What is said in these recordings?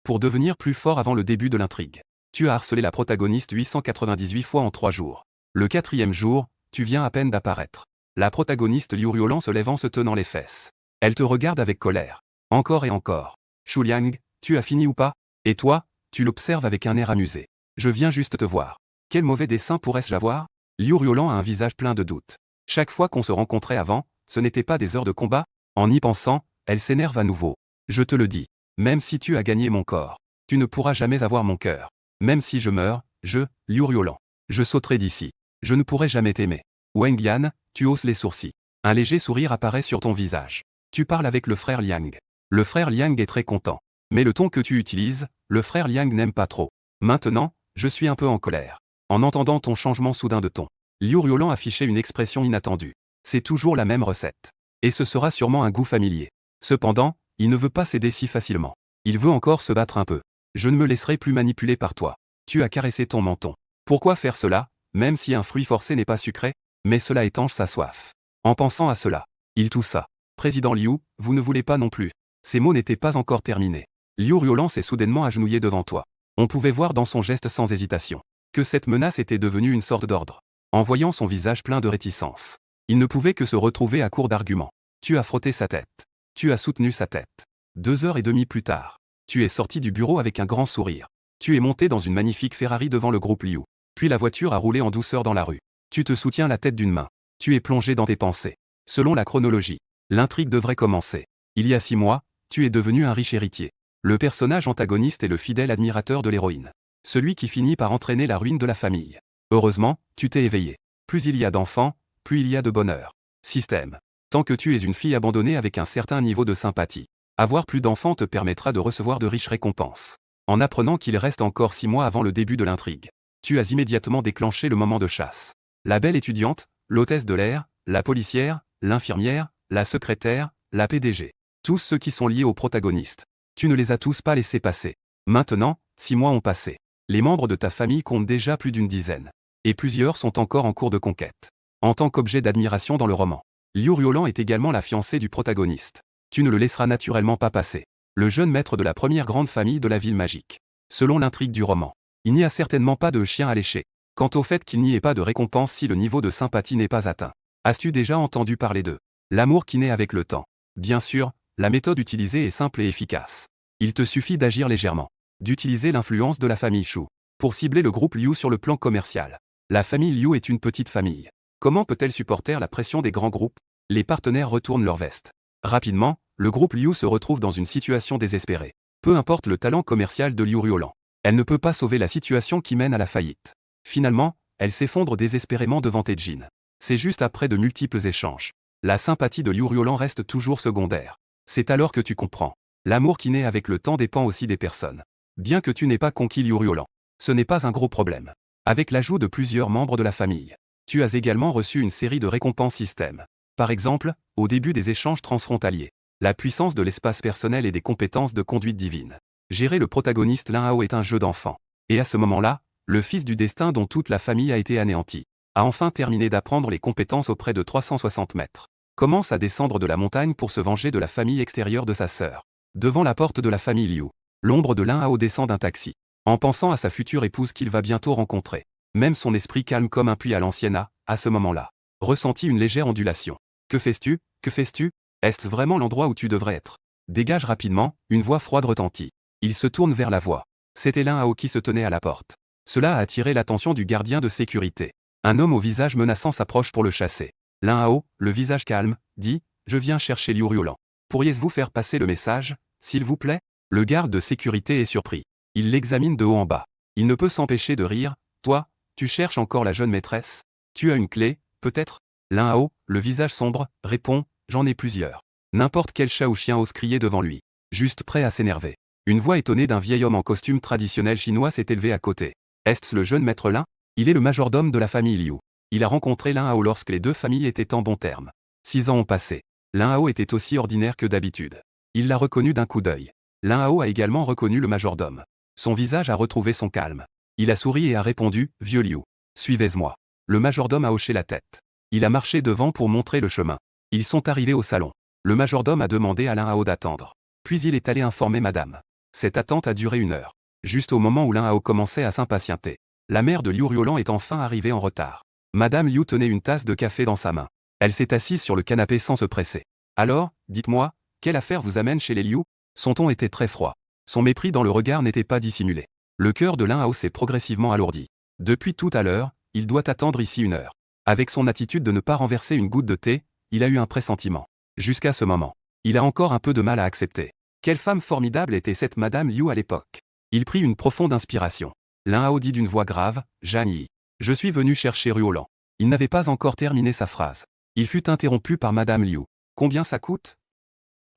pour devenir plus fort avant le début de l'intrigue. Tu as harcelé la protagoniste 898 fois en 3 jours. Le 4e jour, tu viens à peine d'apparaître. La protagoniste Liu Ruolan se lève en se tenant les fesses. Elle te regarde avec colère. Encore et encore. Shu Liang, tu as fini ou pas? Et toi, tu l'observes avec un air amusé. Je viens juste te voir. Quel mauvais dessin pourrais-je avoir? Liu Ruolan a un visage plein de doutes. Chaque fois qu'on se rencontrait avant, ce n'était pas des heures de combat. En y pensant, elle s'énerve à nouveau. Je te le dis. Même si tu as gagné mon corps, tu ne pourras jamais avoir mon cœur. Même si je meurs, Liu Ruolan, je sauterai d'ici. Je ne pourrai jamais t'aimer. Wang Yan, tu hausses les sourcils. Un léger sourire apparaît sur ton visage. Tu parles avec le frère Liang. Le frère Liang est très content. Mais le ton que tu utilises, le frère Liang n'aime pas trop. Maintenant, je suis un peu en colère. En entendant ton changement soudain de ton, Liu Ruolan affichait une expression inattendue. C'est toujours la même recette. Et ce sera sûrement un goût familier. Cependant, il ne veut pas céder si facilement. Il veut encore se battre un peu. Je ne me laisserai plus manipuler par toi. Tu as caressé ton menton. Pourquoi faire cela, même si un fruit forcé n'est pas sucré? Mais cela étanche sa soif. En pensant à cela, il toussa. Président Liu, vous ne voulez pas non plus. Ces mots n'étaient pas encore terminés. Liu Ruolan s'est soudainement agenouillé devant toi. On pouvait voir dans son geste sans hésitation que cette menace était devenue une sorte d'ordre. En voyant son visage plein de réticence, il ne pouvait que se retrouver à court d'arguments. Tu as frotté sa tête. Tu as soutenu sa tête. 2 heures et demie plus tard, tu es sorti du bureau avec un grand sourire. Tu es monté dans une magnifique Ferrari devant le groupe Liu. Puis la voiture a roulé en douceur dans la rue. Tu te soutiens la tête d'une main. Tu es plongé dans tes pensées. Selon la chronologie, l'intrigue devrait commencer. Il y a 6 mois, tu es devenu un riche héritier. Le personnage antagoniste est le fidèle admirateur de l'héroïne. Celui qui finit par entraîner la ruine de la famille. Heureusement, tu t'es éveillé. Plus il y a d'enfants, plus il y a de bonheur. Système. Tant que tu es une fille abandonnée avec un certain niveau de sympathie, avoir plus d'enfants te permettra de recevoir de riches récompenses. En apprenant qu'il reste encore 6 mois avant le début de l'intrigue, tu as immédiatement déclenché le moment de chasse. La belle étudiante, l'hôtesse de l'air, la policière, l'infirmière, la secrétaire, la PDG. Tous ceux qui sont liés au protagoniste. Tu ne les as tous pas laissés passer. Maintenant, 6 mois ont passé. Les membres de ta famille comptent déjà plus d'une dizaine. Et plusieurs sont encore en cours de conquête. En tant qu'objet d'admiration dans le roman, Liu Ruolan est également la fiancée du protagoniste. Tu ne le laisseras naturellement pas passer. Le jeune maître de la première grande famille de la ville magique. Selon l'intrigue du roman, il n'y a certainement pas de chien à lécher. Quant au fait qu'il n'y ait pas de récompense si le niveau de sympathie n'est pas atteint. As-tu déjà entendu parler de l'amour qui naît avec le temps? Bien sûr, la méthode utilisée est simple et efficace. Il te suffit d'agir légèrement. D'utiliser l'influence de la famille Shu pour cibler le groupe Liu sur le plan commercial. La famille Liu est une petite famille. Comment peut-elle supporter la pression des grands groupes? Les partenaires retournent leur veste. Rapidement, le groupe Liu se retrouve dans une situation désespérée. Peu importe le talent commercial de Liu Ruolan, elle ne peut pas sauver la situation qui mène à la faillite. Finalement, elle s'effondre désespérément devant Tejin. C'est juste après de multiples échanges. La sympathie de Liu Ruolan reste toujours secondaire. C'est alors que tu comprends. L'amour qui naît avec le temps dépend aussi des personnes. Bien que tu n'aies pas conquis Liu Ruolan, ce n'est pas un gros problème. Avec l'ajout de plusieurs membres de la famille, tu as également reçu une série de récompenses système. Par exemple, au début des échanges transfrontaliers, la puissance de l'espace personnel et des compétences de conduite divine. Gérer le protagoniste Lin Hao est un jeu d'enfant. Et à ce moment-là, le fils du destin dont toute la famille a été anéantie, a enfin terminé d'apprendre les compétences auprès de 360 mètres. Commence à descendre de la montagne pour se venger de la famille extérieure de sa sœur. Devant la porte de la famille Liu, l'ombre de Lin Hao descend d'un taxi. En pensant à sa future épouse qu'il va bientôt rencontrer. Même son esprit calme comme un puits à l'ancienne a, à ce moment-là, ressenti une légère ondulation. Que fais-tu? Que fais-tu? Est-ce vraiment l'endroit où tu devrais être? Dégage rapidement, une voix froide retentit. Il se tourne vers la voix. C'était Lin Hao qui se tenait à la porte. Cela a attiré l'attention du gardien de sécurité. Un homme au visage menaçant s'approche pour le chasser. Lin Hao, le visage calme, dit « Je viens chercher Liu Ruolan. Pourriez-vous faire passer le message, s'il vous plaît ?» Le garde de sécurité est surpris. Il l'examine de haut en bas. Il ne peut s'empêcher de rire. « Toi, tu cherches encore la jeune maîtresse? Tu as une clé, peut-être ?» Lin Hao, le visage sombre, répond « J'en ai plusieurs. » N'importe quel chat ou chien ose crier devant lui. Juste prêt à s'énerver. Une voix étonnée d'un vieil homme en costume traditionnel chinois s'est élevée à côté. Est-ce le jeune maître Lin? Il est le majordome de la famille Liu. Il a rencontré Lin Hao lorsque les deux familles étaient en bons termes. 6 ans ont passé. Lin Hao était aussi ordinaire que d'habitude. Il l'a reconnu d'un coup d'œil. Lin Hao a également reconnu le majordome. Son visage a retrouvé son calme. Il a souri et a répondu « Vieux Liu, suivez-moi ». Le majordome a hoché la tête. Il a marché devant pour montrer le chemin. Ils sont arrivés au salon. Le majordome a demandé à Lin Hao d'attendre. Puis il est allé informer madame. Cette attente a duré 1 heure. Juste au moment où Lin Hao commençait à s'impatienter. La mère de Liu Ruolan est enfin arrivée en retard. Madame Liu tenait une tasse de café dans sa main. Elle s'est assise sur le canapé sans se presser. Alors, dites-moi, quelle affaire vous amène chez les Liu? Son ton était très froid. Son mépris dans le regard n'était pas dissimulé. Le cœur de Lin Hao s'est progressivement alourdi. Depuis tout à l'heure, il doit attendre ici 1 heure. Avec son attitude de ne pas renverser une goutte de thé, il a eu un pressentiment. Jusqu'à ce moment, il a encore un peu de mal à accepter. Quelle femme formidable était cette Madame Liu à l'époque. Il prit une profonde inspiration. Lin Hao dit d'une voix grave, « Zhan Yi. Je suis venu chercher Ruolan. » Il n'avait pas encore terminé sa phrase. Il fut interrompu par Madame Liu. « Combien ça coûte ?»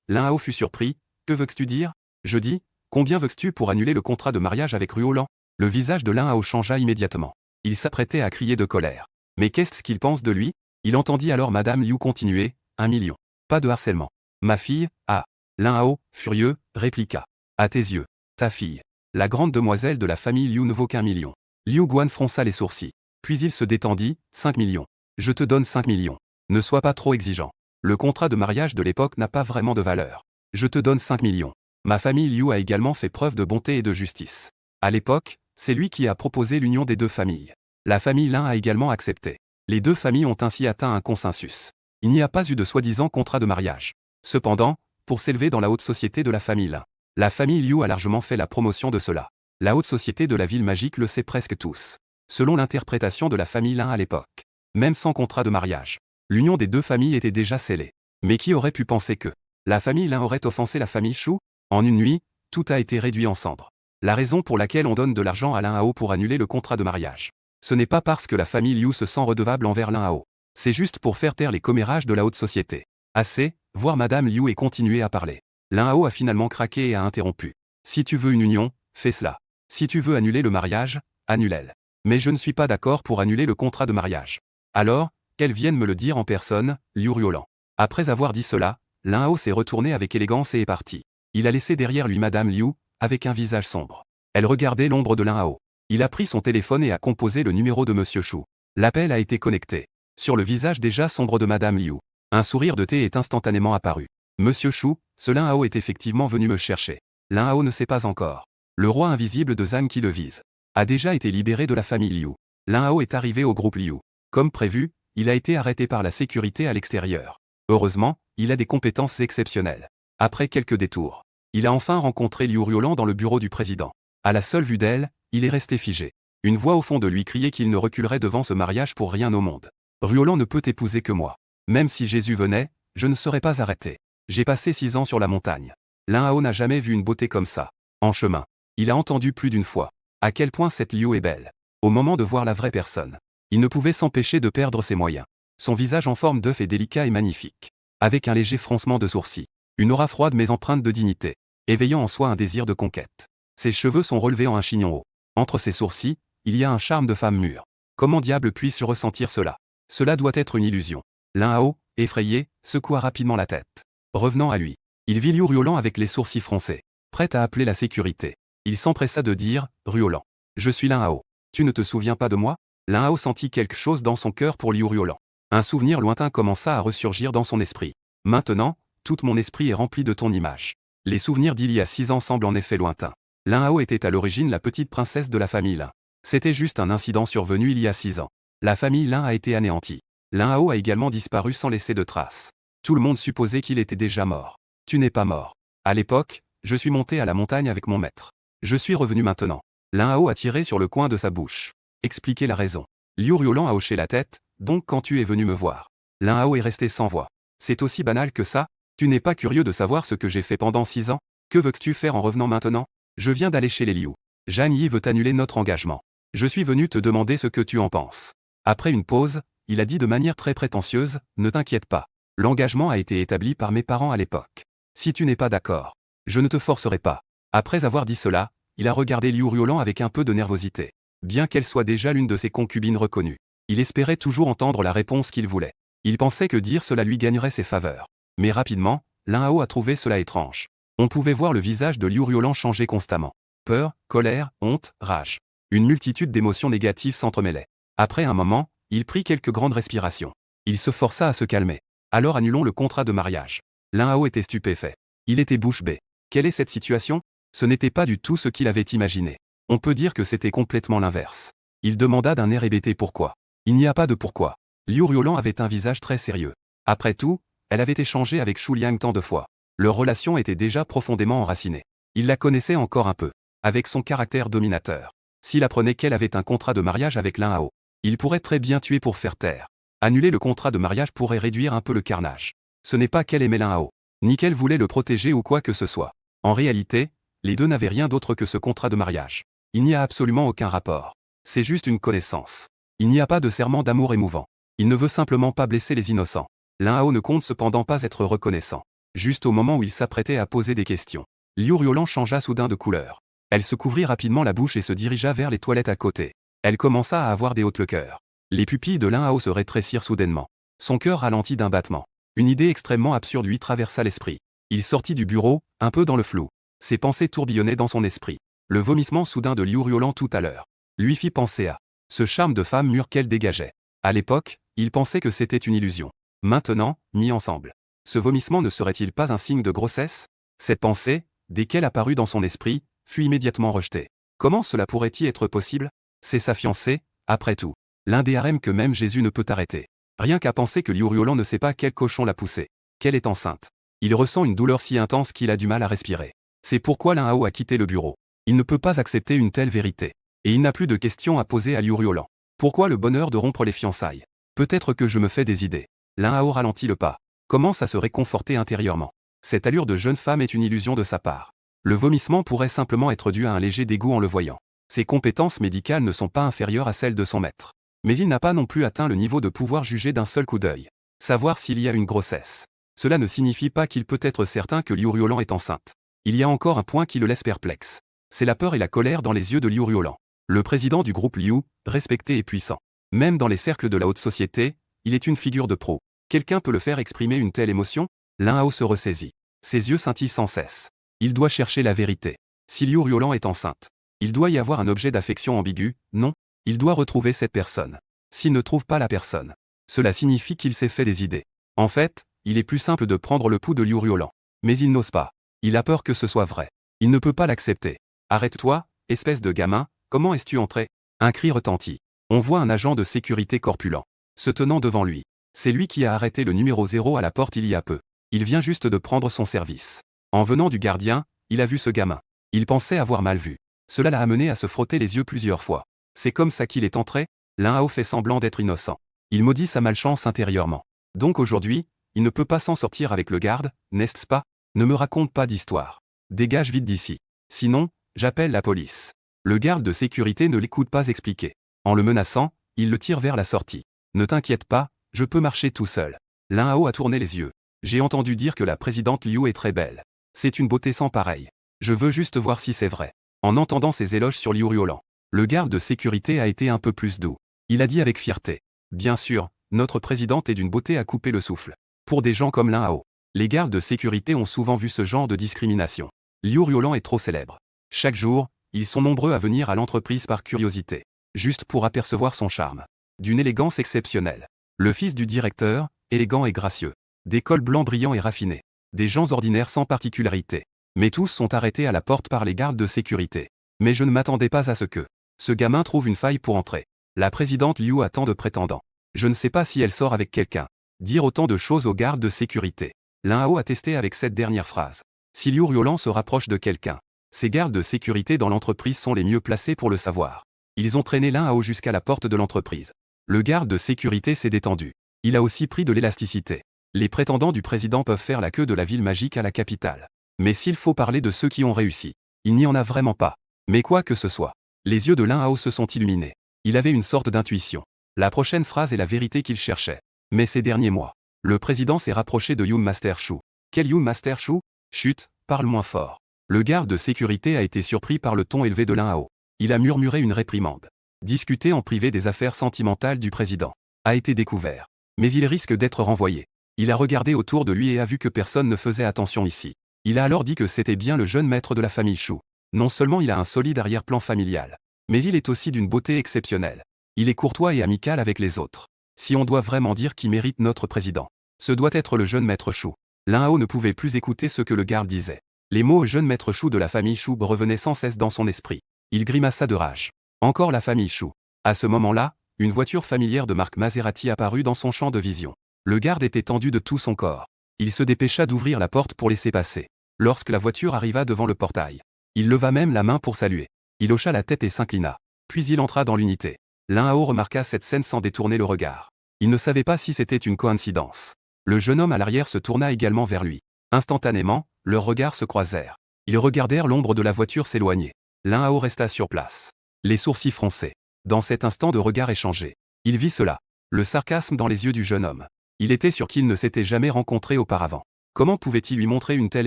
Lin Hao fut surpris. « Que veux-tu dire ?» Je dis, « Combien veux-tu pour annuler le contrat de mariage avec Ruolan ?» Le visage de Lin Hao changea immédiatement. Il s'apprêtait à crier de colère. Mais qu'est-ce qu'il pense de lui? Il entendit alors Madame Liu continuer, « 1 million. Pas de harcèlement. Ma fille, ah !» Lin Hao, furieux, répliqua. « À tes yeux, ta fille. La grande demoiselle de la famille Liu ne vaut qu'1 million. » Liu Guan fronça les sourcils. Puis il se détendit, « 5 millions. Je te donne 5 millions. Ne sois pas trop exigeant. Le contrat de mariage de l'époque n'a pas vraiment de valeur. Je te donne 5 millions. Ma famille Liu a également fait preuve de bonté et de justice. À l'époque, c'est lui qui a proposé l'union des deux familles. La famille Lin a également accepté. Les deux familles ont ainsi atteint un consensus. Il n'y a pas eu de soi-disant contrat de mariage. Cependant, pour s'élever dans la haute société de la famille Lin, la famille Liu a largement fait la promotion de cela. La haute société de la ville magique le sait presque tous. Selon l'interprétation de la famille Lin à l'époque, même sans contrat de mariage, l'union des deux familles était déjà scellée. Mais qui aurait pu penser que la famille Lin aurait offensé la famille Shu? En une nuit, tout a été réduit en cendres. La raison pour laquelle on donne de l'argent à Lin Hao pour annuler le contrat de mariage, ce n'est pas parce que la famille Liu se sent redevable envers Lin Hao. C'est juste pour faire taire les commérages de la haute société. Assez, voir Madame Liu et continuer à parler. Lin Hao a finalement craqué et a interrompu. Si tu veux une union, fais cela. Si tu veux annuler le mariage, annule-le. Mais je ne suis pas d'accord pour annuler le contrat de mariage. Alors, qu'elle vienne me le dire en personne, Liu Ruolan. Après avoir dit cela, Lin Hao s'est retourné avec élégance et est parti. Il a laissé derrière lui Madame Liu, avec un visage sombre. Elle regardait l'ombre de Lin Hao. Il a pris son téléphone et a composé le numéro de Monsieur Shu. L'appel a été connecté. Sur le visage déjà sombre de Madame Liu, un sourire de thé est instantanément apparu. Monsieur Shu, ce Lin Hao est effectivement venu me chercher. Lin Hao ne sait pas encore. Le roi invisible de Zhan qui le vise a déjà été libéré de la famille Liu. Lin Hao est arrivé au groupe Liu. Comme prévu, il a été arrêté par la sécurité à l'extérieur. Heureusement, il a des compétences exceptionnelles. Après quelques détours, il a enfin rencontré Liu Ruolan dans le bureau du président. À la seule vue d'elle, il est resté figé. Une voix au fond de lui criait qu'il ne reculerait devant ce mariage pour rien au monde. Ruolan ne peut épouser que moi. Même si Jésus venait, je ne serais pas arrêté. J'ai passé 6 ans sur la montagne. Lin Hao n'a jamais vu une beauté comme ça. En chemin, il a entendu plus d'une fois à quel point cette Liu est belle. Au moment de voir la vraie personne, il ne pouvait s'empêcher de perdre ses moyens. Son visage en forme d'œuf est délicat et magnifique. Avec un léger froncement de sourcils. Une aura froide mais empreinte de dignité, éveillant en soi un désir de conquête. Ses cheveux sont relevés en un chignon haut. Entre ses sourcils, il y a un charme de femme mûre. Comment diable puis-je ressentir cela? Cela doit être une illusion. Lin Hao, effrayé, secoua rapidement la tête. Revenant à lui, il vit Liu Ruolan avec les sourcils froncés, prêt à appeler la sécurité. Il s'empressa de dire, « Ruolan, je suis Lin Hao. Tu ne te souviens pas de moi ?» Lin Hao sentit quelque chose dans son cœur pour Liu Ruolan. Un souvenir lointain commença à ressurgir dans son esprit. Maintenant, tout mon esprit est rempli de ton image. Les souvenirs d'il y a 6 ans semblent en effet lointains. Lin Hao était à l'origine la petite princesse de la famille Lin. C'était juste un incident survenu il y a 6 ans. La famille Lin a été anéantie. Lin Hao a également disparu sans laisser de traces. Tout le monde supposait qu'il était déjà mort. Tu n'es pas mort. À l'époque, je suis monté à la montagne avec mon maître. Je suis revenu maintenant. Lin Hao a tiré sur le coin de sa bouche. Expliquez la raison. Liu Ruolan a hoché la tête, donc quand tu es venu me voir. Lin Hao est resté sans voix. C'est aussi banal que ça? Tu n'es pas curieux de savoir ce que j'ai fait pendant 6 ans? Que veux-tu faire en revenant maintenant? Je viens d'aller chez les Liu. Zhan Yi veut annuler notre engagement. Je suis venu te demander ce que tu en penses. Après une pause, il a dit de manière très prétentieuse, ne t'inquiète pas. L'engagement a été établi par mes parents à l'époque. Si tu n'es pas d'accord, je ne te forcerai pas. Après avoir dit cela, il a regardé Liu Ruolan avec un peu de nervosité. Bien qu'elle soit déjà l'une de ses concubines reconnues, il espérait toujours entendre la réponse qu'il voulait. Il pensait que dire cela lui gagnerait ses faveurs. Mais rapidement, Lin Hao a trouvé cela étrange. On pouvait voir le visage de Liu Ruolan changer constamment. Peur, colère, honte, rage. Une multitude d'émotions négatives s'entremêlaient. Après un moment, il prit quelques grandes respirations. Il se força à se calmer. Alors annulons le contrat de mariage. Lin Hao était stupéfait. Il était bouche bée. Quelle est cette situation? Ce n'était pas du tout ce qu'il avait imaginé. On peut dire que c'était complètement l'inverse. Il demanda d'un air hébété pourquoi. Il n'y a pas de pourquoi. Liu Ruolan avait un visage très sérieux. Après tout, elle avait échangé avec Shu Liang tant de fois. Leur relation était déjà profondément enracinée. Il la connaissait encore un peu. Avec son caractère dominateur. S'il apprenait qu'elle avait un contrat de mariage avec Lin Hao, il pourrait très bien tuer pour faire taire. Annuler le contrat de mariage pourrait réduire un peu le carnage. Ce n'est pas qu'elle aimait Lin Hao, ni qu'elle voulait le protéger ou quoi que ce soit. En réalité, les deux n'avaient rien d'autre que ce contrat de mariage. Il n'y a absolument aucun rapport. C'est juste une connaissance. Il n'y a pas de serment d'amour émouvant. Il ne veut simplement pas blesser les innocents. Lin Hao ne compte cependant pas être reconnaissant. Juste au moment où il s'apprêtait à poser des questions, Liu Ruolan changea soudain de couleur. Elle se couvrit rapidement la bouche et se dirigea vers les toilettes à côté. Elle commença à avoir des hautes le cœur. Les pupilles de Lin Hao se rétrécirent soudainement. Son cœur ralentit d'un battement. Une idée extrêmement absurde lui traversa l'esprit. Il sortit du bureau, un peu dans le flou. Ses pensées tourbillonnaient dans son esprit. Le vomissement soudain de Liu Ruolan tout à l'heure lui fit penser à ce charme de femme mûre qu'elle dégageait. À l'époque, il pensait que c'était une illusion. Maintenant, mis ensemble, ce vomissement ne serait-il pas un signe de grossesse? Cette pensée, dès qu'elle apparut dans son esprit, fut immédiatement rejetée. Comment cela pourrait-il être possible? C'est sa fiancée, après tout. L'un des harems que même Jésus ne peut arrêter. Rien qu'à penser que Liu Ruolan ne sait pas quel cochon l'a poussée, qu'elle est enceinte. Il ressent une douleur si intense qu'il a du mal à respirer. C'est pourquoi Lin Hao a quitté le bureau. Il ne peut pas accepter une telle vérité. Et il n'a plus de questions à poser à Liu Ruolan. Pourquoi le bonheur de rompre les fiançailles? Peut-être que je me fais des idées. Lin Hao ralentit le pas. Commence à se réconforter intérieurement. Cette allure de jeune femme est une illusion de sa part. Le vomissement pourrait simplement être dû à un léger dégoût en le voyant. Ses compétences médicales ne sont pas inférieures à celles de son maître. Mais il n'a pas non plus atteint le niveau de pouvoir juger d'un seul coup d'œil. Savoir s'il y a une grossesse. Cela ne signifie pas qu'il peut être certain que Liu Ruolan est enceinte. Il y a encore un point qui le laisse perplexe. C'est la peur et la colère dans les yeux de Liu Ruolan. Le président du groupe Liu, respecté et puissant. Même dans les cercles de la haute société, il est une figure de proue. Quelqu'un peut le faire exprimer une telle émotion? Lin Hao se ressaisit. Ses yeux scintillent sans cesse. Il doit chercher la vérité. Si Liu Ruolan est enceinte, il doit y avoir un objet d'affection ambigu, non? Il doit retrouver cette personne. S'il ne trouve pas la personne, cela signifie qu'il s'est fait des idées. En fait, il est plus simple de prendre le pouls de Liu Ruolan. Mais il n'ose pas. Il a peur que ce soit vrai. Il ne peut pas l'accepter. Arrête-toi, espèce de gamin, comment es-tu entré? Un cri retentit. On voit un agent de sécurité corpulent se tenant devant lui. C'est lui qui a arrêté le numéro 0 à la porte il y a peu. Il vient juste de prendre son service. En venant du gardien, il a vu ce gamin. Il pensait avoir mal vu. Cela l'a amené à se frotter les yeux plusieurs fois. C'est comme ça qu'il est entré? Lin Hao fait semblant d'être innocent. Il maudit sa malchance intérieurement. Donc aujourd'hui, il ne peut pas s'en sortir avec le garde, n'est-ce pas? Ne me raconte pas d'histoire. Dégage vite d'ici. Sinon, j'appelle la police. Le garde de sécurité ne l'écoute pas expliquer. En le menaçant, il le tire vers la sortie. Ne t'inquiète pas, je peux marcher tout seul. Lin Hao a tourné les yeux. J'ai entendu dire que la présidente Liu est très belle. C'est une beauté sans pareille. Je veux juste voir si c'est vrai. En entendant ces éloges sur Liu Ruolan, le garde de sécurité a été un peu plus doux. Il a dit avec fierté. Bien sûr, notre présidente est d'une beauté à couper le souffle. Pour des gens comme Lin Hao, les gardes de sécurité ont souvent vu ce genre de discrimination. Liu Ruolan est trop célèbre. Chaque jour, ils sont nombreux à venir à l'entreprise par curiosité, juste pour apercevoir son charme. D'une élégance exceptionnelle. Le fils du directeur, élégant et gracieux. Des cols blancs brillants et raffinés. Des gens ordinaires sans particularité. Mais tous sont arrêtés à la porte par les gardes de sécurité. Mais je ne m'attendais pas à ce que ce gamin trouve une faille pour entrer. La présidente Liu a tant de prétendants. Je ne sais pas si elle sort avec quelqu'un. Dire autant de choses aux gardes de sécurité. Lin Hao a testé avec cette dernière phrase. Si Liu Ruolan se rapproche de quelqu'un, ces gardes de sécurité dans l'entreprise sont les mieux placés pour le savoir. Ils ont traîné Lin Hao jusqu'à la porte de l'entreprise. Le garde de sécurité s'est détendu. Il a aussi pris de l'élasticité. Les prétendants du président peuvent faire la queue de la ville magique à la capitale. Mais s'il faut parler de ceux qui ont réussi, il n'y en a vraiment pas. Mais quoi que ce soit, les yeux de Lin Hao se sont illuminés. Il avait une sorte d'intuition. La prochaine phrase est la vérité qu'il cherchait. Mais ces derniers mois, le président s'est rapproché de Yoon Master Shu. Quel Yoon Master Shu? Chut, parle moins fort. Le garde de sécurité a été surpris par le ton élevé de Lin Hao. Il a murmuré une réprimande. Discuter en privé des affaires sentimentales du président a été découvert. Mais il risque d'être renvoyé. Il a regardé autour de lui et a vu que personne ne faisait attention ici. Il a alors dit que c'était bien le jeune maître de la famille Shu. Non seulement il a un solide arrière-plan familial, mais il est aussi d'une beauté exceptionnelle. Il est courtois et amical avec les autres. Si on doit vraiment dire qui mérite notre président, ce doit être le jeune maître Shu. Lin Hao ne pouvait plus écouter ce que le garde disait. Les mots jeune maître Chou de la famille Chou revenaient sans cesse dans son esprit. Il grimaça de rage. Encore la famille Chou. À ce moment-là, une voiture familière de marque Maserati apparut dans son champ de vision. Le garde était tendu de tout son corps. Il se dépêcha d'ouvrir la porte pour laisser passer. Lorsque la voiture arriva devant le portail, il leva même la main pour saluer. Il hocha la tête et s'inclina. Puis il entra dans l'unité. L'un à haut remarqua cette scène sans détourner le regard. Il ne savait pas si c'était une coïncidence. Le jeune homme à l'arrière se tourna également vers lui. Instantanément, leurs regards se croisèrent. Ils regardèrent l'ombre de la voiture s'éloigner. L'un à haut resta sur place, les sourcils froncés. Dans cet instant de regard échangé, il vit cela, le sarcasme dans les yeux du jeune homme. Il était sûr qu'ils ne s'étaient jamais rencontrés auparavant. Comment pouvait-il lui montrer une telle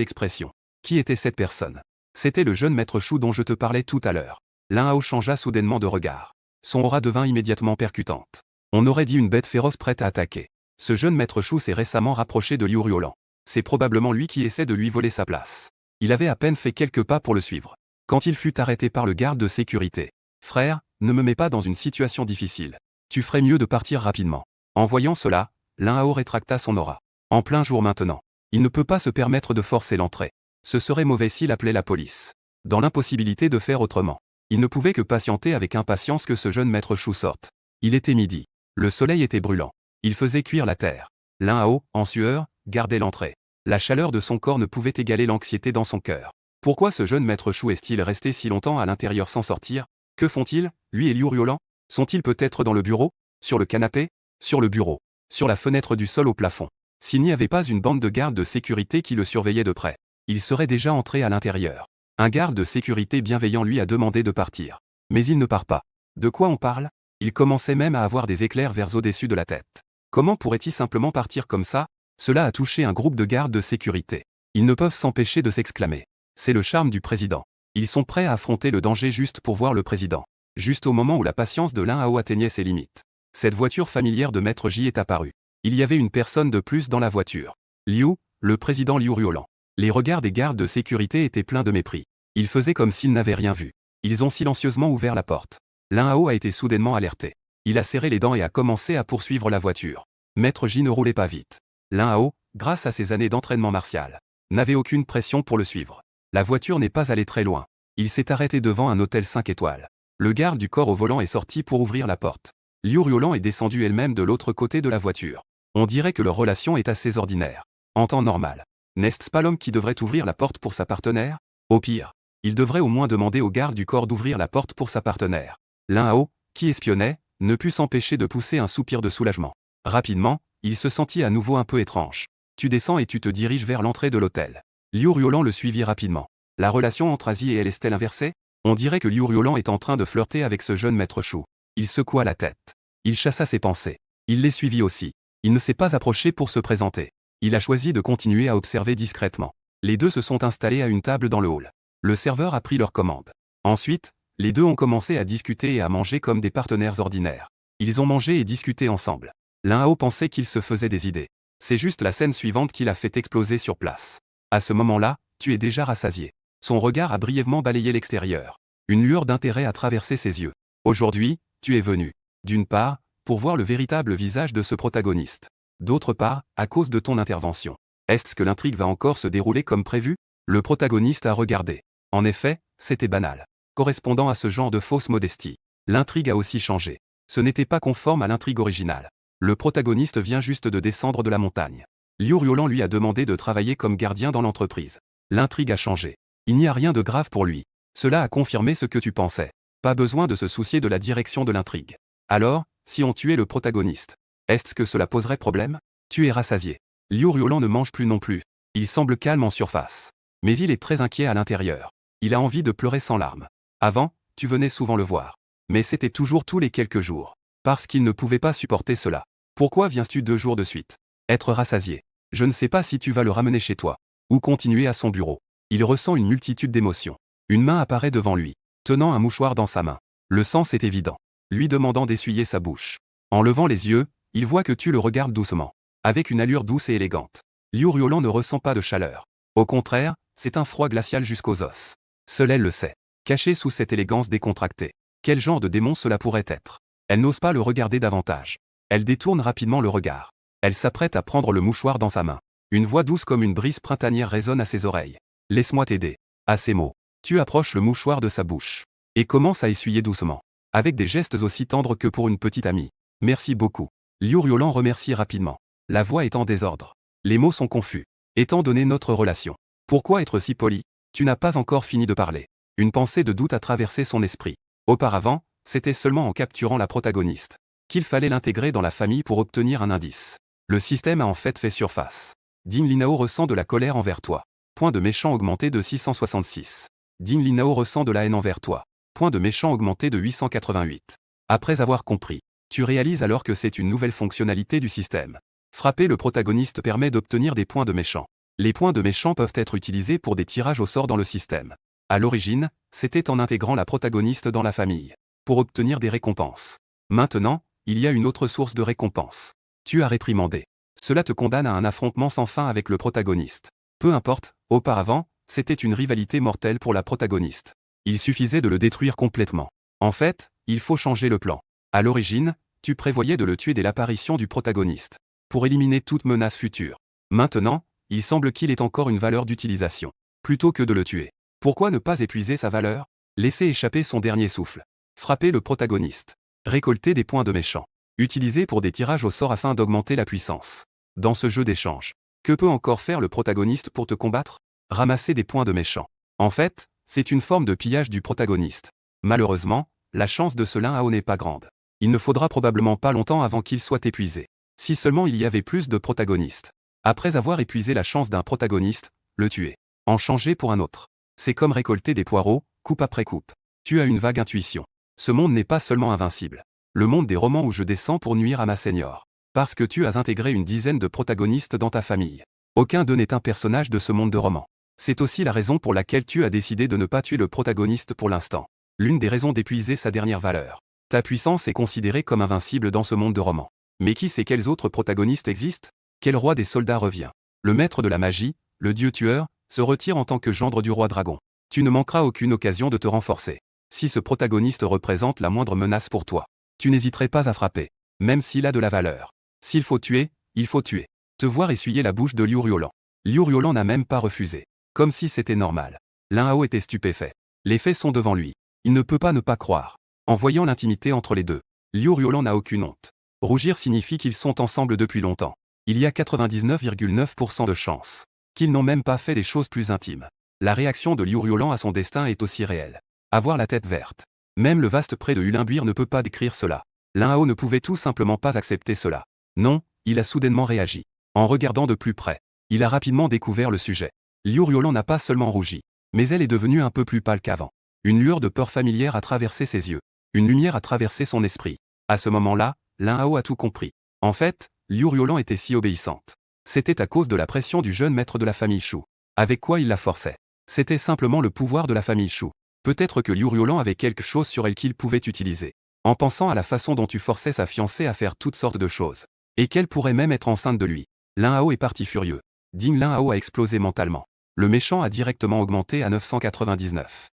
expression? Qui était cette personne? C'était le jeune maître Chou dont je te parlais tout à l'heure. L'un à haut changea soudainement de regard. Son aura devint immédiatement percutante. On aurait dit une bête féroce prête à attaquer. Ce jeune maître Chou s'est récemment rapproché de Liu Riolan. C'est probablement lui qui essaie de lui voler sa place. Il avait à peine fait quelques pas pour le suivre, quand il fut arrêté par le garde de sécurité. « Frère, ne me mets pas dans une situation difficile. Tu ferais mieux de partir rapidement. » En voyant cela, l'un à haut rétracta son aura. En plein jour maintenant. Il ne peut pas se permettre de forcer l'entrée. Ce serait mauvais s'il appelait la police. Dans l'impossibilité de faire autrement. Il ne pouvait que patienter avec impatience que ce jeune maître Chou sorte. Il était midi. Le soleil était brûlant. Il faisait cuire la terre. L'un à haut, en sueur, gardait l'entrée. La chaleur de son corps ne pouvait égaler l'anxiété dans son cœur. Pourquoi ce jeune maître Chou est-il resté si longtemps à l'intérieur sans sortir? Que font-ils, lui et Liu Riolan? Sont-ils peut-être dans le bureau? Sur le canapé? Sur le bureau? Sur la fenêtre du sol au plafond? S'il n'y avait pas une bande de gardes de sécurité qui le surveillait de près, il serait déjà entré à l'intérieur. Un garde de sécurité bienveillant lui a demandé de partir. Mais il ne part pas. De quoi on parle? Il commençait même à avoir des éclairs vers au-dessus de la tête. Comment pourrait-il simplement partir comme ça? Cela a touché un groupe de gardes de sécurité. Ils ne peuvent s'empêcher de s'exclamer. C'est le charme du président. Ils sont prêts à affronter le danger juste pour voir le président. Juste au moment où la patience de l'un à haut atteignait ses limites. Cette voiture familière de Maître J est apparue. Il y avait une personne de plus dans la voiture. Liu, le président Liu Riolan. Les regards des gardes de sécurité étaient pleins de mépris. Ils faisaient comme s'ils n'avaient rien vu. Ils ont silencieusement ouvert la porte. L'un à haut a été soudainement alerté. Il a serré les dents et a commencé à poursuivre la voiture. Maître J ne roulait pas vite. L'un à haut, grâce à ses années d'entraînement martial, n'avait aucune pression pour le suivre. La voiture n'est pas allée très loin. Il s'est arrêté devant un hôtel 5 étoiles. Le garde du corps au volant est sorti pour ouvrir la porte. Liu Riolan est descendue elle-même de l'autre côté de la voiture. On dirait que leur relation est assez ordinaire. En temps normal. N'est-ce pas l'homme qui devrait ouvrir la porte pour sa partenaire? Au pire, il devrait au moins demander au garde du corps d'ouvrir la porte pour sa partenaire. L'un à haut, qui espionnait, ne put s'empêcher de pousser un soupir de soulagement. Rapidement, il se sentit à nouveau un peu étrange. Tu descends et tu te diriges vers l'entrée de l'hôtel. Liu Riolan le suivit rapidement. La relation entre Asie et elle est-elle inversée? On dirait que Liu Riolan est en train de flirter avec ce jeune maître Chou. Il secoua la tête. Il chassa ses pensées. Il les suivit aussi. Il ne s'est pas approché pour se présenter. Il a choisi de continuer à observer discrètement. Les deux se sont installés à une table dans le hall. Le serveur a pris leur commande. Ensuite, les deux ont commencé à discuter et à manger comme des partenaires ordinaires. Ils ont mangé et discuté ensemble. L'un à haut pensait qu'il se faisait des idées. C'est juste la scène suivante qui l'a fait exploser sur place. À ce moment-là, tu es déjà rassasié. Son regard a brièvement balayé l'extérieur. Une lueur d'intérêt a traversé ses yeux. Aujourd'hui, tu es venu. D'une part, pour voir le véritable visage de ce protagoniste. D'autre part, à cause de ton intervention. Est-ce que l'intrigue va encore se dérouler comme prévu? Le protagoniste a regardé. En effet, c'était banal. Correspondant à ce genre de fausse modestie. L'intrigue a aussi changé. Ce n'était pas conforme à l'intrigue originale. Le protagoniste vient juste de descendre de la montagne. Liu Riolan lui a demandé de travailler comme gardien dans l'entreprise. L'intrigue a changé. Il n'y a rien de grave pour lui. Cela a confirmé ce que tu pensais. Pas besoin de se soucier de la direction de l'intrigue. Alors, si on tuait le protagoniste, est-ce que cela poserait problème? Tu es rassasié. Liu Riolan ne mange plus non plus. Il semble calme en surface. Mais il est très inquiet à l'intérieur. Il a envie de pleurer sans larmes. Avant, tu venais souvent le voir. Mais c'était toujours tous les quelques jours. Parce qu'il ne pouvait pas supporter cela. Pourquoi viens-tu 2 jours de suite? Être rassasié. Je ne sais pas si tu vas le ramener chez toi. Ou continuer à son bureau. Il ressent une multitude d'émotions. Une main apparaît devant lui, tenant un mouchoir dans sa main. Le sens est évident. Lui demandant d'essuyer sa bouche. En levant les yeux, il voit que tu le regardes doucement. Avec une allure douce et élégante. Liu Riolan ne ressent pas de chaleur. Au contraire, c'est un froid glacial jusqu'aux os. Seule elle le sait. Caché sous cette élégance décontractée. Quel genre de démon cela pourrait être? Elle n'ose pas le regarder davantage. Elle détourne rapidement le regard. Elle s'apprête à prendre le mouchoir dans sa main. Une voix douce comme une brise printanière résonne à ses oreilles. Laisse-moi t'aider. À ces mots, tu approches le mouchoir de sa bouche et commence à essuyer doucement, avec des gestes aussi tendres que pour une petite amie. Merci beaucoup. Liu Riolan remercie rapidement. La voix est en désordre. Les mots sont confus. Étant donné notre relation, pourquoi être si poli? Tu n'as pas encore fini de parler. Une pensée de doute a traversé son esprit. Auparavant, c'était seulement en capturant la protagoniste qu'il fallait l'intégrer dans la famille pour obtenir un indice. Le système a en fait surface. Ding Linao ressent de la colère envers toi. Point de méchant augmenté de 666. Ding Linao ressent de la haine envers toi. Point de méchant augmenté de 888. Après avoir compris, tu réalises alors que c'est une nouvelle fonctionnalité du système. Frapper le protagoniste permet d'obtenir des points de méchant. Les points de méchant peuvent être utilisés pour des tirages au sort dans le système. À l'origine, c'était en intégrant la protagoniste dans la famille, pour obtenir des récompenses. Maintenant, il y a une autre source de récompense. Tu as réprimandé. Cela te condamne à un affrontement sans fin avec le protagoniste. Peu importe, auparavant, c'était une rivalité mortelle pour la protagoniste. Il suffisait de le détruire complètement. En fait, il faut changer le plan. À l'origine, tu prévoyais de le tuer dès l'apparition du protagoniste, pour éliminer toute menace future. Maintenant, il semble qu'il ait encore une valeur d'utilisation, plutôt que de le tuer. Pourquoi ne pas épuiser sa valeur? Laisser échapper son dernier souffle. Frapper le protagoniste. Récolter des points de méchant. Utilisés pour des tirages au sort afin d'augmenter la puissance. Dans ce jeu d'échange, que peut encore faire le protagoniste pour te combattre? Ramasser des points de méchant. En fait, c'est une forme de pillage du protagoniste. Malheureusement, la chance de ce Lin Hao n'est pas grande. Il ne faudra probablement pas longtemps avant qu'il soit épuisé. Si seulement il y avait plus de protagonistes. Après avoir épuisé la chance d'un protagoniste, le tuer. En changer pour un autre. C'est comme récolter des poireaux, coupe après coupe. Tu as une vague intuition. Ce monde n'est pas seulement invincible. Le monde des romans où je descends pour nuire à ma seigneur. Parce que tu as intégré une dizaine de protagonistes dans ta famille. Aucun d'eux n'est un personnage de ce monde de romans. C'est aussi la raison pour laquelle tu as décidé de ne pas tuer le protagoniste pour l'instant. L'une des raisons d'épuiser sa dernière valeur. Ta puissance est considérée comme invincible dans ce monde de romans. Mais qui sait quels autres protagonistes existent? Quel roi des soldats revient? Le maître de la magie, le dieu tueur, se retire en tant que gendre du roi dragon. Tu ne manqueras aucune occasion de te renforcer. Si ce protagoniste représente la moindre menace pour toi, tu n'hésiterais pas à frapper, même s'il a de la valeur. S'il faut tuer, il faut tuer. Te voir essuyer la bouche de Liu Riolan. Liu Riolan n'a même pas refusé. Comme si c'était normal. Lin Hao était stupéfait. Les faits sont devant lui. Il ne peut pas ne pas croire. En voyant l'intimité entre les deux, Liu Riolan n'a aucune honte. Rougir signifie qu'ils sont ensemble depuis longtemps. Il y a 99,9% de chances qu'ils n'ont même pas fait des choses plus intimes. La réaction de Liu Riolan à son destin est aussi réelle. Avoir la tête verte. Même le vaste pré de Hulinbuir ne peut pas décrire cela. Lin Hao ne pouvait tout simplement pas accepter cela. Non, il a soudainement réagi. En regardant de plus près, il a rapidement découvert le sujet. Liu Riolan n'a pas seulement rougi, mais elle est devenue un peu plus pâle qu'avant. Une lueur de peur familière a traversé ses yeux. Une lumière a traversé son esprit. À ce moment-là, Lin Hao a tout compris. En fait, Liu Riolan était si obéissante. C'était à cause de la pression du jeune maître de la famille Shu. Avec quoi il la forçait? C'était simplement le pouvoir de la famille Shu. Peut-être que Liu Riolan avait quelque chose sur elle qu'il pouvait utiliser. En pensant à la façon dont tu forçais sa fiancée à faire toutes sortes de choses. Et qu'elle pourrait même être enceinte de lui. Lin Hao est parti furieux. Ding Lin Hao a explosé mentalement. Le méchant a directement augmenté à 999.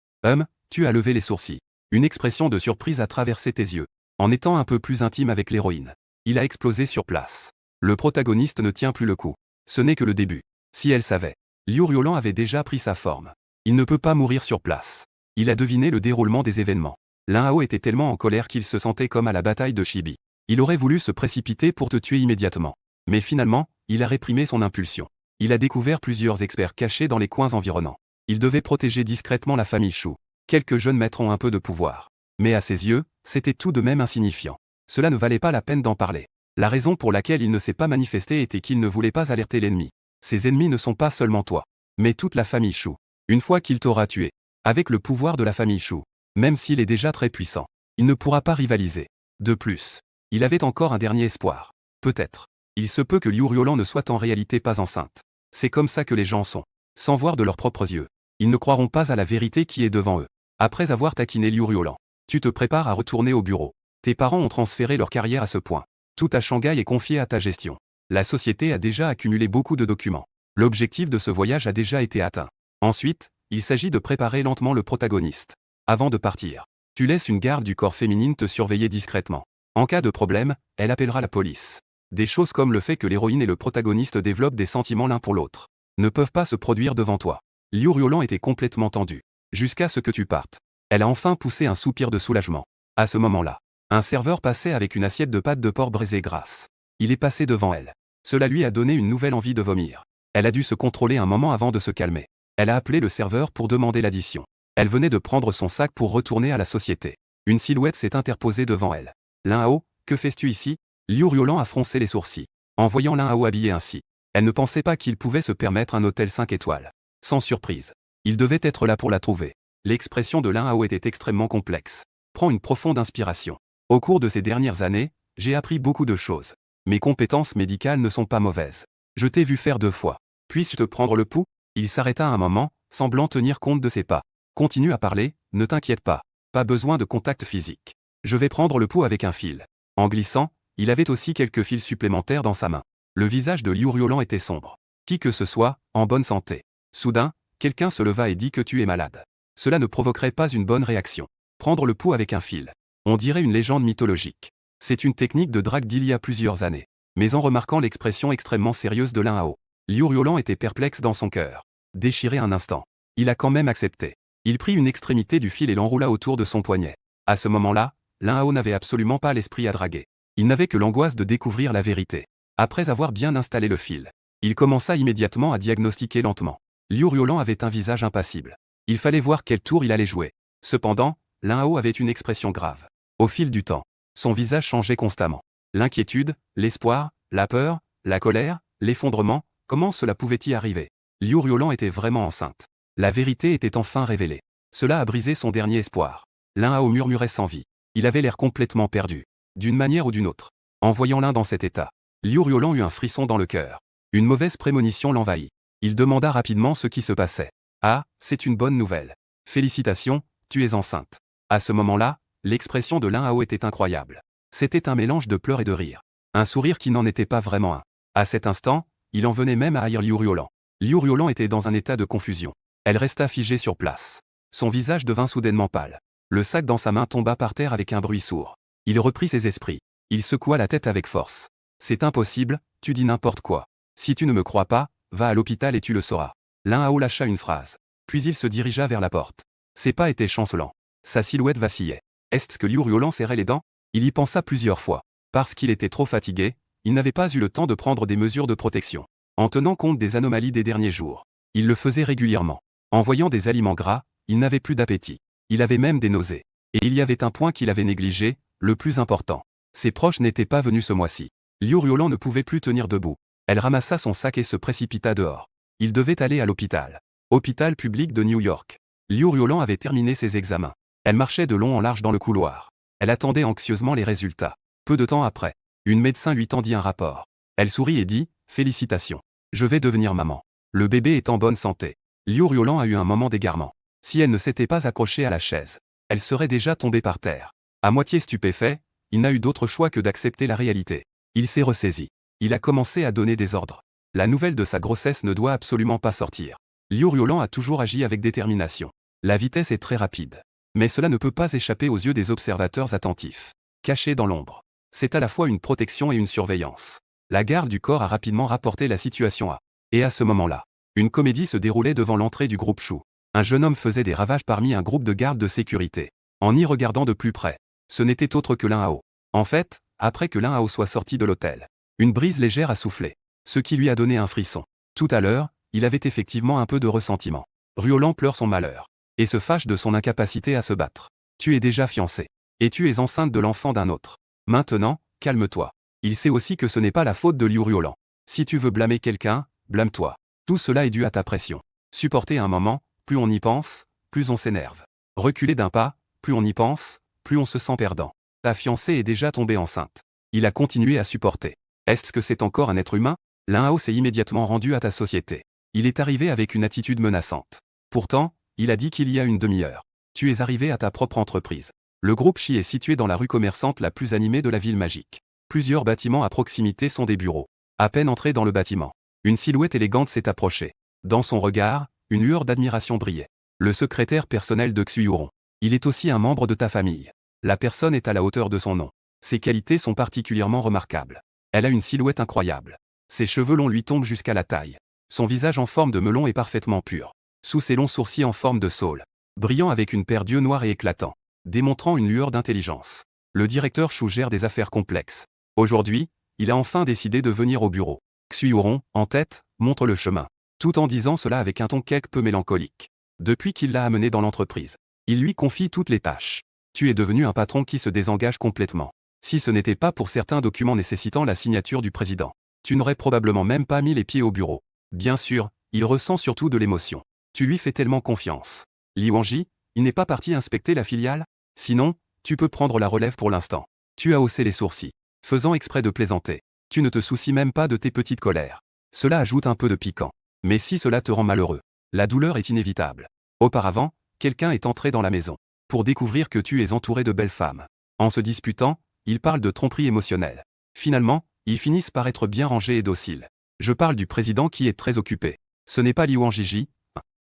Tu as levé les sourcils. Une expression de surprise a traversé tes yeux. En étant un peu plus intime avec l'héroïne, il a explosé sur place. Le protagoniste ne tient plus le coup. Ce n'est que le début. Si elle savait. Liu Riolan avait déjà pris sa forme. Il ne peut pas mourir sur place. Il a deviné le déroulement des événements. Lin Hao était tellement en colère qu'il se sentait comme à la bataille de Shibi. Il aurait voulu se précipiter pour te tuer immédiatement. Mais finalement, il a réprimé son impulsion. Il a découvert plusieurs experts cachés dans les coins environnants. Il devait protéger discrètement la famille Shu. Quelques jeunes maîtres ont un peu de pouvoir. Mais à ses yeux, c'était tout de même insignifiant. Cela ne valait pas la peine d'en parler. La raison pour laquelle il ne s'est pas manifesté était qu'il ne voulait pas alerter l'ennemi. Ses ennemis ne sont pas seulement toi, mais toute la famille Shu. Une fois qu'il t'aura tué, avec le pouvoir de la famille Shu, même s'il est déjà très puissant, il ne pourra pas rivaliser. De plus, il avait encore un dernier espoir. Peut-être. Il se peut que Liu Riolan ne soit en réalité pas enceinte. C'est comme ça que les gens sont. Sans voir de leurs propres yeux, ils ne croiront pas à la vérité qui est devant eux. Après avoir taquiné Liu Riolan, tu te prépares à retourner au bureau. Tes parents ont transféré leur carrière à ce point. Tout à Shanghai est confié à ta gestion. La société a déjà accumulé beaucoup de documents. L'objectif de ce voyage a déjà été atteint. Ensuite, il s'agit de préparer lentement le protagoniste. Avant de partir, tu laisses une garde du corps féminine te surveiller discrètement. En cas de problème, elle appellera la police. Des choses comme le fait que l'héroïne et le protagoniste développent des sentiments l'un pour l'autre ne peuvent pas se produire devant toi. Liu Riolan était complètement tendu. Jusqu'à ce que tu partes. Elle a enfin poussé un soupir de soulagement. À ce moment-là, un serveur passait avec une assiette de pâtes de porc braisées grasses. Il est passé devant elle. Cela lui a donné une nouvelle envie de vomir. Elle a dû se contrôler un moment avant de se calmer. Elle a appelé le serveur pour demander l'addition. Elle venait de prendre son sac pour retourner à la société. Une silhouette s'est interposée devant elle. Lin Hao, que fais-tu ici? Liu Riolan a froncé les sourcils. En voyant Lin Hao habillé ainsi, elle ne pensait pas qu'il pouvait se permettre un hôtel 5 étoiles. Sans surprise. Il devait être là pour la trouver. L'expression de Lin Hao était extrêmement complexe. Prends une profonde inspiration. Au cours de ces dernières années, j'ai appris beaucoup de choses. Mes compétences médicales ne sont pas mauvaises. Je t'ai vu faire 2 fois. Puis-je te prendre le pouls? Il s'arrêta un moment, semblant tenir compte de ses pas. Continue à parler, ne t'inquiète pas. Pas besoin de contact physique. Je vais prendre le pouls avec un fil. En glissant, il avait aussi quelques fils supplémentaires dans sa main. Le visage de Liu Riolan était sombre. Qui que ce soit, en bonne santé. Soudain, quelqu'un se leva et dit que tu es malade. Cela ne provoquerait pas une bonne réaction. Prendre le pouls avec un fil. On dirait une légende mythologique. C'est une technique de drague d'il y a plusieurs années. Mais en remarquant l'expression extrêmement sérieuse de Lin Hao, Liu Riolan était perplexe dans son cœur. Déchiré un instant. Il a quand même accepté. Il prit une extrémité du fil et l'enroula autour de son poignet. À ce moment-là, Lin Hao n'avait absolument pas l'esprit à draguer. Il n'avait que l'angoisse de découvrir la vérité. Après avoir bien installé le fil, il commença immédiatement à diagnostiquer lentement. Liu Riolan avait un visage impassible. Il fallait voir quel tour il allait jouer. Cependant, Lin Hao avait une expression grave. Au fil du temps, son visage changeait constamment. L'inquiétude, l'espoir, la peur, la colère, l'effondrement, comment cela pouvait-y arriver? Liu Riolan était vraiment enceinte. La vérité était enfin révélée. Cela a brisé son dernier espoir. Lin Hao murmurait sans vie. Il avait l'air complètement perdu. D'une manière ou d'une autre. En voyant l'un dans cet état, Liu Riolan eut un frisson dans le cœur. Une mauvaise prémonition l'envahit. Il demanda rapidement ce qui se passait. Ah, c'est une bonne nouvelle. Félicitations, tu es enceinte. À ce moment-là, l'expression de Lin Hao était incroyable. C'était un mélange de pleurs et de rire. Un sourire qui n'en était pas vraiment un. À cet instant, il en venait même à haïr Liu Riolan. Liu Riolan était dans un état de confusion. Elle resta figée sur place. Son visage devint soudainement pâle. Le sac dans sa main tomba par terre avec un bruit sourd. Il reprit ses esprits. Il secoua la tête avec force. C'est impossible, tu dis n'importe quoi. Si tu ne me crois pas, va à l'hôpital et tu le sauras. Lin Hao lâcha une phrase. Puis il se dirigea vers la porte. Ses pas étaient chancelants. Sa silhouette vacillait. Est-ce que Liu Riolan serrait les dents? Il y pensa plusieurs fois. Parce qu'il était trop fatigué, il n'avait pas eu le temps de prendre des mesures de protection. En tenant compte des anomalies des derniers jours, il le faisait régulièrement. En voyant des aliments gras, il n'avait plus d'appétit. Il avait même des nausées. Et il y avait un point qu'il avait négligé, le plus important. Ses proches n'étaient pas venus ce mois-ci. Liu Riolan ne pouvait plus tenir debout. Elle ramassa son sac et se précipita dehors. Il devait aller à l'hôpital. Hôpital public de New York. Liu Riolan avait terminé ses examens. Elle marchait de long en large dans le couloir. Elle attendait anxieusement les résultats. Peu de temps après, une médecin lui tendit un rapport. Elle sourit et dit « Félicitations. Je vais devenir maman. Le bébé est en bonne santé. » Liu Riolan a eu un moment d'égarement. Si elle ne s'était pas accrochée à la chaise, elle serait déjà tombée par terre. À moitié stupéfait, il n'a eu d'autre choix que d'accepter la réalité. Il s'est ressaisi. Il a commencé à donner des ordres. La nouvelle de sa grossesse ne doit absolument pas sortir. Liu Riolan a toujours agi avec détermination. La vitesse est très rapide. Mais cela ne peut pas échapper aux yeux des observateurs attentifs. Cachés dans l'ombre. C'est à la fois une protection et une surveillance. La garde du corps a rapidement rapporté la situation à. Et à ce moment-là, une comédie se déroulait devant l'entrée du groupe Chou. Un jeune homme faisait des ravages parmi un groupe de gardes de sécurité. En y regardant de plus près, ce n'était autre que Lin Hao. En fait, après que Lin Hao soit sorti de l'hôtel, une brise légère a soufflé, ce qui lui a donné un frisson. Tout à l'heure, il avait effectivement un peu de ressentiment. Riolan pleure son malheur et se fâche de son incapacité à se battre. Tu es déjà fiancée. Et tu es enceinte de l'enfant d'un autre. Maintenant, calme-toi. Il sait aussi que ce n'est pas la faute de Liu Riolan. Si tu veux blâmer quelqu'un, blâme-toi. Tout cela est dû à ta pression. Supporter un moment, plus on y pense, plus on s'énerve. Reculer d'un pas, plus on y pense, plus on se sent perdant. Ta fiancée est déjà tombée enceinte. Il a continué à supporter. Est-ce que c'est encore un être humain? Lin Hao s'est immédiatement rendu à ta société. Il est arrivé avec une attitude menaçante. Pourtant, il a dit qu'il y a une demi-heure. Tu es arrivé à ta propre entreprise. Le groupe Chi est situé dans la rue commerçante la plus animée de la ville magique. Plusieurs bâtiments à proximité sont des bureaux. À peine entré dans le bâtiment, une silhouette élégante s'est approchée. Dans son regard, une lueur d'admiration brillait. Le secrétaire personnel de Xu Yuron. Il est aussi un membre de ta famille. La personne est à la hauteur de son nom. Ses qualités sont particulièrement remarquables. Elle a une silhouette incroyable. Ses cheveux longs lui tombent jusqu'à la taille. Son visage en forme de melon est parfaitement pur. sous ses longs sourcils en forme de saule, brillant avec une paire d'yeux noirs et éclatants, démontrant une lueur d'intelligence. Le directeur Shu gère des affaires complexes. Aujourd'hui, il a enfin décidé de venir au bureau. Xu-Yuron, en tête, montre le chemin, tout en disant cela avec un ton quelque peu mélancolique. Depuis qu'il l'a amené dans l'entreprise, il lui confie toutes les tâches. Tu es devenu un patron qui se désengage complètement. Si ce n'était pas pour certains documents nécessitant la signature du président, tu n'aurais probablement même pas mis les pieds au bureau. Bien sûr, il ressent surtout de l'émotion. Tu lui fais tellement confiance. Li Wangji, il n'est pas parti inspecter la filiale? Sinon, tu peux prendre la relève pour l'instant. Tu as haussé les sourcils, faisant exprès de plaisanter. Tu ne te soucies même pas de tes petites colères. Cela ajoute un peu de piquant. Mais si cela te rend malheureux, la douleur est inévitable. Auparavant, quelqu'un est entré dans la maison pour découvrir que tu es entouré de belles femmes. En se disputant, ils parlent de tromperie émotionnelle. Finalement, ils finissent par être bien rangés et dociles. Je parle du président qui est très occupé. Ce n'est pas Li Wangji.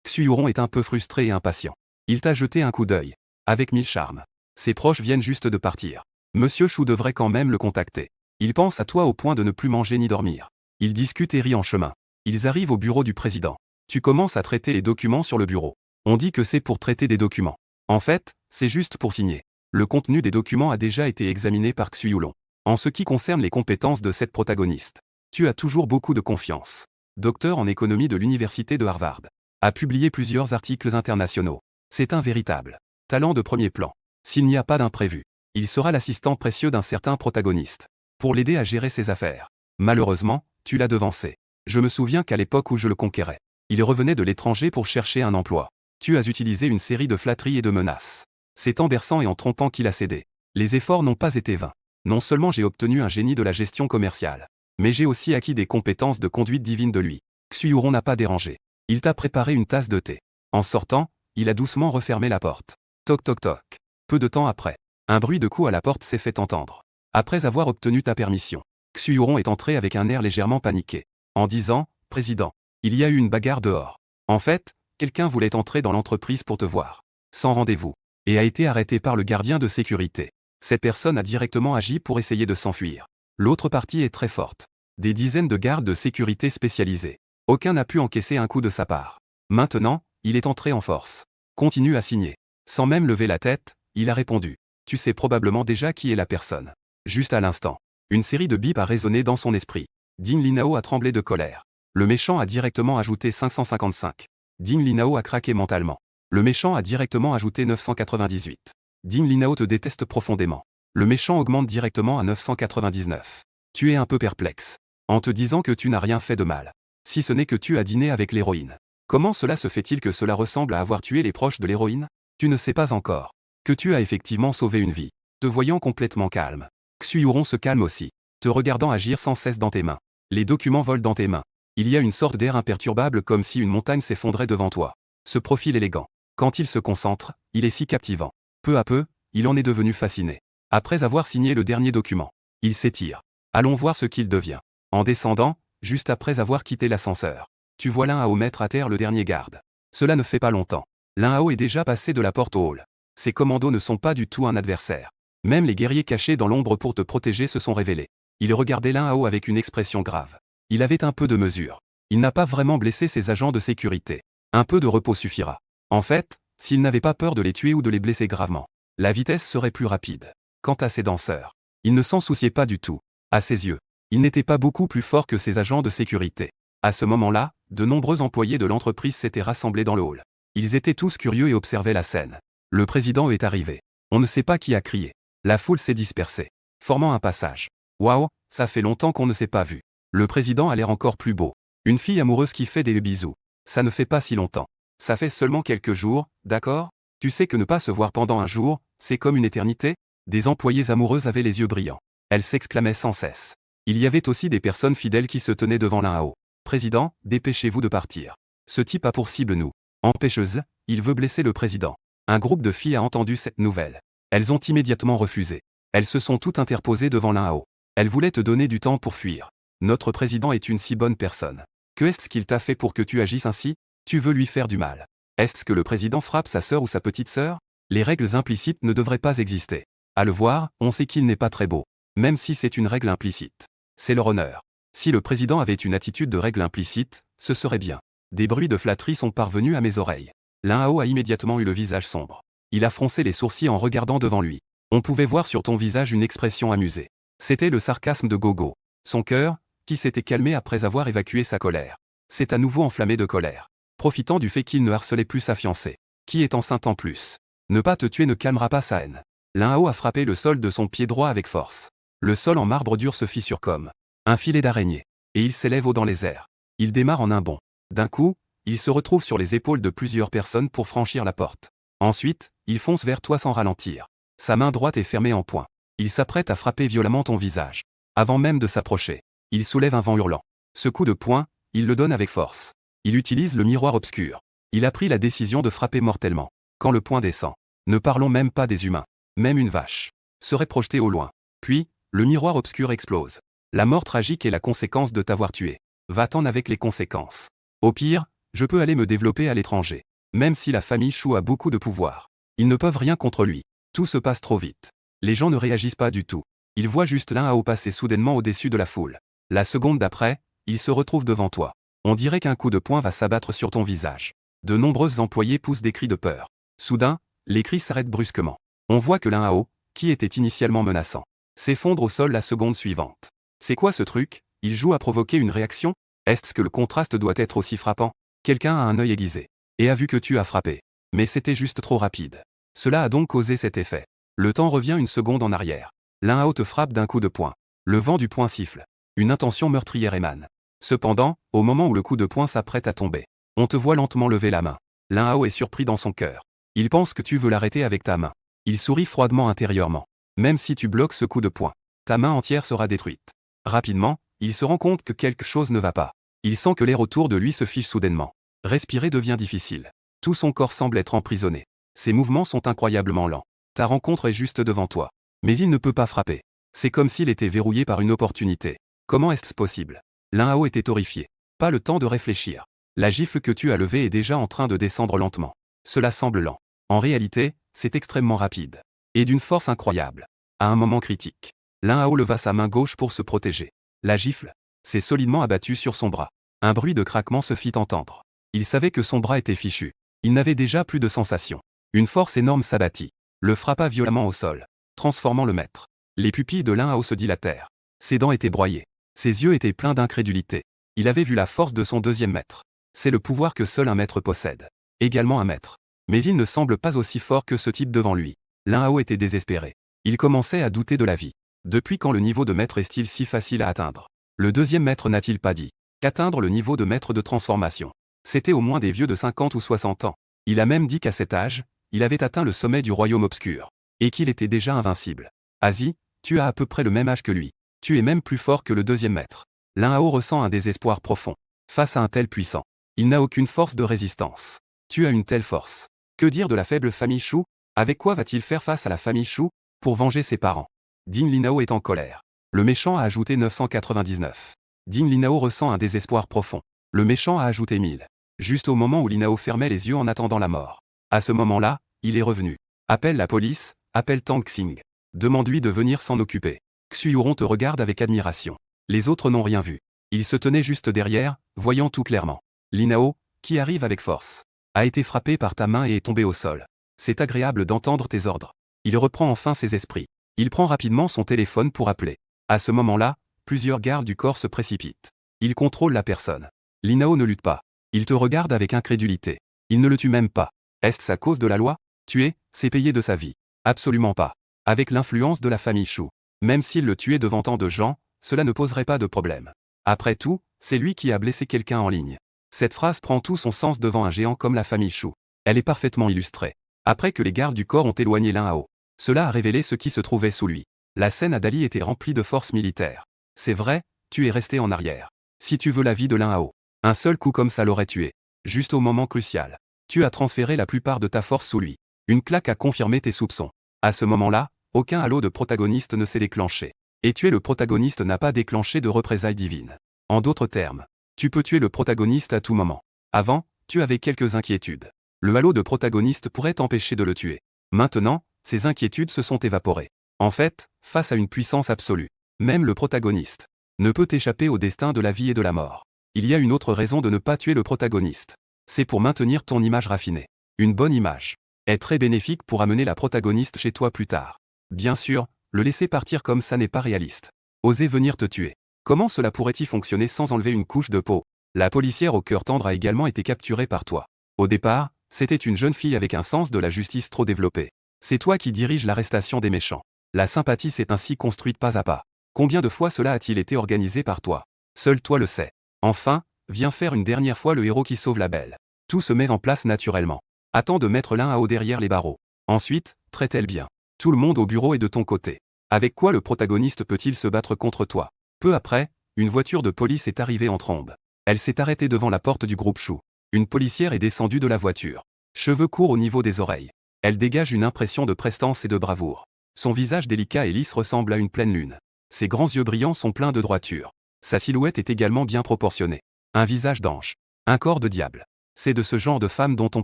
Xu-Yuron est un peu frustré et impatient. Il t'a jeté un coup d'œil, avec mille charmes. Ses proches viennent juste de partir. Monsieur Shu devrait quand même le contacter. Il pense à toi au point de ne plus manger ni dormir. Ils discutent et rient en chemin. Ils arrivent au bureau du président. Tu commences à traiter les documents sur le bureau. On dit que c'est pour traiter des documents. En fait, c'est juste pour signer. Le contenu des documents a déjà été examiné par Xu-Yuron. En ce qui concerne les compétences de cette protagoniste, tu as toujours beaucoup de confiance. Docteur en économie de l'université de Harvard. A publié plusieurs articles internationaux. C'est un véritable talent de premier plan. S'il n'y a pas d'imprévu, il sera l'assistant précieux d'un certain protagoniste, pour l'aider à gérer ses affaires. Malheureusement, tu l'as devancé. Je me souviens qu'à l'époque où je le conquérais, il revenait de l'étranger pour chercher un emploi. Tu as utilisé une série de flatteries et de menaces. C'est en berçant et en trompant qu'il a cédé. Les efforts n'ont pas été vains. Non seulement j'ai obtenu un génie de la gestion commerciale, mais j'ai aussi acquis des compétences de conduite divine de lui. Xu-Yuron n'a pas dérangé. Il t'a préparé une tasse de thé. En sortant, il a doucement refermé la porte. Toc toc toc. Peu de temps après, un bruit de coups à la porte s'est fait entendre. Après avoir obtenu ta permission, Xu-Yuron est entré avec un air légèrement paniqué, en disant « Président, il y a eu une bagarre dehors. En fait, quelqu'un voulait entrer dans l'entreprise pour te voir, sans rendez-vous, et a été arrêté par le gardien de sécurité. Cette personne a directement agi pour essayer de s'enfuir. L'autre partie est très forte. Des dizaines de gardes de sécurité spécialisés. Aucun n'a pu encaisser un coup de sa part. Maintenant, il est entré en force. Continue à signer. » Sans même lever la tête, il a répondu. Tu sais probablement déjà qui est la personne. Juste à l'instant, une série de bips a résonné dans son esprit. Ding Linao a tremblé de colère. Le méchant a directement ajouté 555. Ding Linao a craqué mentalement. Le méchant a directement ajouté 998. Ding Linao te déteste profondément. Le méchant augmente directement à 999. Tu es un peu perplexe, en te disant que tu n'as rien fait de mal. Si ce n'est que tu as dîné avec l'héroïne. Comment cela se fait-il que cela ressemble à avoir tué les proches de l'héroïne? Tu ne sais pas encore que tu as effectivement sauvé une vie. Te voyant complètement calme, Xu-Yuron se calme aussi, te regardant agir sans cesse dans tes mains. Les documents volent dans tes mains. Il y a une sorte d'air imperturbable comme si une montagne s'effondrait devant toi. Ce profil élégant. Quand il se concentre, il est si captivant. Peu à peu, il en est devenu fasciné. Après avoir signé le dernier document, il s'étire. Allons voir ce qu'il devient. En descendant, juste après avoir quitté l'ascenseur, tu vois Lin Hao mettre à terre le dernier garde. Cela ne fait pas longtemps. Lin Hao est déjà passé de la porte au hall. Ces commandos ne sont pas du tout un adversaire. Même les guerriers cachés dans l'ombre pour te protéger se sont révélés. Il regardait Lin Hao avec une expression grave. Il avait un peu de mesure. Il n'a pas vraiment blessé ses agents de sécurité. Un peu de repos suffira. En fait, s'il n'avait pas peur de les tuer ou de les blesser gravement, la vitesse serait plus rapide. Quant à ses danseurs, il ne s'en souciait pas du tout. À ses yeux, il n'était pas beaucoup plus fort que ses agents de sécurité. À ce moment-là, de nombreux employés de l'entreprise s'étaient rassemblés dans le hall. Ils étaient tous curieux et observaient la scène. Le président est arrivé. On ne sait pas qui a crié. La foule s'est dispersée, formant un passage. Waouh, ça fait longtemps qu'on ne s'est pas vu. Le président a l'air encore plus beau. Une fille amoureuse qui fait des bisous. Ça ne fait pas si longtemps. Ça fait seulement quelques jours, d'accord? Tu sais que ne pas se voir pendant un jour, c'est comme une éternité? Des employées amoureuses avaient les yeux brillants. Elles s'exclamaient sans cesse. Il y avait aussi des personnes fidèles qui se tenaient devant Lin Hao. Président, dépêchez-vous de partir. Ce type a pour cible nous. Empêcheuse, il veut blesser le président. Un groupe de filles a entendu cette nouvelle. Elles ont immédiatement refusé. Elles se sont toutes interposées devant Lin Hao. Elles voulaient te donner du temps pour fuir. Notre président est une si bonne personne. Que est-ce qu'il t'a fait pour que tu agisses ainsi? Tu veux lui faire du mal. Est-ce que le président frappe sa sœur ou sa petite sœur? Les règles implicites ne devraient pas exister. À le voir, on sait qu'il n'est pas très beau. Même si c'est une règle implicite. C'est leur honneur. Si le président avait une attitude de règle implicite, ce serait bien. Des bruits de flatterie sont parvenus à mes oreilles. L'un a immédiatement eu le visage sombre. Il a froncé les sourcils en regardant devant lui. On pouvait voir sur ton visage une expression amusée. C'était le sarcasme de Gogo. Son cœur, qui s'était calmé après avoir évacué sa colère, s'est à nouveau enflammé de colère. Profitant du fait qu'il ne harcelait plus sa fiancée, qui est enceinte en plus. Ne pas te tuer ne calmera pas sa haine. L'un a frappé le sol de son pied droit avec force. Le sol en marbre dur se fit sur comme un filet d'araignée. Et il s'élève haut dans les airs. Il démarre en un bond. D'un coup, il se retrouve sur les épaules de plusieurs personnes pour franchir la porte. Ensuite, il fonce vers toi sans ralentir. Sa main droite est fermée en poing. Il s'apprête à frapper violemment ton visage. Avant même de s'approcher, il soulève un vent hurlant. Ce coup de poing, il le donne avec force. Il utilise le miroir obscur. Il a pris la décision de frapper mortellement. Quand le poing descend, ne parlons même pas des humains, même une vache serait projetée au loin. Puis, le miroir obscur explose. La mort tragique est la conséquence de t'avoir tué. Va-t'en avec les conséquences. Au pire, je peux aller me développer à l'étranger. Même si la famille Chou a beaucoup de pouvoir. Ils ne peuvent rien contre lui. Tout se passe trop vite. Les gens ne réagissent pas du tout. Ils voient juste l'un à passer soudainement au-dessus de la foule. La seconde d'après, il se retrouve devant toi. On dirait qu'un coup de poing va s'abattre sur ton visage. De nombreux employés poussent des cris de peur. Soudain, les cris s'arrêtent brusquement. On voit que l'un à qui était initialement menaçant, s'effondre au sol la seconde suivante. C'est quoi ce truc? Il joue à provoquer une réaction? Est-ce que le contraste doit être aussi frappant? Quelqu'un a un œil aiguisé et a vu que tu as frappé. Mais c'était juste trop rapide. Cela a donc causé cet effet. Le temps revient une seconde en arrière. L'un à te frappe d'un coup de poing. Le vent du poing siffle. Une intention meurtrière émane. Cependant, au moment où le coup de poing s'apprête à tomber, on te voit lentement lever la main. L'un à est surpris dans son cœur. Il pense que tu veux l'arrêter avec ta main. Il sourit froidement intérieurement. Même si tu bloques ce coup de poing, ta main entière sera détruite. Rapidement, il se rend compte que quelque chose ne va pas. Il sent que l'air autour de lui se fige soudainement. Respirer devient difficile. Tout son corps semble être emprisonné. Ses mouvements sont incroyablement lents. Ta rencontre est juste devant toi. Mais il ne peut pas frapper. C'est comme s'il était verrouillé par une opportunité. Comment est-ce possible? L'un à était horrifié. Pas le temps de réfléchir. La gifle que tu as levée est déjà en train de descendre lentement. Cela semble lent. En réalité, c'est extrêmement rapide. Et d'une force incroyable. À un moment critique, l'un à leva sa main gauche pour se protéger. La gifle s'est solidement abattue sur son bras. Un bruit de craquement se fit entendre. Il savait que son bras était fichu. Il n'avait déjà plus de sensation. Une force énorme s'abattit. Le frappa violemment au sol, transformant le maître. Les pupilles de l'un à se dilatèrent. Ses dents étaient broyées. Ses yeux étaient pleins d'incrédulité. Il avait vu la force de son deuxième maître. C'est le pouvoir que seul un maître possède. Également un maître. Mais il ne semble pas aussi fort que ce type devant lui. L'un à était désespéré. Il commençait à douter de la vie. Depuis quand le niveau de maître est-il si facile à atteindre? Le deuxième maître n'a-t-il pas dit qu'atteindre le niveau de maître de transformation, c'était au moins des vieux de 50 ou 60 ans. Il a même dit qu'à cet âge, il avait atteint le sommet du royaume obscur. Et qu'il était déjà invincible. Asi, tu as à peu près le même âge que lui. Tu es même plus fort que le deuxième maître. L'un à ressent un désespoir profond. Face à un tel puissant, il n'a aucune force de résistance. Tu as une telle force. Que dire de la faible famille Chou? Avec quoi va-t-il faire face à la famille Chou pour venger ses parents? Din Linao est en colère. Le méchant a ajouté 999. Din Linao ressent un désespoir profond. Le méchant a ajouté 1000. Juste au moment où Linao fermait les yeux en attendant la mort. À ce moment-là, il est revenu. Appelle la police, appelle Tang Xing. Demande-lui de venir s'en occuper. Xuyoron te regarde avec admiration. Les autres n'ont rien vu. Il se tenait juste derrière, voyant tout clairement. Linao, qui arrive avec force, a été frappé par ta main et est tombé au sol. C'est agréable d'entendre tes ordres. Il reprend enfin ses esprits. Il prend rapidement son téléphone pour appeler. À ce moment-là, plusieurs gardes du corps se précipitent. Il contrôle la personne. Linao ne lutte pas. Il te regarde avec incrédulité. Il ne le tue même pas. Est-ce à cause de la loi? Tuer, c'est payer de sa vie. Absolument pas. Avec l'influence de la famille Chou. Même s'il le tuait devant tant de gens, cela ne poserait pas de problème. Après tout, c'est lui qui a blessé quelqu'un en ligne. Cette phrase prend tout son sens devant un géant comme la famille Chou. Elle est parfaitement illustrée. Après que les gardes du corps ont éloigné l'un à haut, cela a révélé ce qui se trouvait sous lui. La scène à Dali était remplie de forces militaires. C'est vrai, tu es resté en arrière. Si tu veux la vie de l'un à haut, un seul coup comme ça l'aurait tué. Juste au moment crucial. Tu as transféré la plupart de ta force sous lui. Une claque a confirmé tes soupçons. À ce moment-là, aucun halo de protagoniste ne s'est déclenché. Et tuer le protagoniste n'a pas déclenché de représailles divines. En d'autres termes, tu peux tuer le protagoniste à tout moment. Avant, tu avais quelques inquiétudes. Le halo de protagoniste pourrait t'empêcher de le tuer. Maintenant, ces inquiétudes se sont évaporées. En fait, face à une puissance absolue, même le protagoniste ne peut échapper au destin de la vie et de la mort. Il y a une autre raison de ne pas tuer le protagoniste. C'est pour maintenir ton image raffinée. Une bonne image est très bénéfique pour amener la protagoniste chez toi plus tard. Bien sûr, le laisser partir comme ça n'est pas réaliste. Oser venir te tuer. Comment cela pourrait-il fonctionner sans enlever une couche de peau? La policière au cœur tendre a également été capturée par toi. Au départ, c'était une jeune fille avec un sens de la justice trop développé. C'est toi qui diriges l'arrestation des méchants. La sympathie s'est ainsi construite pas à pas. Combien de fois cela a-t-il été organisé par toi? Seul toi le sais. Enfin, viens faire une dernière fois le héros qui sauve la belle. Tout se met en place naturellement. Attends de mettre l'un à haut derrière les barreaux. Ensuite, traite-elle bien. Tout le monde au bureau est de ton côté. Avec quoi le protagoniste peut-il se battre contre toi? Peu après, une voiture de police est arrivée en trombe. Elle s'est arrêtée devant la porte du groupe Chou. Une policière est descendue de la voiture. Cheveux courts au niveau des oreilles. Elle dégage une impression de prestance et de bravoure. Son visage délicat et lisse ressemble à une pleine lune. Ses grands yeux brillants sont pleins de droiture. Sa silhouette est également bien proportionnée. Un visage d'ange. Un corps de diable. C'est de ce genre de femme dont on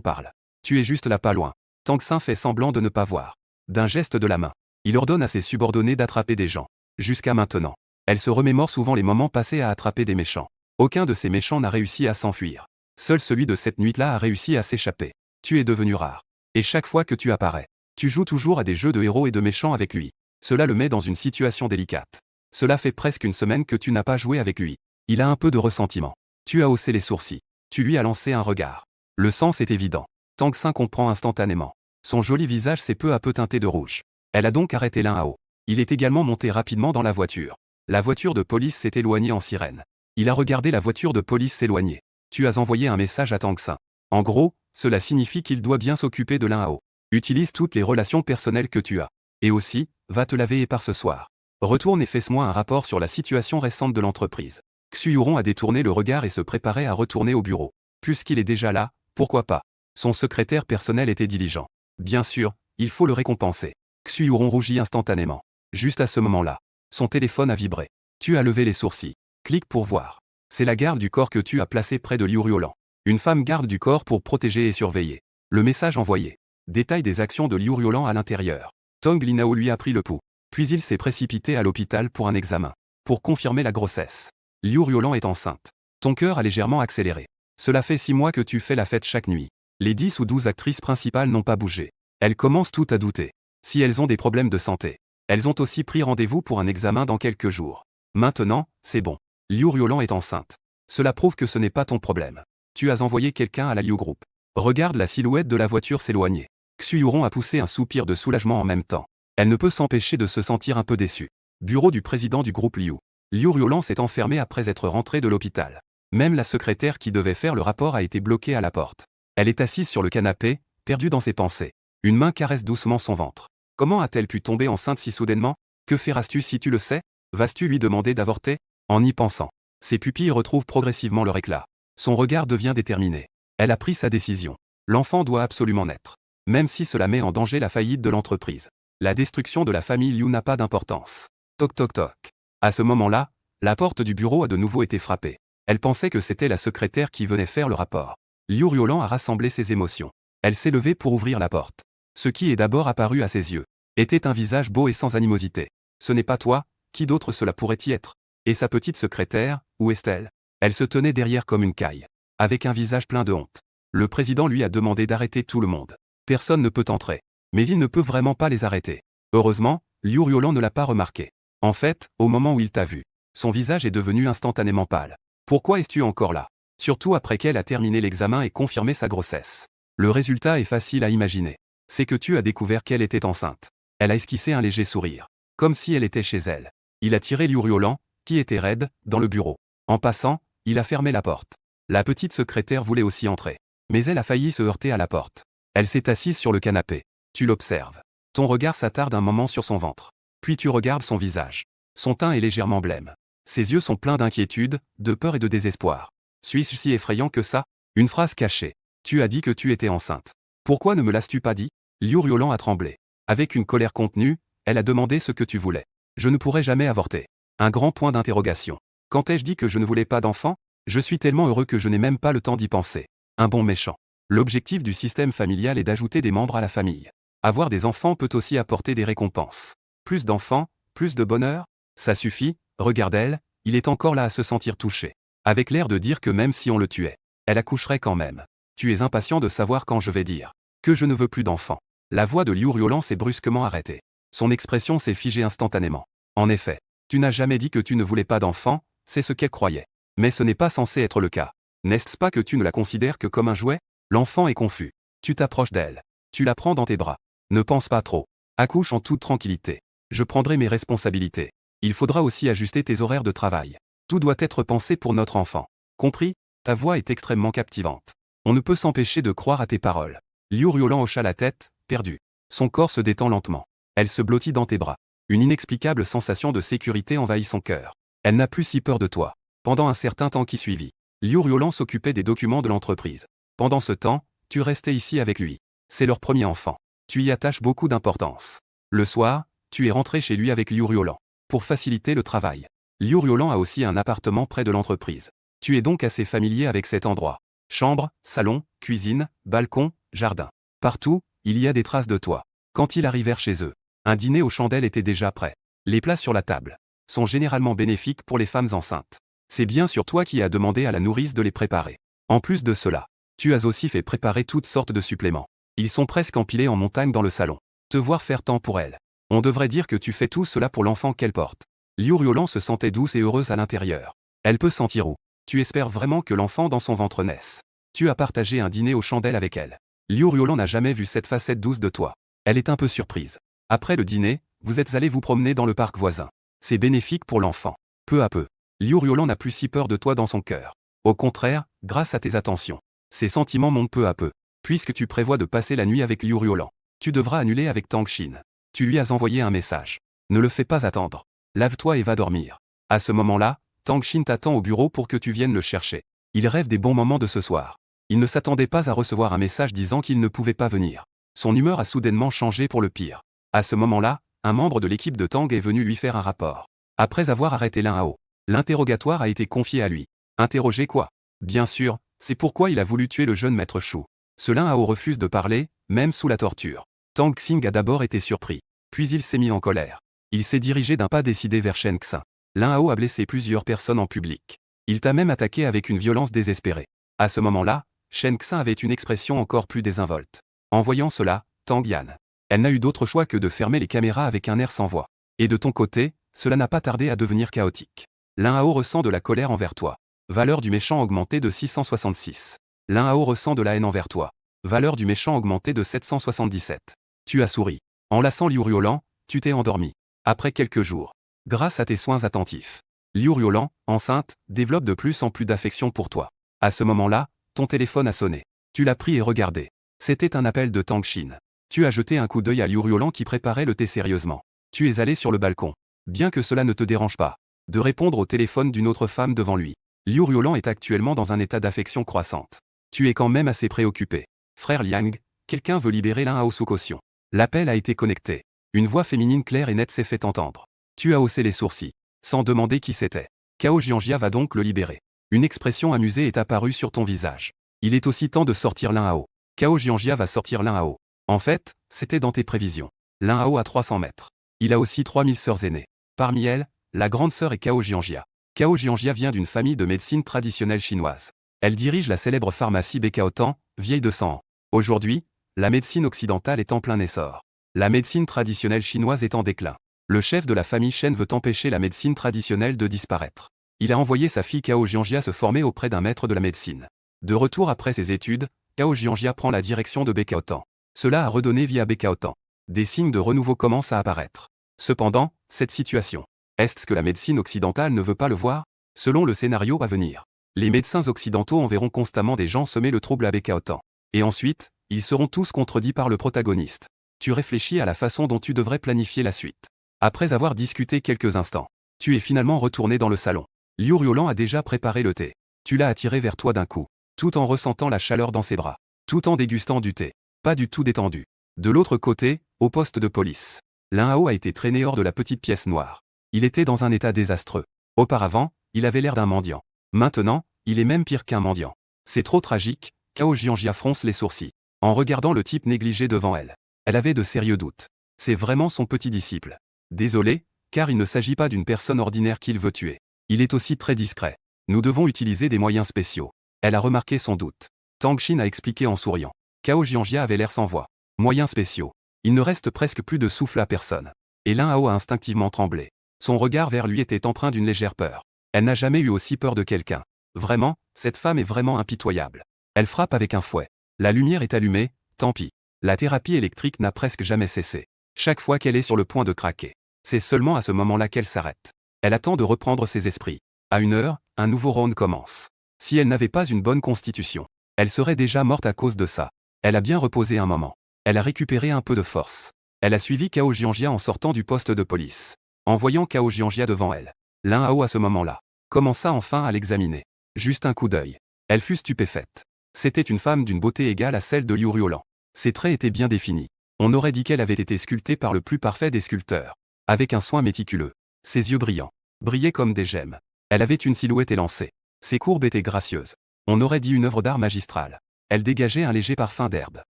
parle. Tu es juste là pas loin. Tang Xin fait semblant de ne pas voir. D'un geste de la main, il ordonne à ses subordonnés d'attraper des gens. Jusqu'à maintenant, elle se remémore souvent les moments passés à attraper des méchants. Aucun de ces méchants n'a réussi à s'enfuir. Seul celui de cette nuit-là a réussi à s'échapper. Tu es devenu rare. Et chaque fois que tu apparais, tu joues toujours à des jeux de héros et de méchants avec lui. Cela le met dans une situation délicate. Cela fait presque une semaine que tu n'as pas joué avec lui. Il a un peu de ressentiment. Tu as haussé les sourcils. Tu lui as lancé un regard. Le sens est évident. Tang Xin comprend instantanément. Son joli visage s'est peu à peu teinté de rouge. Elle a donc arrêté l'un à haut. Il est également monté rapidement dans la voiture. La voiture de police s'est éloignée en sirène. Il a regardé la voiture de police s'éloigner. Tu as envoyé un message à Tang Xin. En gros, cela signifie qu'il doit bien s'occuper de l'un à haut. Utilise toutes les relations personnelles que tu as. Et aussi, va te laver et pars ce soir. Retourne et fais-moi un rapport sur la situation récente de l'entreprise. Xu Yuron a détourné le regard et se préparait à retourner au bureau. Puisqu'il est déjà là, pourquoi pas? Son secrétaire personnel était diligent. Bien sûr, il faut le récompenser. Xu Yuron rougit instantanément. Juste à ce moment-là, son téléphone a vibré. Tu as levé les sourcils. Clique pour voir. C'est la garde du corps que tu as placée près de Liu Riolan. Une femme garde du corps pour protéger et surveiller. Le message envoyé. Détail des actions de Liu Riolan à l'intérieur. Tong Linao lui a pris le pouls. Puis il s'est précipité à l'hôpital pour un examen. Pour confirmer la grossesse. Liu Riolan est enceinte. Ton cœur a légèrement accéléré. Cela fait 6 mois que tu fais la fête chaque nuit. Les 10 ou 12 actrices principales n'ont pas bougé. Elles commencent toutes à douter. Si elles ont des problèmes de santé. Elles ont aussi pris rendez-vous pour un examen dans quelques jours. Maintenant, c'est bon. Liu Riolan est enceinte. Cela prouve que ce n'est pas ton problème. Tu as envoyé quelqu'un à la Liu Group. Regarde la silhouette de la voiture s'éloigner. Xu Yuron a poussé un soupir de soulagement en même temps. Elle ne peut s'empêcher de se sentir un peu déçue. Bureau du président du groupe Liu. Liu Riolan s'est enfermé après être rentré de l'hôpital. Même la secrétaire qui devait faire le rapport a été bloquée à la porte. Elle est assise sur le canapé, perdue dans ses pensées. Une main caresse doucement son ventre. Comment a-t-elle pu tomber enceinte si soudainement? Que feras-tu si tu le sais? Vas-tu lui demander d'avorter? En y pensant, ses pupilles retrouvent progressivement leur éclat. Son regard devient déterminé. Elle a pris sa décision. L'enfant doit absolument naître. Même si cela met en danger la faillite de l'entreprise. La destruction de la famille Liu n'a pas d'importance. Toc toc toc. À ce moment-là, la porte du bureau a de nouveau été frappée. Elle pensait que c'était la secrétaire qui venait faire le rapport. Liu Riolan a rassemblé ses émotions. Elle s'est levée pour ouvrir la porte. Ce qui est d'abord apparu à ses yeux était un visage beau et sans animosité. Ce n'est pas toi, qui d'autre cela pourrait-y être? Et sa petite secrétaire, où est-elle? Elle se tenait derrière comme une caille. Avec un visage plein de honte. Le président lui a demandé d'arrêter tout le monde. Personne ne peut entrer. Mais il ne peut vraiment pas les arrêter. Heureusement, Liu Riolan ne l'a pas remarqué. En fait, au moment où il t'a vu, son visage est devenu instantanément pâle. Pourquoi es-tu encore là? Surtout après qu'elle a terminé l'examen et confirmé sa grossesse. Le résultat est facile à imaginer. C'est que tu as découvert qu'elle était enceinte. Elle a esquissé un léger sourire. Comme si elle était chez elle. Il a tiré Liu Riolan, qui était raide, dans le bureau. En passant, il a fermé la porte. La petite secrétaire voulait aussi entrer. Mais elle a failli se heurter à la porte. Elle s'est assise sur le canapé. Tu l'observes. Ton regard s'attarde un moment sur son ventre. Puis tu regardes son visage. Son teint est légèrement blême. Ses yeux sont pleins d'inquiétude, de peur et de désespoir. Suis-je si effrayant que ça? Une phrase cachée. Tu as dit que tu étais enceinte. Pourquoi ne me l'as-tu pas dit? Liu Riolan a tremblé. Avec une colère contenue, elle a demandé ce que tu voulais. Je ne pourrai jamais avorter. Un grand point d'interrogation. Quand ai-je dit que je ne voulais pas d'enfant? Je suis tellement heureux que je n'ai même pas le temps d'y penser. Un bon méchant. L'objectif du système familial est d'ajouter des membres à la famille. Avoir des enfants peut aussi apporter des récompenses. Plus d'enfants, plus de bonheur? Ça suffit, regarde elle, il est encore là à se sentir touché. avec l'air de dire que même si on le tuait, elle accoucherait quand même. Tu es impatient de savoir quand je vais dire que je ne veux plus d'enfant. La voix de Liu Riolan s'est brusquement arrêtée. Son expression s'est figée instantanément. En effet, tu n'as jamais dit que tu ne voulais pas d'enfant, c'est ce qu'elle croyait. Mais ce n'est pas censé être le cas. N'est-ce pas que tu ne la considères que comme un jouet? L'enfant est confus. Tu t'approches d'elle. Tu la prends dans tes bras. Ne pense pas trop. Accouche en toute tranquillité. Je prendrai mes responsabilités. Il faudra aussi ajuster tes horaires de travail. Tout doit être pensé pour notre enfant. Compris? Ta voix est extrêmement captivante. On ne peut s'empêcher de croire à tes paroles. Liu Riolan hocha la tête, perdu. Son corps se détend lentement. Elle se blottit dans tes bras. Une inexplicable sensation de sécurité envahit son cœur. Elle n'a plus si peur de toi. Pendant un certain temps qui suivit, Liu Riolan s'occupait des documents de l'entreprise. Pendant ce temps, tu restais ici avec lui. C'est leur premier enfant. Tu y attaches beaucoup d'importance. Le soir, tu es rentré chez lui avec Liu Riolan. Pour faciliter le travail. Liu Riolan a aussi un appartement près de l'entreprise. Tu es donc assez familier avec cet endroit. Chambre, salon, cuisine, balcon, jardin. Partout, il y a des traces de toi. Quand ils arrivèrent chez eux, un dîner aux chandelles était déjà prêt. Les plats sur la table sont généralement bénéfiques pour les femmes enceintes. C'est bien sûr toi qui as demandé à la nourrice de les préparer. En plus de cela, tu as aussi fait préparer toutes sortes de suppléments. Ils sont presque empilés en montagne dans le salon. Te voir faire tant pour elle. On devrait dire que tu fais tout cela pour l'enfant qu'elle porte. Liu Riolan se sentait douce et heureuse à l'intérieur. Elle peut sentir où. Tu espères vraiment que l'enfant dans son ventre naisse. Tu as partagé un dîner aux chandelles avec elle. Liu Riolan n'a jamais vu cette facette douce de toi. Elle est un peu surprise. Après le dîner, vous êtes allés vous promener dans le parc voisin. C'est bénéfique pour l'enfant. Peu à peu, Liu Riolan n'a plus si peur de toi dans son cœur. Au contraire, grâce à tes attentions, ses sentiments montent peu à peu. Puisque tu prévois de passer la nuit avec Liu Riolan, tu devras annuler avec Tang Xin. Tu lui as envoyé un message. Ne le fais pas attendre. Lave-toi et va dormir. À ce moment-là, Tang Xin t'attend au bureau pour que tu viennes le chercher. Il rêve des bons moments de ce soir. Il ne s'attendait pas à recevoir un message disant qu'il ne pouvait pas venir. Son humeur a soudainement changé pour le pire. À ce moment-là, un membre de l'équipe de Tang est venu lui faire un rapport. Après avoir arrêté Lin Hao, l'interrogatoire a été confié à lui. Interroger quoi? Bien sûr, c'est pourquoi il a voulu tuer le jeune maître Shu. Ce Lin Hao refuse de parler, même sous la torture. Tang Xing a d'abord été surpris. Puis il s'est mis en colère. Il s'est dirigé d'un pas décidé vers Shen Xin. Lin Hao a blessé plusieurs personnes en public. Il t'a même attaqué avec une violence désespérée. À ce moment-là, Shen Xin avait une expression encore plus désinvolte. En voyant cela, Tang Yan. Elle n'a eu d'autre choix que de fermer les caméras avec un air sans voix. Et de ton côté, cela n'a pas tardé à devenir chaotique. Lin Hao ressent de la colère envers toi. Valeur du méchant augmentée de 666. Lin Hao ressent de la haine envers toi. Valeur du méchant augmentée de 777. Tu as souri. En lassant Liu Riolan, tu t'es endormi. Après quelques jours, grâce à tes soins attentifs, Liu Riolan, enceinte, développe de plus en plus d'affection pour toi. À ce moment-là, ton téléphone a sonné. Tu l'as pris et regardé. C'était un appel de Tang Xin. Tu as jeté un coup d'œil à Liu Riolan qui préparait le thé sérieusement. Tu es allé sur le balcon. Bien que cela ne te dérange pas, de répondre au téléphone d'une autre femme devant lui. Liu Riolan est actuellement dans un état d'affection croissante. Tu es quand même assez préoccupé. Frère Liang, quelqu'un veut libérer Lin Hao sous caution. L'appel a été connecté. Une voix féminine claire et nette s'est fait entendre. Tu as haussé les sourcils, sans demander qui c'était. Cao Jianjia va donc le libérer. Une expression amusée est apparue sur ton visage. Il est aussi temps de sortir Lin Hao. Cao Jianjia va sortir Lin Hao. En fait, c'était dans tes prévisions. Lin Hao a 300 mètres. Il a aussi 3000 sœurs aînées. Parmi elles, la grande sœur est Cao Jianjia. Cao Jianjia vient d'une famille de médecine traditionnelle chinoise. Elle dirige la célèbre pharmacie Becaotan, vieille de 100 ans. Aujourd'hui, la médecine occidentale est en plein essor. La médecine traditionnelle chinoise est en déclin. Le chef de la famille Shen veut empêcher la médecine traditionnelle de disparaître. Il a envoyé sa fille Cao Jianjia se former auprès d'un maître de la médecine. De retour après ses études, Cao Jianjia prend la direction de Becaotan. Cela a redonné vie à Becaotan. Des signes de renouveau commencent à apparaître. Cependant, cette situation, est-ce que la médecine occidentale ne veut pas le voir? Selon le scénario à venir, les médecins occidentaux enverront constamment des gens semer le trouble à Becaotan. Et ensuite, ils seront tous contredits par le protagoniste. Tu réfléchis à la façon dont tu devrais planifier la suite. Après avoir discuté quelques instants, tu es finalement retourné dans le salon. Liu Riolan a déjà préparé le thé. Tu l'as attiré vers toi d'un coup, tout en ressentant la chaleur dans ses bras, tout en dégustant du thé. Pas du tout détendu. De l'autre côté, au poste de police, Lin Hao a été traîné hors de la petite pièce noire. Il était dans un état désastreux. Auparavant, il avait l'air d'un mendiant. Maintenant, il est même pire qu'un mendiant. C'est trop tragique, Cao Jianjia fronce les sourcils. En regardant le type négligé devant elle, elle avait de sérieux doutes. C'est vraiment son petit disciple. Désolé, car il ne s'agit pas d'une personne ordinaire qu'il veut tuer. Il est aussi très discret. Nous devons utiliser des moyens spéciaux. Elle a remarqué son doute. Tang Xin a expliqué en souriant. Cao Jianjia avait l'air sans voix. Moyens spéciaux. Il ne reste presque plus de souffle à personne. Et Lin Hao a instinctivement tremblé. Son regard vers lui était empreint d'une légère peur. Elle n'a jamais eu aussi peur de quelqu'un. Vraiment, cette femme est vraiment impitoyable. Elle frappe avec un fouet. La lumière est allumée, tant pis. La thérapie électrique n'a presque jamais cessé. Chaque fois qu'elle est sur le point de craquer. C'est seulement à ce moment-là qu'elle s'arrête. Elle attend de reprendre ses esprits. À 1 heure, un nouveau round commence. Si elle n'avait pas une bonne constitution, elle serait déjà morte à cause de ça. Elle a bien reposé un moment. Elle a récupéré un peu de force. Elle a suivi Cao Jianjia en sortant du poste de police. En voyant Cao Jianjia devant elle, Lin Hao à ce moment-là commença enfin à l'examiner. Juste un coup d'œil. Elle fut stupéfaite. C'était une femme d'une beauté égale à celle de Liu Ruolan. Ses traits étaient bien définis. On aurait dit qu'elle avait été sculptée par le plus parfait des sculpteurs. Avec un soin méticuleux. Ses yeux brillants. Brillaient comme des gemmes. Elle avait une silhouette élancée. Ses courbes étaient gracieuses. On aurait dit une œuvre d'art magistrale. Elle dégageait un léger parfum d'herbe.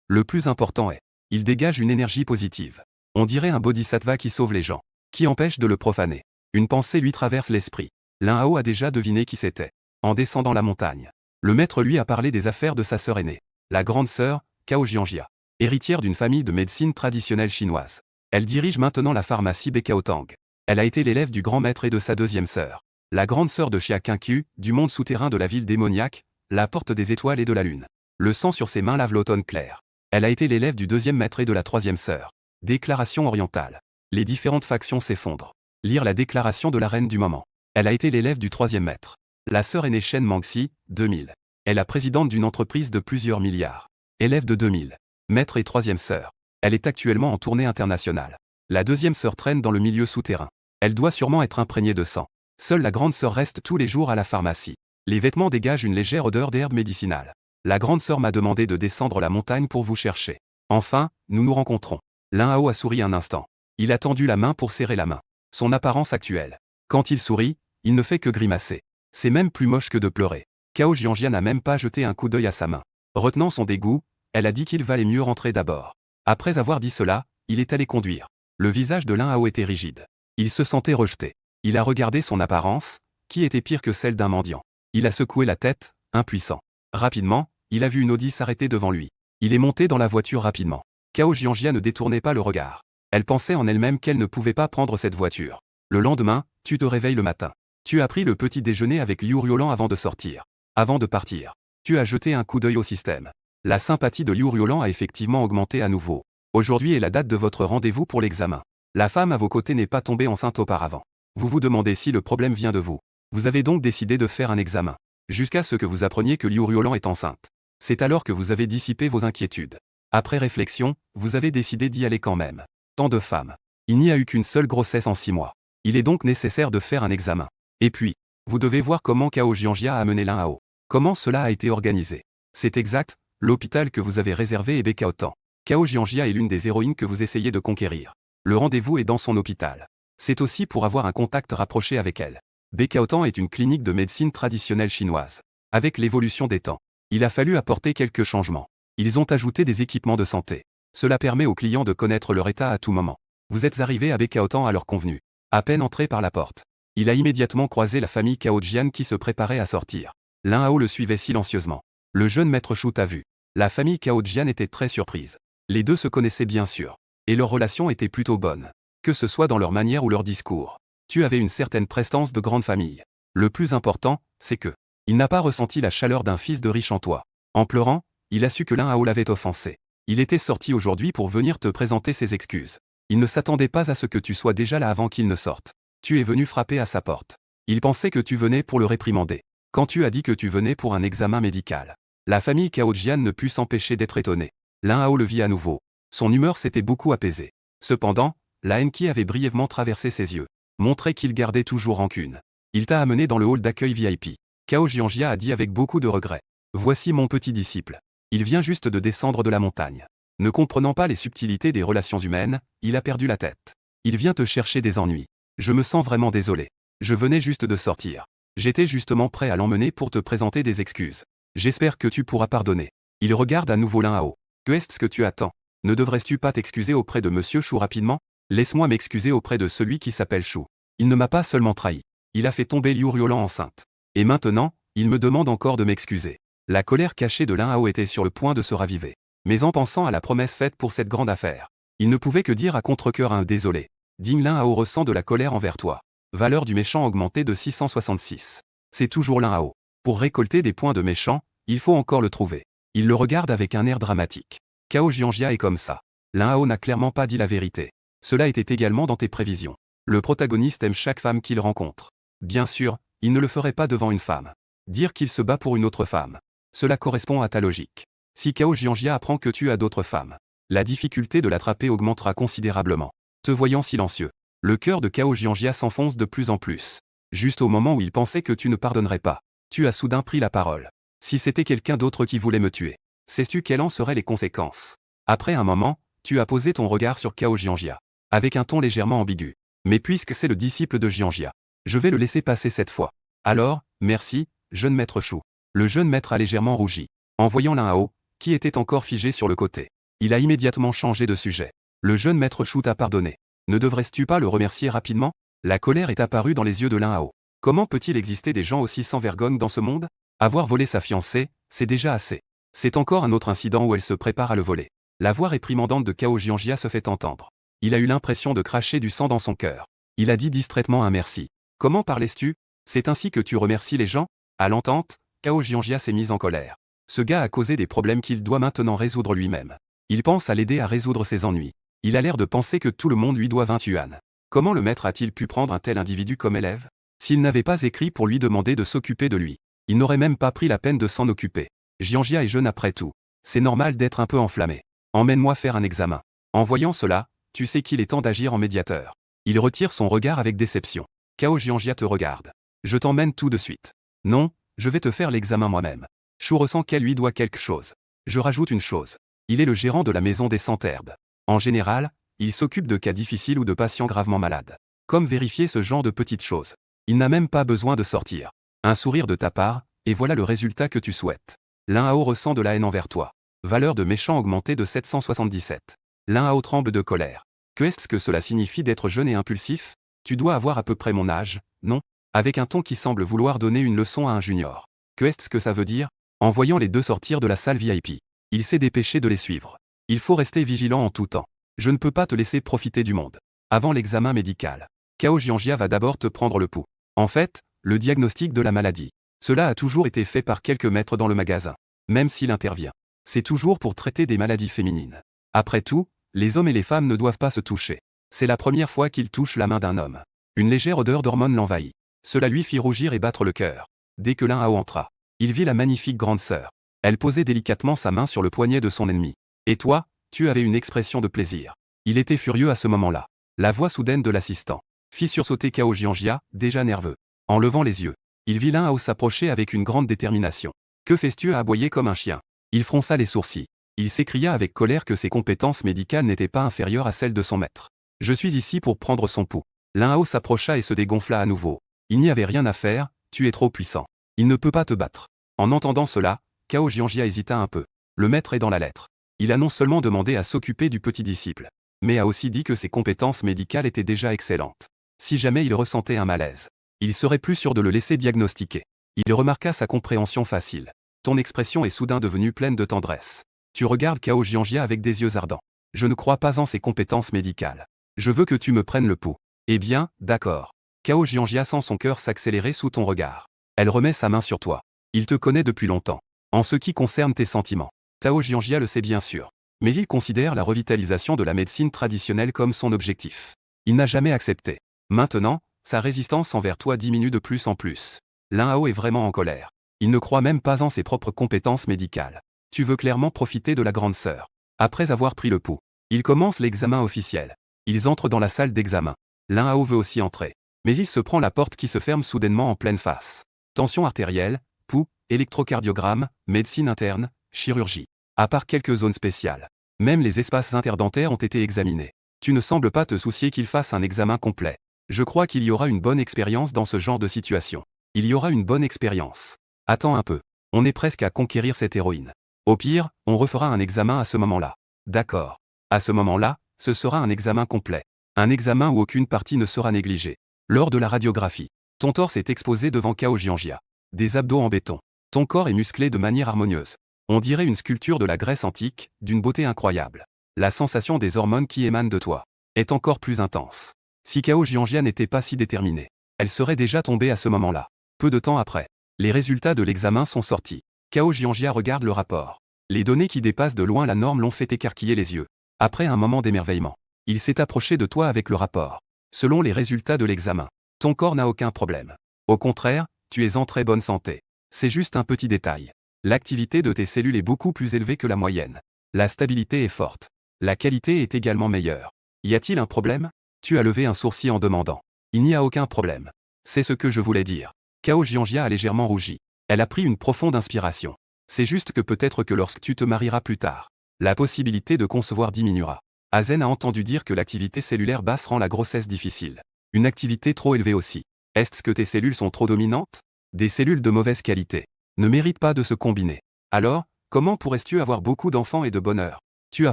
Le plus important est, il dégage une énergie positive. On dirait un bodhisattva qui sauve les gens. Qui empêche de le profaner. Une pensée lui traverse l'esprit. Lin Hao a déjà deviné qui c'était. En descendant la montagne. Le maître lui a parlé des affaires de sa sœur aînée. La grande sœur, Cao Jianjia. Héritière d'une famille de médecine traditionnelle chinoise. Elle dirige maintenant la pharmacie Bekaotang. Elle a été l'élève du grand maître et de sa deuxième sœur. La grande sœur de Xia Qingqiu, du monde souterrain de la ville démoniaque, la porte des étoiles et de la lune. Le sang sur ses mains lave l'automne clair. Elle a été l'élève du deuxième maître et de la troisième sœur. Déclaration orientale. Les différentes factions s'effondrent. Lire la déclaration de la reine du moment. Elle a été l'élève du troisième maître. La sœur aînée Shen Mangxi, 2000. Elle est la présidente d'une entreprise de plusieurs milliards. Élève de 2000. Maître et troisième sœur. Elle est actuellement en tournée internationale. La deuxième sœur traîne dans le milieu souterrain. Elle doit sûrement être imprégnée de sang. Seule la grande sœur reste tous les jours à la pharmacie. Les vêtements dégagent une légère odeur d'herbe médicinale. La grande sœur m'a demandé de descendre la montagne pour vous chercher. Enfin, nous nous rencontrons. Lin Hao a souri un instant. Il a tendu la main pour serrer la main. Son apparence actuelle. Quand il sourit, il ne fait que grimacer. C'est même plus moche que de pleurer. Cao Jianjia n'a même pas jeté un coup d'œil à sa main. Retenant son dégoût, elle a dit qu'il valait mieux rentrer d'abord. Après avoir dit cela, il est allé conduire. Le visage de Lin Hao était rigide. Il se sentait rejeté. Il a regardé son apparence, qui était pire que celle d'un mendiant. Il a secoué la tête, impuissant. Rapidement, il a vu une Audi s'arrêter devant lui. Il est monté dans la voiture rapidement. Cao Jianjia ne détournait pas le regard. Elle pensait en elle-même qu'elle ne pouvait pas prendre cette voiture. Le lendemain, tu te réveilles le matin. Tu as pris le petit déjeuner avec Liu Ruolan avant de sortir. Avant de partir, tu as jeté un coup d'œil au système. La sympathie de Liu Ruolan a effectivement augmenté à nouveau. Aujourd'hui est la date de votre rendez-vous pour l'examen. La femme à vos côtés n'est pas tombée enceinte auparavant. Vous vous demandez si le problème vient de vous. Vous avez donc décidé de faire un examen. Jusqu'à ce que vous appreniez que Liu Ruolan est enceinte. C'est alors que vous avez dissipé vos inquiétudes. Après réflexion, vous avez décidé d'y aller quand même. Tant de femmes. Il n'y a eu qu'une seule grossesse en 6 mois. Il est donc nécessaire de faire un examen. Et puis, vous devez voir comment Cao Jianjia a mené Lin Hao. Comment cela a été organisé. C'est exact, l'hôpital que vous avez réservé est Bekaotang. Cao Jianjia est l'une des héroïnes que vous essayez de conquérir. Le rendez-vous est dans son hôpital. C'est aussi pour avoir un contact rapproché avec elle. Bekaotang est une clinique de médecine traditionnelle chinoise. Avec l'évolution des temps, il a fallu apporter quelques changements. Ils ont ajouté des équipements de santé. Cela permet aux clients de connaître leur état à tout moment. Vous êtes arrivé à Bekaotang à l'heure convenue. À peine entré par la porte, il a immédiatement croisé la famille Cao Jian qui se préparait à sortir. Lin Hao le suivait silencieusement. Le jeune maître Shu t'a vu. La famille Cao Jian était très surprise. Les deux se connaissaient bien sûr. Et leur relation était plutôt bonne. Que ce soit dans leur manière ou leur discours. Tu avais une certaine prestance de grande famille. Le plus important, c'est que, il n'a pas ressenti la chaleur d'un fils de riche en toi. En pleurant, il a su que Lin Hao l'avait offensé. Il était sorti aujourd'hui pour venir te présenter ses excuses. Il ne s'attendait pas à ce que tu sois déjà là avant qu'il ne sorte. Tu es venu frapper à sa porte. Il pensait que tu venais pour le réprimander. Quand tu as dit que tu venais pour un examen médical, la famille Cao Jian ne put s'empêcher d'être étonnée. Lin Hao le vit à nouveau. Son humeur s'était beaucoup apaisée. Cependant, la haine qui avait brièvement traversé ses yeux montrait qu'il gardait toujours rancune. Il t'a amené dans le hall d'accueil VIP. Cao Jianjia a dit avec beaucoup de regret. Voici mon petit disciple. Il vient juste de descendre de la montagne. Ne comprenant pas les subtilités des relations humaines, il a perdu la tête. Il vient te chercher des ennuis. Je me sens vraiment désolé. Je venais juste de sortir. J'étais justement prêt à l'emmener pour te présenter des excuses. J'espère que tu pourras pardonner. Il regarde à nouveau Lin Hao. Que est-ce que tu attends? Ne devrais-tu pas t'excuser auprès de Monsieur Shu rapidement? Laisse-moi m'excuser auprès de celui qui s'appelle Shu. Il ne m'a pas seulement trahi. Il a fait tomber Liu Ruolan enceinte. Et maintenant, il me demande encore de m'excuser. La colère cachée de Lin Hao était sur le point de se raviver. Mais en pensant à la promesse faite pour cette grande affaire, il ne pouvait que dire à contre-cœur un désolé. Digne Lin Hao ressent de la colère envers toi. Valeur du méchant augmentée de 666. C'est toujours Lin Hao. Pour récolter des points de méchant, il faut encore le trouver. Il le regarde avec un air dramatique. Cao Jianjia est comme ça. Lin Hao n'a clairement pas dit la vérité. Cela était également dans tes prévisions. Le protagoniste aime chaque femme qu'il rencontre. Bien sûr, il ne le ferait pas devant une femme. Dire qu'il se bat pour une autre femme. Cela correspond à ta logique. Si Cao Jianjia apprend que tu as d'autres femmes, la difficulté de l'attraper augmentera considérablement. Te voyant silencieux, le cœur de Cao Jianjia s'enfonce de plus en plus. Juste au moment où il pensait que tu ne pardonnerais pas, tu as soudain pris la parole. Si c'était quelqu'un d'autre qui voulait me tuer, sais-tu quelles en seraient les conséquences? Après un moment, tu as posé ton regard sur Cao Jianjia, avec un ton légèrement ambigu. Mais puisque c'est le disciple de Jianjia, je vais le laisser passer cette fois. Alors, merci, jeune maître Shu. Le jeune maître a légèrement rougi. En voyant Lin Hao, qui était encore figé sur le côté, il a immédiatement changé de sujet. Le jeune maître Shu t'a pardonné. Ne devrais-tu pas le remercier rapidement? La colère est apparue dans les yeux de Lin Hao. Comment peut-il exister des gens aussi sans vergogne dans ce monde? Avoir volé sa fiancée, c'est déjà assez. C'est encore un autre incident où elle se prépare à le voler. La voix réprimandante de Cao Jianjia se fait entendre. Il a eu l'impression de cracher du sang dans son cœur. Il a dit distraitement un merci. Comment parlais-tu? C'est ainsi que tu remercies les gens? À l'entente, Cao Jianjia s'est mis en colère. Ce gars a causé des problèmes qu'il doit maintenant résoudre lui-même. Il pense à l'aider à résoudre ses ennuis. Il a l'air de penser que tout le monde lui doit 20 yuan. Comment le maître a-t-il pu prendre un tel individu comme élève? S'il n'avait pas écrit pour lui demander de s'occuper de lui, il n'aurait même pas pris la peine de s'en occuper. Jianjia est jeune après tout. C'est normal d'être un peu enflammé. Emmène-moi faire un examen. En voyant cela, tu sais qu'il est temps d'agir en médiateur. Il retire son regard avec déception. Cao Jianjia te regarde. Je t'emmène tout de suite. Non, je vais te faire l'examen moi-même. Shu ressent qu'elle lui doit quelque chose. Je rajoute une chose. Il est le gérant de la maison des 100 herbes. En général, il s'occupe de cas difficiles ou de patients gravement malades. Comme vérifier ce genre de petites choses. Il n'a même pas besoin de sortir. Un sourire de ta part, et voilà le résultat que tu souhaites. Lin Hao ressent de la haine envers toi. Valeur de méchant augmentée de 777. Lin Hao tremble de colère. Qu'est-ce que cela signifie d'être jeune et impulsif? Tu dois avoir à peu près mon âge, non? Avec un ton qui semble vouloir donner une leçon à un junior. Qu'est-ce que ça veut dire? En voyant les deux sortir de la salle VIP, il s'est dépêché de les suivre. Il faut rester vigilant en tout temps. Je ne peux pas te laisser profiter du monde. Avant l'examen médical, Cao Jianjia va d'abord te prendre le pouls. En fait, le diagnostic de la maladie. Cela a toujours été fait par quelques maîtres dans le magasin. Même s'il intervient, c'est toujours pour traiter des maladies féminines. Après tout, les hommes et les femmes ne doivent pas se toucher. C'est la première fois qu'il touche la main d'un homme. Une légère odeur d'hormones l'envahit. Cela lui fit rougir et battre le cœur. Dès que Lin Hao entra, il vit la magnifique grande sœur. Elle posait délicatement sa main sur le poignet de son ennemi. Et toi, tu avais une expression de plaisir. Il était furieux à ce moment-là. La voix soudaine de l'assistant fit sursauter Cao Jianjia, déjà nerveux. En levant les yeux, il vit Lin Hao s'approcher avec une grande détermination. Que fais-tu à aboyer comme un chien? Il fronça les sourcils. Il s'écria avec colère que ses compétences médicales n'étaient pas inférieures à celles de son maître. Je suis ici pour prendre son pouls. Lin Hao s'approcha et se dégonfla à nouveau. Il n'y avait rien à faire, tu es trop puissant. Il ne peut pas te battre. En entendant cela, Cao Jianjia hésita un peu. Le maître est dans la lettre. Il a non seulement demandé à s'occuper du petit disciple, mais a aussi dit que ses compétences médicales étaient déjà excellentes. Si jamais il ressentait un malaise, il serait plus sûr de le laisser diagnostiquer. Il remarqua sa compréhension facile. Ton expression est soudain devenue pleine de tendresse. Tu regardes Cao Jianjia avec des yeux ardents. Je ne crois pas en ses compétences médicales. Je veux que tu me prennes le pouls. Eh bien, d'accord. Cao Jianjia sent son cœur s'accélérer sous ton regard. Elle remet sa main sur toi. Il te connaît depuis longtemps. En ce qui concerne tes sentiments, Cao Jianjia le sait bien sûr. Mais il considère la revitalisation de la médecine traditionnelle comme son objectif. Il n'a jamais accepté. Maintenant, sa résistance envers toi diminue de plus en plus. Lin Hao est vraiment en colère. Il ne croit même pas en ses propres compétences médicales. Tu veux clairement profiter de la grande sœur. Après avoir pris le pouls, il commence l'examen officiel. Ils entrent dans la salle d'examen. Lin Hao veut aussi entrer. Mais il se prend la porte qui se ferme soudainement en pleine face. Tension artérielle, pouls, électrocardiogramme, médecine interne, chirurgie. À part quelques zones spéciales. Même les espaces interdentaires ont été examinés. Tu ne sembles pas te soucier qu'il fasse un examen complet. Je crois qu'il y aura une bonne expérience dans ce genre de situation. Il y aura une bonne expérience. Attends un peu. On est presque à conquérir cette héroïne. Au pire, on refera un examen à ce moment-là. D'accord. À ce moment-là, ce sera un examen complet. Un examen où aucune partie ne sera négligée. Lors de la radiographie, ton torse est exposé devant Cao Jianjia. Des abdos en béton. Ton corps est musclé de manière harmonieuse. On dirait une sculpture de la Grèce antique, d'une beauté incroyable. La sensation des hormones qui émanent de toi est encore plus intense. Si Kao Jianjia n'était pas si déterminée, elle serait déjà tombée à ce moment-là. Peu de temps après, les résultats de l'examen sont sortis. Kao Jianjia regarde le rapport. Les données qui dépassent de loin la norme l'ont fait écarquiller les yeux. Après un moment d'émerveillement, il s'est approché de toi avec le rapport. Selon les résultats de l'examen, ton corps n'a aucun problème. Au contraire, tu es en très bonne santé. C'est juste un petit détail. L'activité de tes cellules est beaucoup plus élevée que la moyenne. La stabilité est forte. La qualité est également meilleure. Y a-t-il un problème? Tu as levé un sourcil en demandant. Il n'y a aucun problème. C'est ce que je voulais dire. Kao Jianjia a légèrement rougi. Elle a pris une profonde inspiration. C'est juste que peut-être que lorsque tu te marieras plus tard, la possibilité de concevoir diminuera. Azen a entendu dire que l'activité cellulaire basse rend la grossesse difficile. Une activité trop élevée aussi. Est-ce que tes cellules sont trop dominantes? Des cellules de mauvaise qualité ne méritent pas de se combiner. Alors, comment pourrais-tu avoir beaucoup d'enfants et de bonheur? Tu as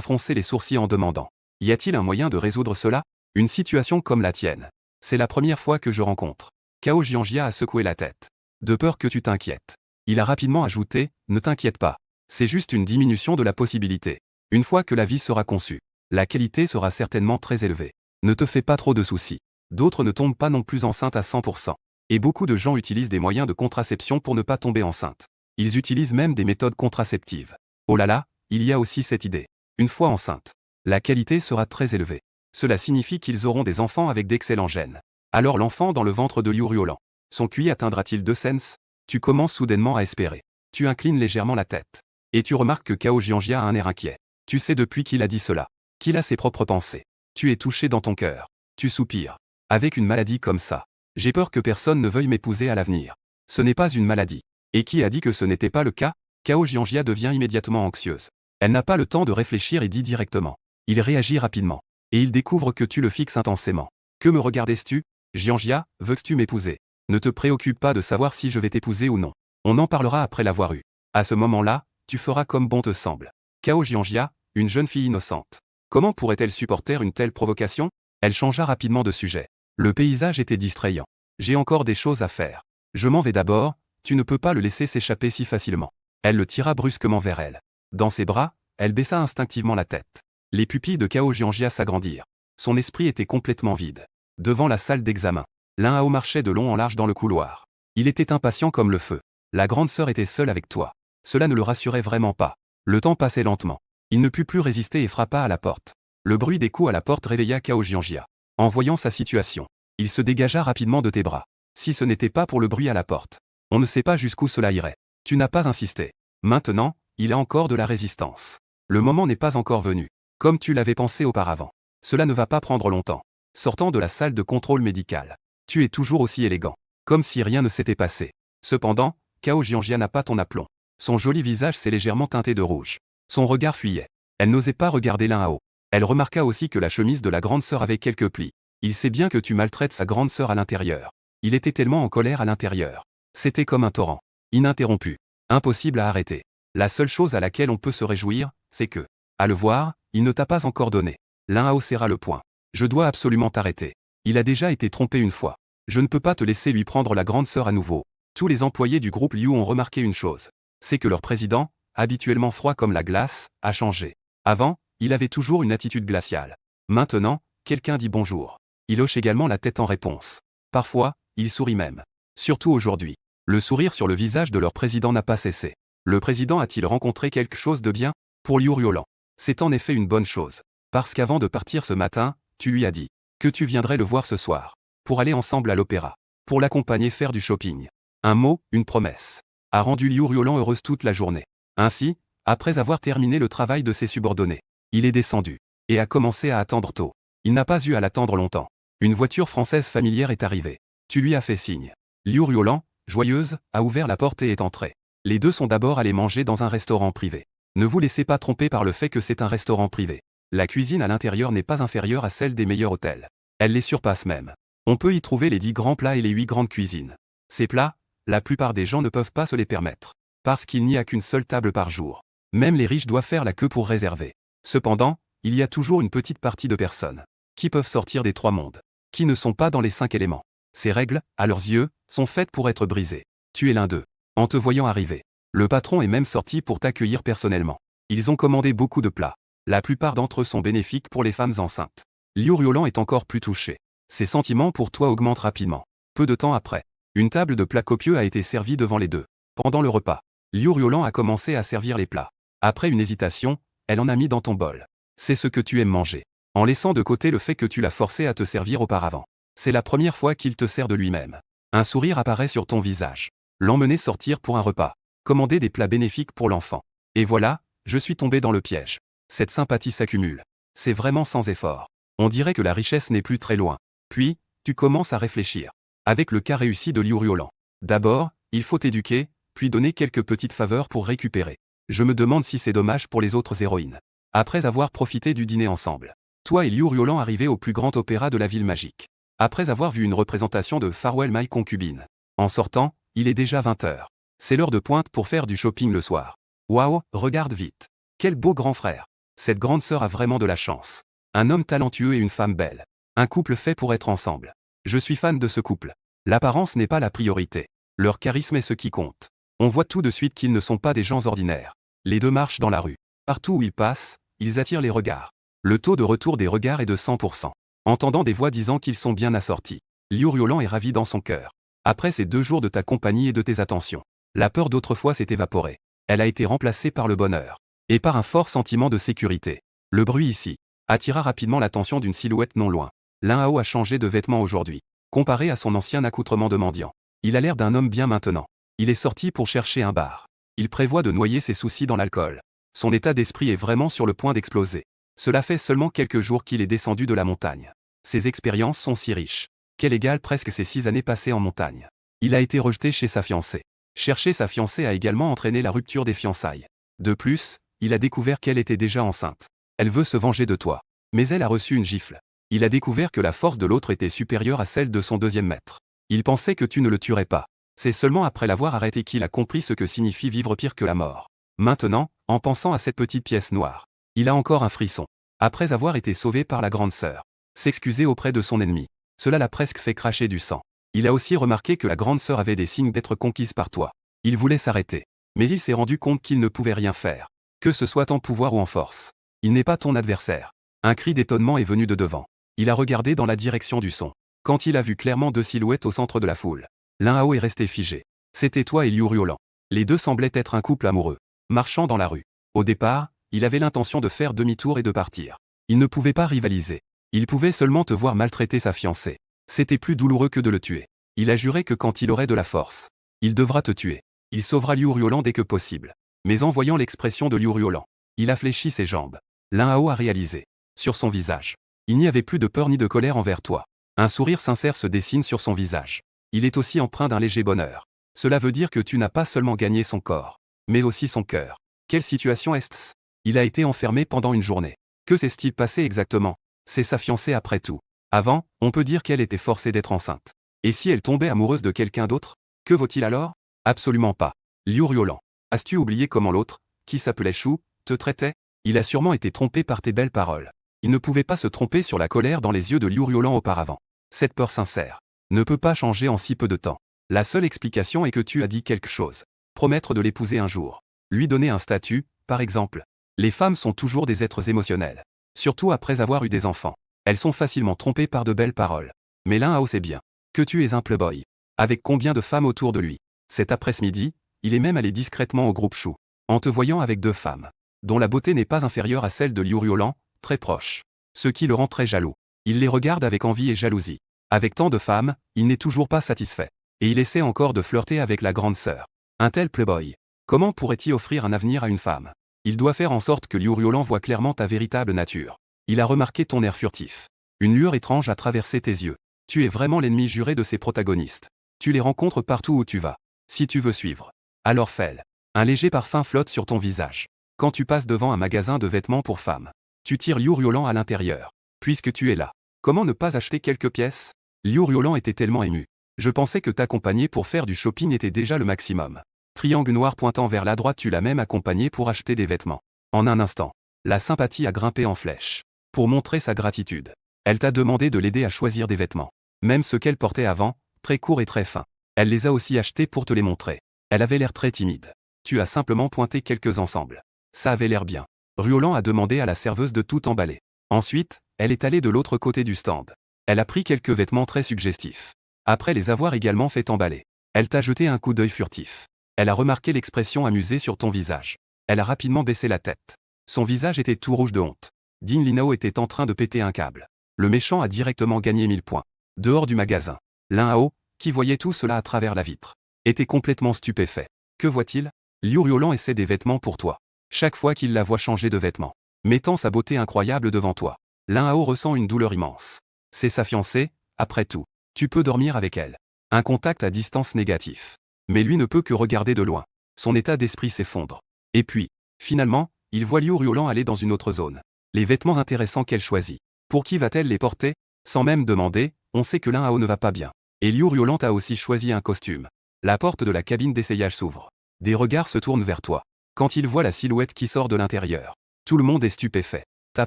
froncé les sourcils en demandant. Y a-t-il un moyen de résoudre cela? Une situation comme la tienne. C'est la première fois que je rencontre. Kao Jianjia a secoué la tête. De peur que tu t'inquiètes. Il a rapidement ajouté, ne t'inquiète pas. C'est juste une diminution de la possibilité. Une fois que la vie sera conçue, la qualité sera certainement très élevée. Ne te fais pas trop de soucis. D'autres ne tombent pas non plus enceintes à 100%. Et beaucoup de gens utilisent des moyens de contraception pour ne pas tomber enceinte. Ils utilisent même des méthodes contraceptives. Oh là là, il y a aussi cette idée. Une fois enceinte, la qualité sera très élevée. Cela signifie qu'ils auront des enfants avec d'excellents gènes. Alors l'enfant dans le ventre de Liu Ruolan, son QI atteindra-t-il 2 sens? Tu commences soudainement à espérer. Tu inclines légèrement la tête. Et tu remarques que Kao Jianjia a un air inquiet. Tu sais depuis qu'il a dit cela, qu'il a ses propres pensées. Tu es touché dans ton cœur. Tu soupires. Avec une maladie comme ça, j'ai peur que personne ne veuille m'épouser à l'avenir. Ce n'est pas une maladie. Et qui a dit que ce n'était pas le cas? Kao Jianjia devient immédiatement anxieuse. Elle n'a pas le temps de réfléchir et dit directement. Il réagit rapidement. Et il découvre que tu le fixes intensément. Que me regardes-tu? Jianjia, veux-tu m'épouser? Ne te préoccupe pas de savoir si je vais t'épouser ou non. On en parlera après l'avoir eu. À ce moment-là, tu feras comme bon te semble. Kao Jianjia, une jeune fille innocente. Comment pourrait-elle supporter une telle provocation? Elle changea rapidement de sujet. Le paysage était distrayant. J'ai encore des choses à faire. Je m'en vais d'abord, tu ne peux pas le laisser s'échapper si facilement. Elle le tira brusquement vers elle. Dans ses bras, elle baissa instinctivement la tête. Les pupilles de Kao Jianjia s'agrandirent. Son esprit était complètement vide. Devant la salle d'examen, Lin Hao marchait de long en large dans le couloir. Il était impatient comme le feu. La grande sœur était seule avec toi. Cela ne le rassurait vraiment pas. Le temps passait lentement. Il ne put plus résister et frappa à la porte. Le bruit des coups à la porte réveilla Kao Jianjia. En voyant sa situation, il se dégagea rapidement de tes bras. Si ce n'était pas pour le bruit à la porte, on ne sait pas jusqu'où cela irait. Tu n'as pas insisté. Maintenant, il a encore de la résistance. Le moment n'est pas encore venu. Comme tu l'avais pensé auparavant. Cela ne va pas prendre longtemps. Sortant de la salle de contrôle médical, tu es toujours aussi élégant. Comme si rien ne s'était passé. Cependant, Kao Jianjia n'a pas ton aplomb. Son joli visage s'est légèrement teinté de rouge. Son regard fuyait. Elle n'osait pas regarder Lin Hao. Elle remarqua aussi que la chemise de la grande sœur avait quelques plis. Il sait bien que tu maltraites sa grande sœur à l'intérieur. Il était tellement en colère à l'intérieur. C'était comme un torrent. Ininterrompu. Impossible à arrêter. La seule chose à laquelle on peut se réjouir, c'est que, à le voir, il ne t'a pas encore donné. Lin Hao serra le poing. Je dois absolument t'arrêter. Il a déjà été trompé une fois. Je ne peux pas te laisser lui prendre la grande sœur à nouveau. Tous les employés du groupe Liu ont remarqué une chose. C'est que leur président, habituellement froid comme la glace, a changé. Avant, il avait toujours une attitude glaciale. Maintenant, quelqu'un dit bonjour. Il hoche également la tête en réponse. Parfois, il sourit même. Surtout aujourd'hui. Le sourire sur le visage de leur président n'a pas cessé. Le président a-t-il rencontré quelque chose de bien? Pour Liu Ruolan, c'est en effet une bonne chose. Parce qu'avant de partir ce matin, tu lui as dit que tu viendrais le voir ce soir. Pour aller ensemble à l'opéra. Pour l'accompagner faire du shopping. Un mot, une promesse, a rendu Liu Ruolan heureuse toute la journée. Ainsi, après avoir terminé le travail de ses subordonnés, il est descendu et a commencé à attendre tôt. Il n'a pas eu à l'attendre longtemps. Une voiture française familière est arrivée. Tu lui as fait signe. Liu Ruolan, joyeuse, a ouvert la porte et est entrée. Les deux sont d'abord allés manger dans un restaurant privé. Ne vous laissez pas tromper par le fait que c'est un restaurant privé. La cuisine à l'intérieur n'est pas inférieure à celle des meilleurs hôtels. Elle les surpasse même. On peut y trouver les 10 grands plats et les 8 grandes cuisines. Ces plats, la plupart des gens ne peuvent pas se les permettre. Parce qu'il n'y a qu'une seule table par jour. Même les riches doivent faire la queue pour réserver. Cependant, il y a toujours une petite partie de personnes qui peuvent sortir des 3 mondes, qui ne sont pas dans les 5 éléments. Ces règles, à leurs yeux, sont faites pour être brisées. Tu es l'un d'eux. en te voyant arriver. Le patron est même sorti pour t'accueillir personnellement. Ils ont commandé beaucoup de plats. La plupart d'entre eux sont bénéfiques pour les femmes enceintes. Liu Riolan est encore plus touché. Ses sentiments pour toi augmentent rapidement. Peu de temps après, une table de plats copieux a été servie devant les deux. Pendant le repas, Liu Riolan a commencé à servir les plats. Après une hésitation, elle en a mis dans ton bol. C'est ce que tu aimes manger. En laissant de côté le fait que tu l'as forcé à te servir auparavant. C'est la première fois qu'il te sert de lui-même. Un sourire apparaît sur ton visage. L'emmener sortir pour un repas. Commander des plats bénéfiques pour l'enfant. Et voilà, je suis tombé dans le piège. Cette sympathie s'accumule. C'est vraiment sans effort. On dirait que la richesse n'est plus très loin. Puis, tu commences à réfléchir. Avec le cas réussi de Liu Riolan. D'abord, il faut t'éduquer, puis donner quelques petites faveurs pour récupérer. Je me demande si c'est dommage pour les autres héroïnes. Après avoir profité du dîner ensemble. Toi et Liu Riolan arrivez au plus grand opéra de la ville magique. Après avoir vu une représentation de Farewell My Concubine. En sortant, il est déjà 20h. C'est l'heure de pointe pour faire du shopping le soir. Waouh, regarde vite. Quel beau grand frère. Cette grande sœur a vraiment de la chance. Un homme talentueux et une femme belle. Un couple fait pour être ensemble. Je suis fan de ce couple. L'apparence n'est pas la priorité. Leur charisme est ce qui compte. On voit tout de suite qu'ils ne sont pas des gens ordinaires. Les deux marchent dans la rue. Partout où ils passent, ils attirent les regards. Le taux de retour des regards est de 100%. Entendant des voix disant qu'ils sont bien assortis. Liu Riolan est ravi dans son cœur. Après ces 2 jours de ta compagnie et de tes attentions, la peur d'autrefois s'est évaporée. Elle a été remplacée par le bonheur. Et par un fort sentiment de sécurité. Le bruit ici attira rapidement l'attention d'une silhouette non loin. Lin Hao a changé de vêtements aujourd'hui. Comparé à son ancien accoutrement de mendiant. Il a l'air d'un homme bien maintenant. Il est sorti pour chercher un bar. Il prévoit de noyer ses soucis dans l'alcool. Son état d'esprit est vraiment sur le point d'exploser. Cela fait seulement quelques jours qu'il est descendu de la montagne. Ses expériences sont si riches, qu'elles égalent presque ses 6 années passées en montagne. Il a été rejeté chez sa fiancée. Chercher sa fiancée a également entraîné la rupture des fiançailles. De plus, il a découvert qu'elle était déjà enceinte. Elle veut se venger de toi. Mais elle a reçu une gifle. Il a découvert que la force de l'autre était supérieure à celle de son deuxième maître. Il pensait que tu ne le tuerais pas. C'est seulement après l'avoir arrêté qu'il a compris ce que signifie vivre pire que la mort. Maintenant, en pensant à cette petite pièce noire, il a encore un frisson. Après avoir été sauvé par la grande sœur, s'excuser auprès de son ennemi, cela l'a presque fait cracher du sang. Il a aussi remarqué que la grande sœur avait des signes d'être conquise par toi. Il voulait s'arrêter. Mais il s'est rendu compte qu'il ne pouvait rien faire. Que ce soit en pouvoir ou en force. Il n'est pas ton adversaire. Un cri d'étonnement est venu de devant. Il a regardé dans la direction du son. Quand il a vu clairement 2 silhouettes au centre de la foule. Lin Hao est resté figé. C'était toi et Liu Riolan. Les deux semblaient être un couple amoureux. Marchant dans la rue. Au départ, il avait l'intention de faire demi-tour et de partir. Il ne pouvait pas rivaliser. Il pouvait seulement te voir maltraiter sa fiancée. C'était plus douloureux que de le tuer. Il a juré que quand il aurait de la force, il devra te tuer. Il sauvera Liu Riolan dès que possible. Mais en voyant l'expression de Liu Riolan, il a fléchi ses jambes. Lin Hao a réalisé. Sur son visage. Il n'y avait plus de peur ni de colère envers toi. Un sourire sincère se dessine sur son visage. Il est aussi empreint d'un léger bonheur. Cela veut dire que tu n'as pas seulement gagné son corps, mais aussi son cœur. Quelle situation est-ce? Il a été enfermé pendant une journée. Que s'est-il passé exactement? C'est sa fiancée après tout. Avant, on peut dire qu'elle était forcée d'être enceinte. Et si elle tombait amoureuse de quelqu'un d'autre? Que vaut-il alors? Absolument pas. Liu Riolan. As-tu oublié comment l'autre, qui s'appelait Shu, te traitait? Il a sûrement été trompé par tes belles paroles. Il ne pouvait pas se tromper sur la colère dans les yeux de Liu Riolan auparavant. Cette peur sincère ne peut pas changer en si peu de temps. La seule explication est que tu as dit quelque chose. Promettre de l'épouser un jour. Lui donner un statut, par exemple. Les femmes sont toujours des êtres émotionnels. Surtout après avoir eu des enfants. Elles sont facilement trompées par de belles paroles. Mais Lin Hao sait bien que tu es un playboy. Avec combien de femmes autour de lui? Cet après-midi, il est même allé discrètement au groupe Shu. En te voyant avec 2 femmes, dont la beauté n'est pas inférieure à celle de Liu Riolan, très proche. Ce qui le rend très jaloux. Il les regarde avec envie et jalousie. Avec tant de femmes, il n'est toujours pas satisfait. Et il essaie encore de flirter avec la grande sœur. Un tel playboy. Comment pourrait-il offrir un avenir à une femme? Il doit faire en sorte que Liu Riolan voit clairement ta véritable nature. Il a remarqué ton air furtif. Une lueur étrange a traversé tes yeux. Tu es vraiment l'ennemi juré de ces protagonistes. Tu les rencontres partout où tu vas. Si tu veux suivre. Alors fais-le. Un léger parfum flotte sur ton visage. Quand tu passes devant un magasin de vêtements pour femmes, tu tires Liu Riolan à l'intérieur. Puisque tu es là. Comment ne pas acheter quelques pièces? Liu Riolan était tellement ému. Je pensais que t'accompagner pour faire du shopping était déjà le maximum. Triangle noir pointant vers la droite, tu l'as même accompagné pour acheter des vêtements. En un instant, la sympathie a grimpé en flèche. Pour montrer sa gratitude, elle t'a demandé de l'aider à choisir des vêtements. Même ceux qu'elle portait avant, très courts et très fins. Elle les a aussi achetés pour te les montrer. Elle avait l'air très timide. Tu as simplement pointé quelques ensembles. Ça avait l'air bien. Ruolan a demandé à la serveuse de tout emballer. Ensuite, elle est allée de l'autre côté du stand. Elle a pris quelques vêtements très suggestifs. Après les avoir également fait emballer, elle t'a jeté un coup d'œil furtif. Elle a remarqué l'expression amusée sur ton visage. Elle a rapidement baissé la tête. Son visage était tout rouge de honte. Ding Linao était en train de péter un câble. Le méchant a directement gagné 1000 points. Dehors du magasin, Lin Hao, qui voyait tout cela à travers la vitre, était complètement stupéfait. Que voit-il? Liu Ruolan essaie des vêtements pour toi. Chaque fois qu'il la voit changer de vêtements, mettant sa beauté incroyable devant toi, Lin Hao ressent une douleur immense. C'est sa fiancée, après tout. Tu peux dormir avec elle. Un contact à distance négatif. Mais lui ne peut que regarder de loin. Son état d'esprit s'effondre. Et puis, finalement, il voit Liu Ruolan aller dans une autre zone. Les vêtements intéressants qu'elle choisit. Pour qui va-t-elle les porter? Sans même demander, on sait que Lin Hao ne va pas bien. Et Liu Ruolan a aussi choisi un costume. La porte de la cabine d'essayage s'ouvre. Des regards se tournent vers toi. Quand il voit la silhouette qui sort de l'intérieur, tout le monde est stupéfait. Ta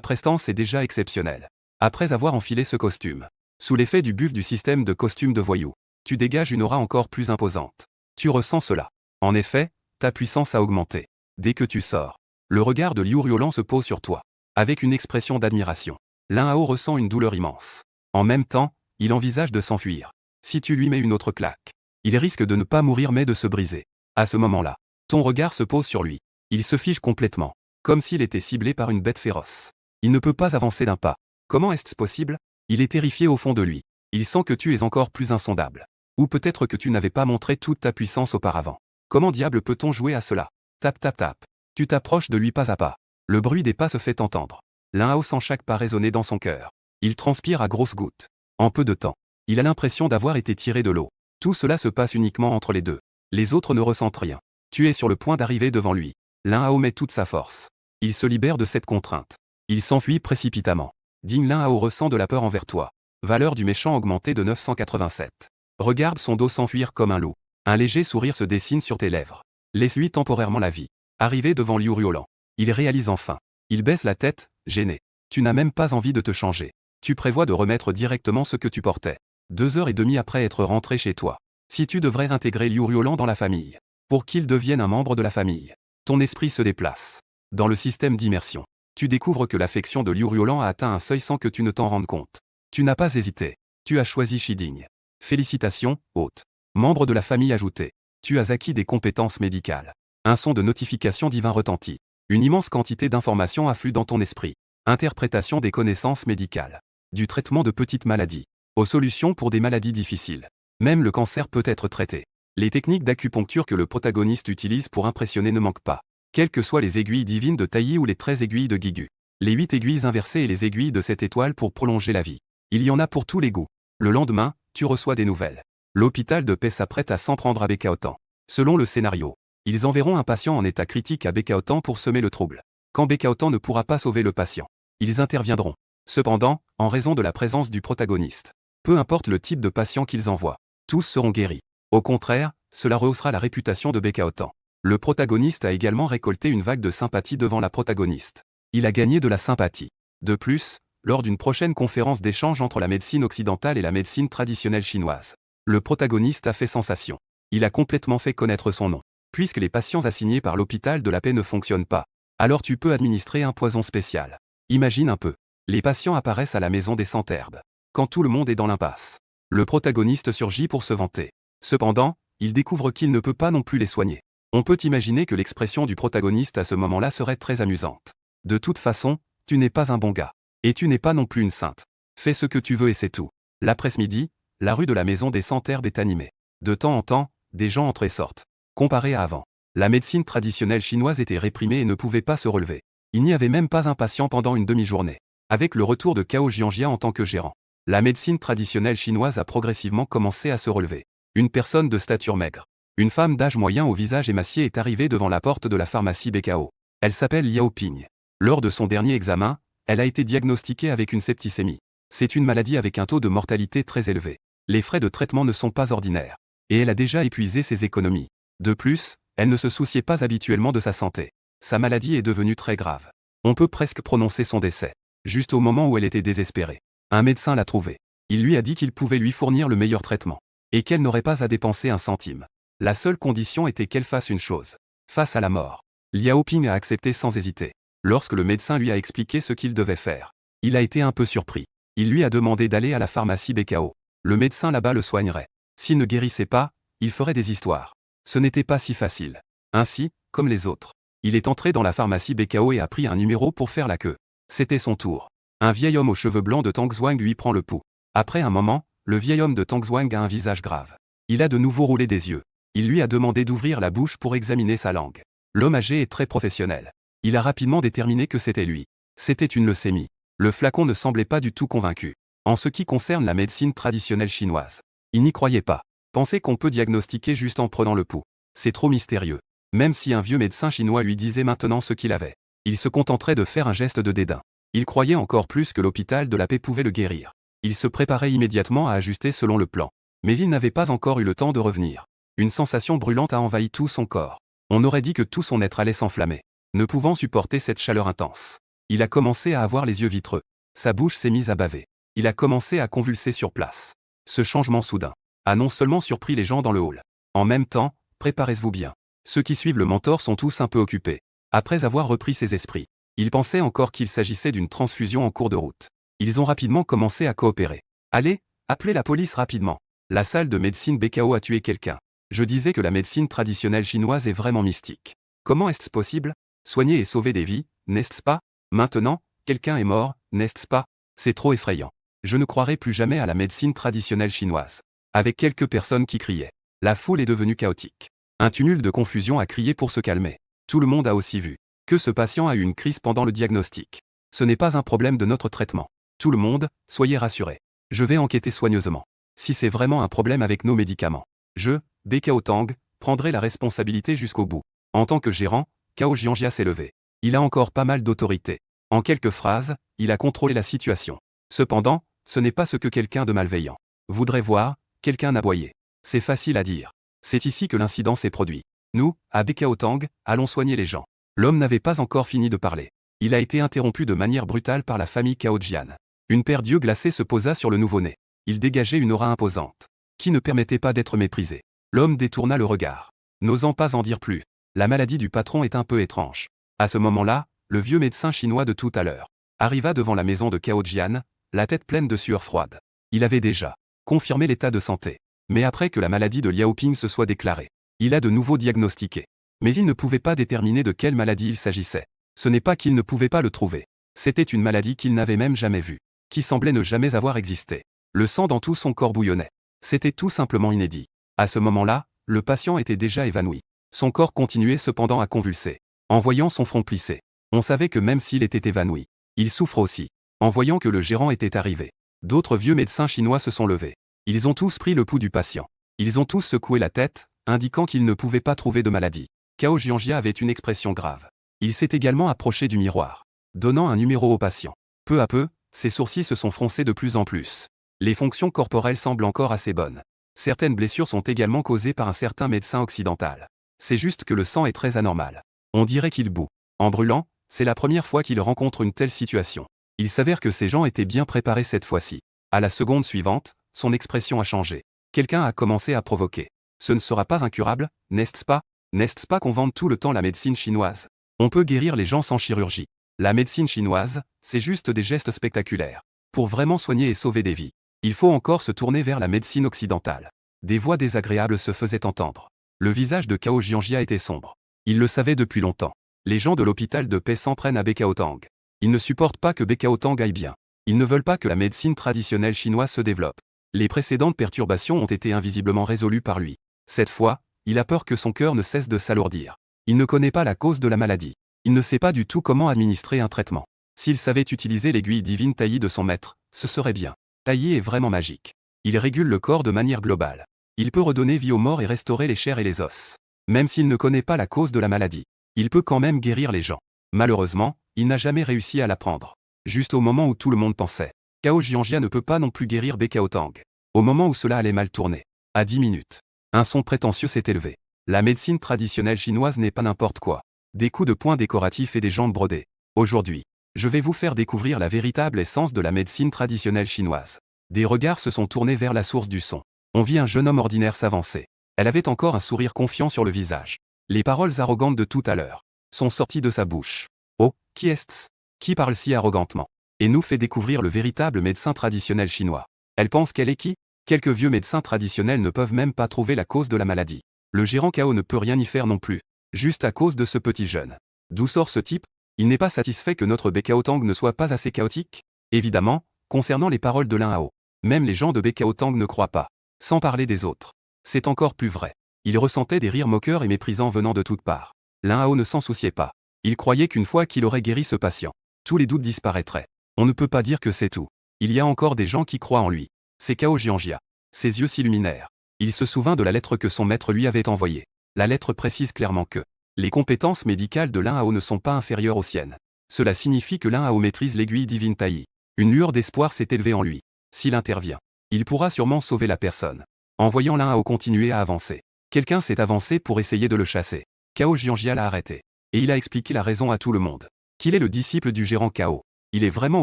prestance est déjà exceptionnelle. Après avoir enfilé ce costume, sous l'effet du buff du système de costume de voyou, tu dégages une aura encore plus imposante. Tu ressens cela. En effet, ta puissance a augmenté. Dès que tu sors, le regard de Liu Ruolan se pose sur toi, avec une expression d'admiration. Lin Hao ressent une douleur immense. En même temps, il envisage de s'enfuir. Si tu lui mets une autre claque, il risque de ne pas mourir mais de se briser. À ce moment-là, ton regard se pose sur lui. Il se fige complètement, comme s'il était ciblé par une bête féroce. Il ne peut pas avancer d'un pas. Comment est-ce possible? Il est terrifié au fond de lui. Il sent que tu es encore plus insondable. Ou peut-être que tu n'avais pas montré toute ta puissance auparavant. Comment diable peut-on jouer à cela? Tap tap tap. Tu t'approches de lui pas à pas. Le bruit des pas se fait entendre. Lin Hao sent chaque pas résonner dans son cœur. Il transpire à grosses gouttes. En peu de temps, il a l'impression d'avoir été tiré de l'eau. Tout cela se passe uniquement entre les deux. Les autres ne ressentent rien. Tu es sur le point d'arriver devant lui. Lin Hao met toute sa force. Il se libère de cette contrainte. Il s'enfuit précipitamment. Ding Lin Hao ressent de la peur envers toi. Valeur du méchant augmentée de 987. Regarde son dos s'enfuir comme un loup. Un léger sourire se dessine sur tes lèvres. Laisse-lui temporairement la vie. Arrivé devant Liu Ruolan, il réalise enfin. Il baisse la tête, gêné. Tu n'as même pas envie de te changer. Tu prévois de remettre directement ce que tu portais. 2 heures et demie après être rentré chez toi. Si tu devrais intégrer Liu Ruolan dans la famille, pour qu'il devienne un membre de la famille, ton esprit se déplace. Dans le système d'immersion, tu découvres que l'affection de Liu Ruolan a atteint un seuil sans que tu ne t'en rendes compte. Tu n'as pas hésité. Tu as choisi Shiding. Félicitations, hôte. Membre de la famille ajoutée. Tu as acquis des compétences médicales. Un son de notification divin retentit. Une immense quantité d'informations afflue dans ton esprit. Interprétation des connaissances médicales. Du traitement de petites maladies, aux solutions pour des maladies difficiles. Même le cancer peut être traité. Les techniques d'acupuncture que le protagoniste utilise pour impressionner ne manquent pas. Quelles que soient les aiguilles divines de Taillis ou les 13 aiguilles de Gigu. Les 8 aiguilles inversées et les aiguilles de 7 étoiles pour prolonger la vie. Il y en a pour tous les goûts. Le lendemain, tu reçois des nouvelles. L'hôpital de paix s'apprête à s'en prendre à Bekaotan. Selon le scénario, ils enverront un patient en état critique à Bekaotan pour semer le trouble. Quand Bekaotan ne pourra pas sauver le patient, ils interviendront. Cependant, en raison de la présence du protagoniste, peu importe le type de patient qu'ils envoient, tous seront guéris. Au contraire, cela rehaussera la réputation de Bekaotan. Le protagoniste a également récolté une vague de sympathie devant la protagoniste. Il a gagné de la sympathie. De plus, lors d'une prochaine conférence d'échange entre la médecine occidentale et la médecine traditionnelle chinoise, le protagoniste a fait sensation. Il a complètement fait connaître son nom. Puisque les patients assignés par l'hôpital de la paix ne fonctionnent pas, alors tu peux administrer un poison spécial. Imagine un peu. Les patients apparaissent à la maison des Centherbes. Quand tout le monde est dans l'impasse, le protagoniste surgit pour se vanter. Cependant, il découvre qu'il ne peut pas non plus les soigner. On peut imaginer que l'expression du protagoniste à ce moment-là serait très amusante. De toute façon, tu n'es pas un bon gars. Et tu n'es pas non plus une sainte. Fais ce que tu veux et c'est tout. L'après-midi, la rue de la maison des Centherbes est animée. De temps en temps, des gens entrent et sortent. Comparé à avant, la médecine traditionnelle chinoise était réprimée et ne pouvait pas se relever. Il n'y avait même pas un patient pendant une demi-journée. Avec le retour de Cao Jianjia en tant que gérant, la médecine traditionnelle chinoise a progressivement commencé à se relever. Une personne de stature maigre, une femme d'âge moyen au visage émacié est arrivée devant la porte de la pharmacie Bekao. Elle s'appelle Liao Ping. Lors de son dernier examen, elle a été diagnostiquée avec une septicémie. C'est une maladie avec un taux de mortalité très élevé. Les frais de traitement ne sont pas ordinaires. Et elle a déjà épuisé ses économies. De plus, elle ne se souciait pas habituellement de sa santé. Sa maladie est devenue très grave. On peut presque prononcer son décès. Juste au moment où elle était désespérée. Un médecin l'a trouvée. Il lui a dit qu'il pouvait lui fournir le meilleur traitement. Et qu'elle n'aurait pas à dépenser un centime. La seule condition était qu'elle fasse une chose. Face à la mort. Liao Ping a accepté sans hésiter. Lorsque le médecin lui a expliqué ce qu'il devait faire, il a été un peu surpris. Il lui a demandé d'aller à la pharmacie BKO. Le médecin là-bas le soignerait. S'il ne guérissait pas, il ferait des histoires. Ce n'était pas si facile. Ainsi, comme les autres, il est entré dans la pharmacie BKO et a pris un numéro pour faire la queue. C'était son tour. Un vieil homme aux cheveux blancs de Tangzhuang lui prend le pouls. Après un moment, le vieil homme de Tangzhuang a un visage grave. Il a de nouveau roulé des yeux. Il lui a demandé d'ouvrir la bouche pour examiner sa langue. L'homme âgé est très professionnel. Il a rapidement déterminé que c'était lui. C'était une leucémie. Le flacon ne semblait pas du tout convaincu. En ce qui concerne la médecine traditionnelle chinoise, il n'y croyait pas. Pensez qu'on peut diagnostiquer juste en prenant le pouls. C'est trop mystérieux. Même si un vieux médecin chinois lui disait maintenant ce qu'il avait, il se contenterait de faire un geste de dédain. Il croyait encore plus que l'hôpital de la paix pouvait le guérir. Il se préparait immédiatement à ajuster selon le plan. Mais il n'avait pas encore eu le temps de revenir. Une sensation brûlante a envahi tout son corps. On aurait dit que tout son être allait s'enflammer. Ne pouvant supporter cette chaleur intense, il a commencé à avoir les yeux vitreux. Sa bouche s'est mise à baver. Il a commencé à convulser sur place. Ce changement soudain a non seulement surpris les gens dans le hall. En même temps, préparez-vous bien. Ceux qui suivent le mentor sont tous un peu occupés. Après avoir repris ses esprits, ils pensaient encore qu'il s'agissait d'une transfusion en cours de route. Ils ont rapidement commencé à coopérer. Allez, appelez la police rapidement. La salle de médecine BKO a tué quelqu'un. Je disais que la médecine traditionnelle chinoise est vraiment mystique. Comment est-ce possible? Soigner et sauver des vies, n'est-ce pas? Maintenant, quelqu'un est mort, n'est-ce pas? C'est trop effrayant. Je ne croirai plus jamais à la médecine traditionnelle chinoise. Avec quelques personnes qui criaient. La foule est devenue chaotique. Un tumulte de confusion a crié pour se calmer. Tout le monde a aussi vu que ce patient a eu une crise pendant le diagnostic. Ce n'est pas un problème de notre traitement. Tout le monde, soyez rassurés. Je vais enquêter soigneusement. Si c'est vraiment un problème avec nos médicaments, je, BKO Tang, prendrai la responsabilité jusqu'au bout. En tant que gérant, Cao Jianjia s'est levé. Il a encore pas mal d'autorité. En quelques phrases, il a contrôlé la situation. Cependant, ce n'est pas ce que quelqu'un de malveillant voudrait voir, quelqu'un aboyé. C'est facile à dire. C'est ici que l'incident s'est produit. Nous, à BKO Tang, allons soigner les gens. L'homme n'avait pas encore fini de parler. Il a été interrompu de manière brutale par la famille Cao Jian. Une paire d'yeux glacés se posa sur le nouveau-né. Il dégageait une aura imposante, qui ne permettait pas d'être méprisé. L'homme détourna le regard, n'osant pas en dire plus. La maladie du patron est un peu étrange. À ce moment-là, le vieux médecin chinois de tout à l'heure arriva devant la maison de Cao Jian, la tête pleine de sueur froide. Il avait déjà confirmé l'état de santé. Mais après que la maladie de Liao Ping se soit déclarée, il a de nouveau diagnostiqué. Mais il ne pouvait pas déterminer de quelle maladie il s'agissait. Ce n'est pas qu'il ne pouvait pas le trouver. C'était une maladie qu'il n'avait même jamais vue, qui semblait ne jamais avoir existé. Le sang dans tout son corps bouillonnait. C'était tout simplement inédit. À ce moment-là, le patient était déjà évanoui. Son corps continuait cependant à convulser. En voyant son front plissé, on savait que même s'il était évanoui, il souffre aussi. En voyant que le gérant était arrivé, d'autres vieux médecins chinois se sont levés. Ils ont tous pris le pouls du patient. Ils ont tous secoué la tête, indiquant qu'ils ne pouvaient pas trouver de maladie. Cao Jianjia avait une expression grave. Il s'est également approché du miroir, donnant un numéro au patient. Peu à peu, ses sourcils se sont froncés de plus en plus. Les fonctions corporelles semblent encore assez bonnes. Certaines blessures sont également causées par un certain médecin occidental. C'est juste que le sang est très anormal. On dirait qu'il bout. En brûlant, c'est la première fois qu'il rencontre une telle situation. Il s'avère que ces gens étaient bien préparés cette fois-ci. À la seconde suivante, son expression a changé. Quelqu'un a commencé à provoquer. Ce ne sera pas incurable, n'est-ce pas? N'est-ce pas qu'on vante tout le temps la médecine chinoise? On peut guérir les gens sans chirurgie. La médecine chinoise, c'est juste des gestes spectaculaires. Pour vraiment soigner et sauver des vies, il faut encore se tourner vers la médecine occidentale. Des voix désagréables se faisaient entendre. Le visage de Cao Jianjia était sombre. Il le savait depuis longtemps. Les gens de l'hôpital de paix s'en prennent à BKO Tang. Ils ne supportent pas que BKO Tang aille bien. Ils ne veulent pas que la médecine traditionnelle chinoise se développe. Les précédentes perturbations ont été invisiblement résolues par lui. Cette fois, il a peur que son cœur ne cesse de s'alourdir. Il ne connaît pas la cause de la maladie. Il ne sait pas du tout comment administrer un traitement. S'il savait utiliser l'aiguille divine taillie de son maître, ce serait bien. Taillé est vraiment magique. Il régule le corps de manière globale. Il peut redonner vie aux morts et restaurer les chairs et les os. Même s'il ne connaît pas la cause de la maladie, il peut quand même guérir les gens. Malheureusement, il n'a jamais réussi à l'apprendre. Juste au moment où tout le monde pensait. Cao Jianjia ne peut pas non plus guérir BKO Tang. Au moment où cela allait mal tourner. À 10 minutes. Un son prétentieux s'est élevé. La médecine traditionnelle chinoise n'est pas n'importe quoi. Des coups de poing décoratifs et des jambes brodées. Aujourd'hui, je vais vous faire découvrir la véritable essence de la médecine traditionnelle chinoise. Des regards se sont tournés vers la source du son. On vit un jeune homme ordinaire s'avancer. Elle avait encore un sourire confiant sur le visage. Les paroles arrogantes de tout à l'heure sont sorties de sa bouche. Oh, qui est-ce qui parle si arrogantement et nous fait découvrir le véritable médecin traditionnel chinois? Elle pense qu'elle est qui? Quelques vieux médecins traditionnels ne peuvent même pas trouver la cause de la maladie. Le gérant Cao ne peut rien y faire non plus, juste à cause de ce petit jeune. D'où sort ce type? Il n'est pas satisfait que notre Bekaotang ne soit pas assez chaotique? Évidemment, concernant les paroles de Lin Hao, même les gens de Bekaotang ne croient pas. Sans parler des autres. C'est encore plus vrai. Il ressentait des rires moqueurs et méprisants venant de toutes parts. Lin Hao ne s'en souciait pas. Il croyait qu'une fois qu'il aurait guéri ce patient, tous les doutes disparaîtraient. On ne peut pas dire que c'est tout. Il y a encore des gens qui croient en lui. C'est Cao Jianjia. Ses yeux s'illuminèrent. Il se souvint de la lettre que son maître lui avait envoyée. La lettre précise clairement que les compétences médicales de Lin Hao ne sont pas inférieures aux siennes. Cela signifie que Lin Hao maîtrise l'aiguille divine Taï. Une lueur d'espoir s'est élevée en lui. S'il intervient, il pourra sûrement sauver la personne. En voyant Lin Hao continuer à avancer, quelqu'un s'est avancé pour essayer de le chasser. Cao Jianjia l'a arrêté. Et il a expliqué la raison à tout le monde. Qu'il est le disciple du gérant Cao. Il est vraiment